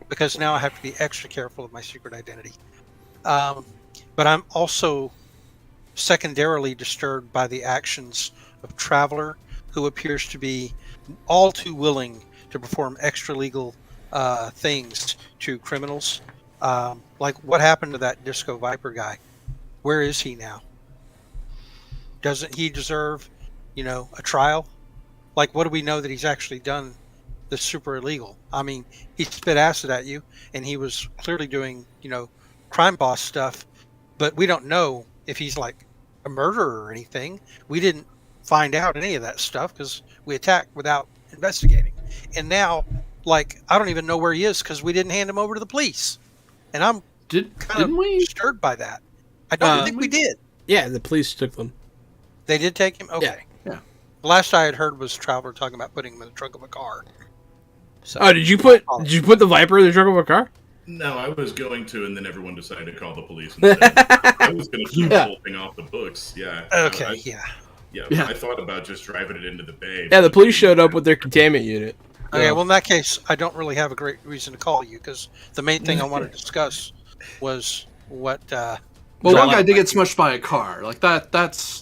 because now I have to be extra careful of my secret identity. But I'm also secondarily disturbed by the actions of Traveler, who appears to be all too willing to perform extra legal things to criminals. Like what happened to that Disco Viper guy? Where is he now? Doesn't he deserve, a trial? Like, what do we know that he's actually done that's super illegal? I mean, he spit acid at you, and he was clearly doing, crime boss stuff, but we don't know if he's like a murderer or anything. We didn't find out any of that stuff because we attacked without investigating. And now, like, I don't even know where he is because we didn't hand him over to the police. And I'm kind of disturbed by that. I don't think we did. Yeah, the police took them. They did take him? Okay. Yeah. The last I had heard was Traveler talking about putting him in the trunk of a car. So, Did you put the Viper in the trunk of a car? No, I was going to, and then everyone decided to call the police instead. I was going to keep the whole thing off the books. Yeah. Okay. Yeah. I thought about just driving it into the bay. Yeah, the police showed up with their containment unit. Okay, well, in that case, I don't really have a great reason to call you because the main thing I wanted to discuss was what. Well, one guy did get smushed by a car. Like that.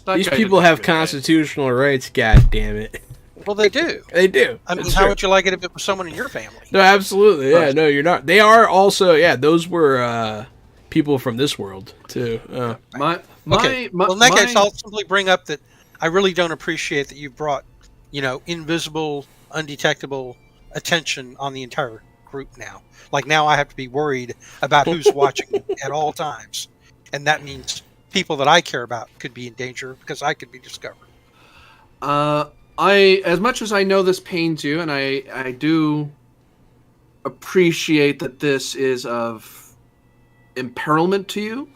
These people have constitutional rights. God damn it! Well, they do. They do. I mean, how would you like it if it was someone in your family? No, absolutely. Yeah, no, you're not. They are also. Yeah, those were people from this world too. Well, in that case, I'll simply bring up that I really don't appreciate that you brought, invisible, undetectable attention on the entire group now. Like now I have to be worried about who's watching at all times. And that means people that I care about could be in danger because I could be discovered. As much as I know this pains you, and I do appreciate that this is of imperilment to you,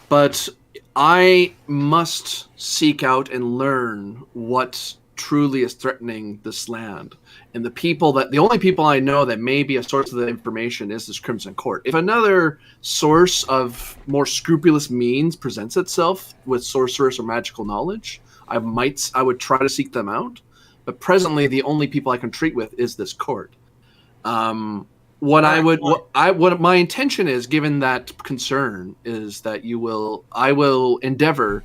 but I must seek out and learn what truly is threatening this land. And the only people I know that may be a source of the information is this Crimson Court. If another source of more scrupulous means presents itself with sorcerers or magical knowledge, I would try to seek them out. But presently, the only people I can treat with is this court. What my intention is, given that concern, is that I will endeavor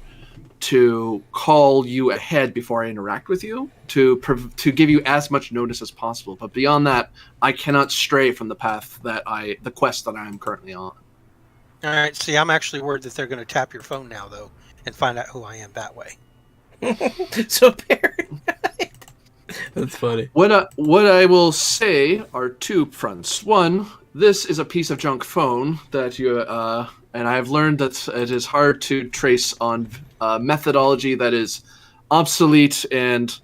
to call you ahead before I interact with you to give you as much notice as possible. But beyond that, I cannot stray from the path the quest that I am currently on. All right. See, I'm actually worried that they're going to tap your phone now, though, and find out who I am that way. So paranoid. That's funny. What I will say are two fronts. One, this is a piece of junk phone that you and I have learned that it is hard to trace on methodology that is obsolete and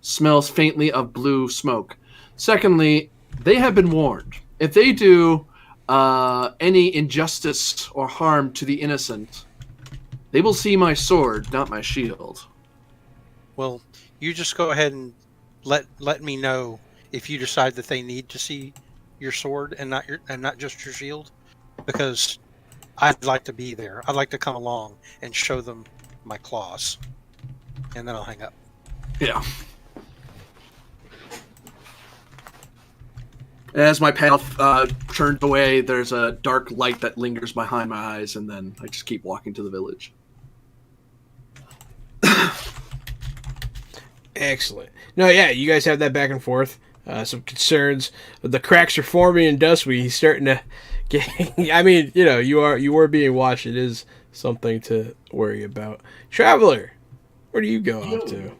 smells faintly of blue smoke. Secondly, they have been warned. If they do any injustice or harm to the innocent, they will see my sword, not my shield. Well, you just go ahead and let me know if you decide that they need to see your sword and not just your shield, because I'd like to be there. I'd like to come along and show them my claws, and then I'll hang up. Yeah. As my path turns away, there's a dark light that lingers behind my eyes, and then I just keep walking to the village. Excellent. No, yeah, you guys have that back and forth. Some concerns. The cracks are forming in Dustweed. He's starting to get. I mean, you are being watched. It is something to worry about. Traveler, where do you go off to?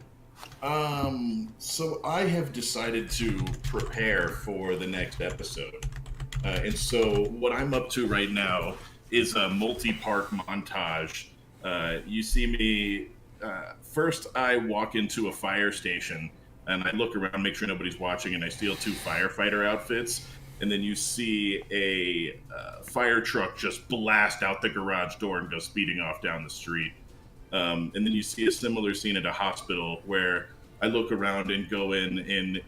So I have decided to prepare for the next episode. And so what I'm up to right now is a multi-part montage. You see me, first I walk into a fire station and I look around, make sure nobody's watching, and I steal 2 firefighter outfits. And then you see a fire truck just blast out the garage door and go speeding off down the street. And then you see a similar scene at a hospital where I look around and go in and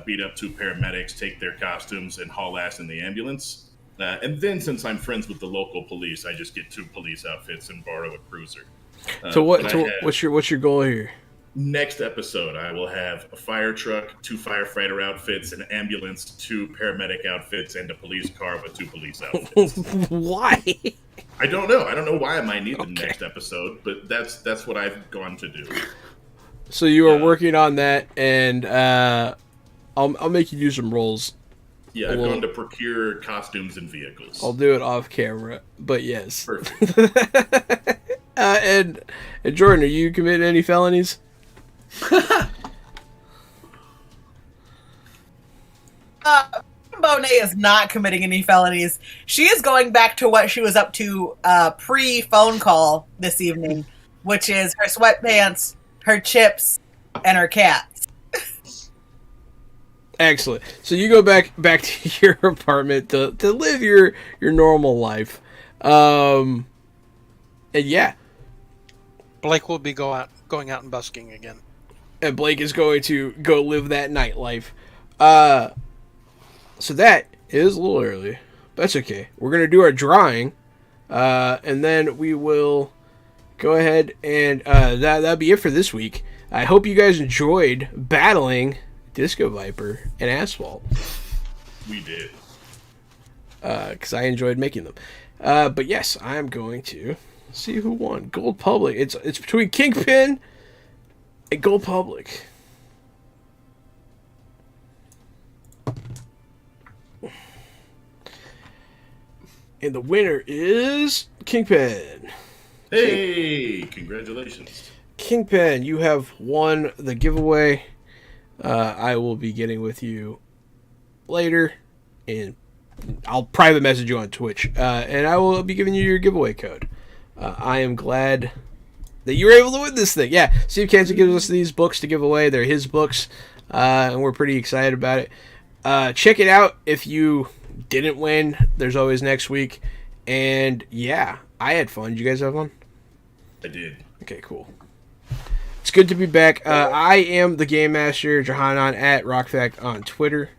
beat up 2 paramedics, take their costumes, and haul ass in the ambulance. And then, since I'm friends with the local police, I just get 2 police outfits and borrow a cruiser. What's your goal here? Next episode, I will have a fire truck, 2 firefighter outfits, an ambulance, 2 paramedic outfits, and a police car with 2 police outfits. Why? I don't know. I don't know why I might need the next episode, but that's what I've gone to do. So you are working on that, and I'll make you do some rolls. Yeah, I've gone to procure costumes and vehicles. I'll do it off camera, but yes. Perfect. And Jordan, are you committing any felonies? Bonet is not committing any felonies. She is going back to what she was up to pre-phone call this evening, which is her sweatpants, her chips, and her cats. Excellent. So you go back to your apartment to live your normal life. And yeah. Blake will be going out and busking again. And Blake is going to go live that nightlife. So that is a little early. That's okay. We're going to do our drawing. And then we will go ahead and that'll be it for this week. I hope you guys enjoyed battling Disco Viper and Asphalt. We did. Because I enjoyed making them. But yes, I am going to see who won. Gold Public. It's between Kingpin and Gold Public. And the winner is Kingpin. Hey, congratulations. Kingpin, you have won the giveaway. I will be getting with you later, and I'll private message you on Twitch, and I will be giving you your giveaway code. I am glad that you were able to win this thing. Yeah, Steve Cancer gives us these books to give away. They're his books, and we're pretty excited about it. Check it out if you didn't win. There's always next week. And yeah, I had fun. Did you guys have fun? I did. Okay, cool. It's good to be back. I am the Game Master, Johanan at RockFact on Twitter.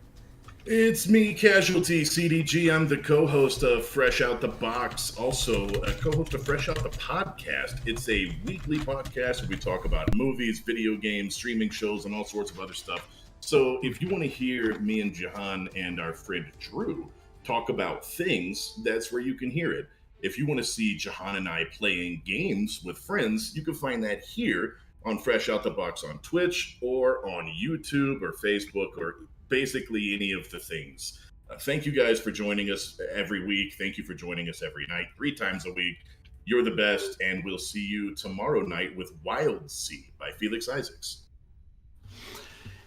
It's me, Casualty CDG. I'm the co-host of Fresh Out the Box, also a co-host of Fresh Out the Podcast. It's a weekly podcast where we talk about movies, video games, streaming shows, and all sorts of other stuff. So if you want to hear me and Jahan and our friend Drew talk about things, that's where you can hear it. If you want to see Jahan and I playing games with friends, you can find that here on Fresh Out the Box on Twitch or on YouTube or Facebook or basically any of the things. Thank you guys for joining us every week. Thank you for joining us every night, 3 times a week. You're the best, and we'll see you tomorrow night with Wild Sea by Felix Isaacs.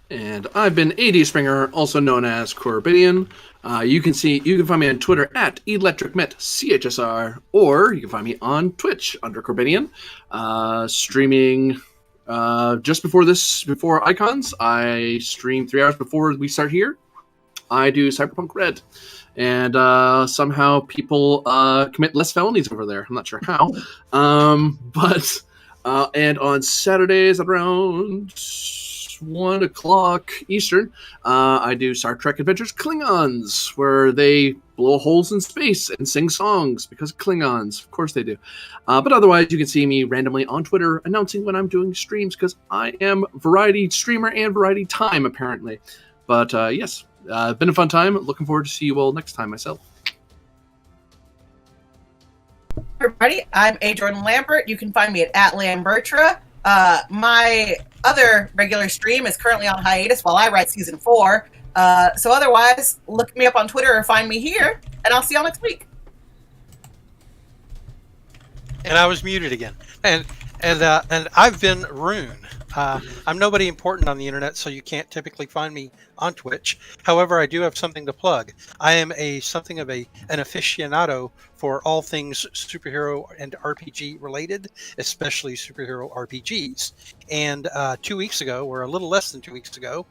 And I've been AD Springer, also known as Corbinian. You can find me on Twitter at ElectricMetCHSR, or you can find me on Twitch under Corbinian, streaming just before Icons. I stream 3 hours before we start here. I do Cyberpunk Red, and somehow people commit less felonies over there. I'm not sure how, but and on Saturdays at around 1 o'clock Eastern, I do Star Trek Adventures Klingons, where they blow holes in space and sing songs because Klingons, of course they do. But otherwise, you can see me randomly on Twitter announcing when I'm doing streams because I am variety streamer and variety time, apparently. But yes, been a fun time. Looking forward to see you all next time myself. Everybody, I'm A. Jordan Lambert. You can find me at Lambertra. My other regular stream is currently on hiatus while I write season 4. So otherwise, look me up on Twitter or find me here, and I'll see y'all next week. And I was muted again. And I've been Rune. I'm nobody important on the internet, so you can't typically find me on Twitch. However, I do have something to plug. I am something of an aficionado for all things superhero and RPG related, especially superhero RPGs. And 2 weeks ago, or a little less than 2 weeks ago,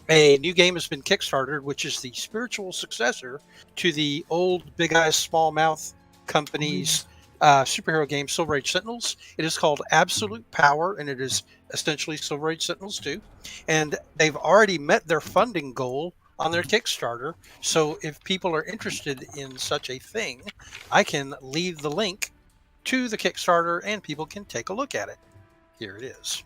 a new game has been kickstarted, which is the spiritual successor to the old Big Eyes Small Mouth company's superhero game, Silver Age Sentinels. It is called Absolute Power, and it is essentially Silver Age Sentinels 2. And they've already met their funding goal on their Kickstarter. So if people are interested in such a thing, I can leave the link to the Kickstarter and people can take a look at it. Here it is.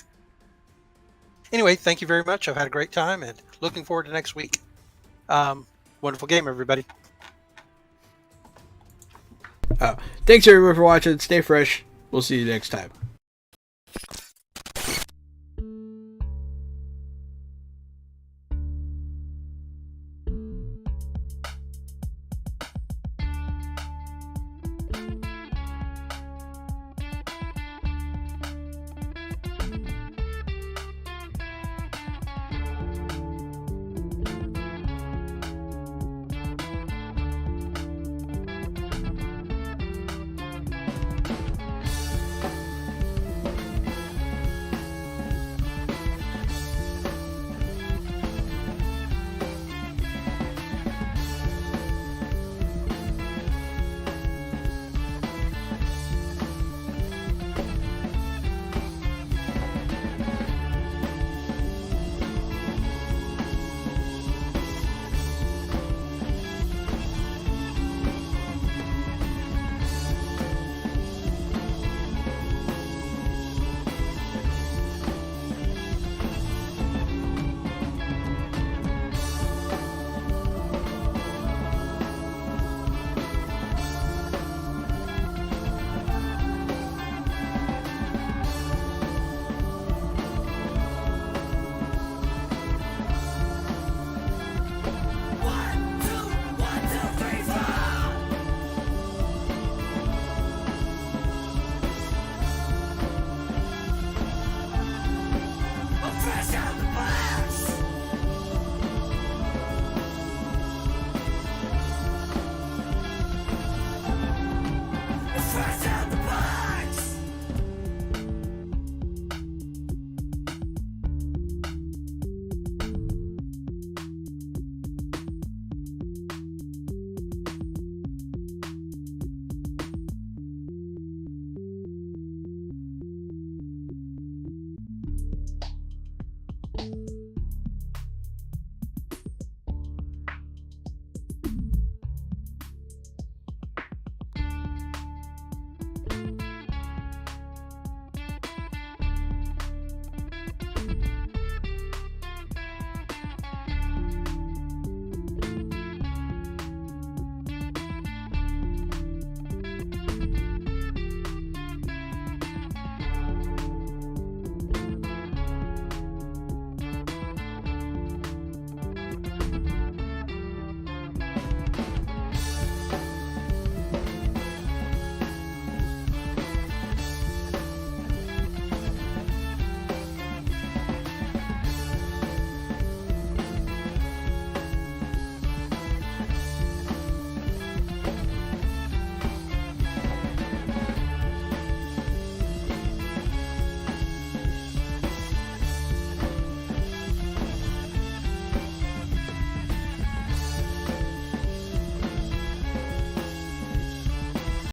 Anyway, thank you very much. I've had a great time and looking forward to next week. Wonderful game, everybody. Thanks everyone for watching. Stay fresh. We'll see you next time.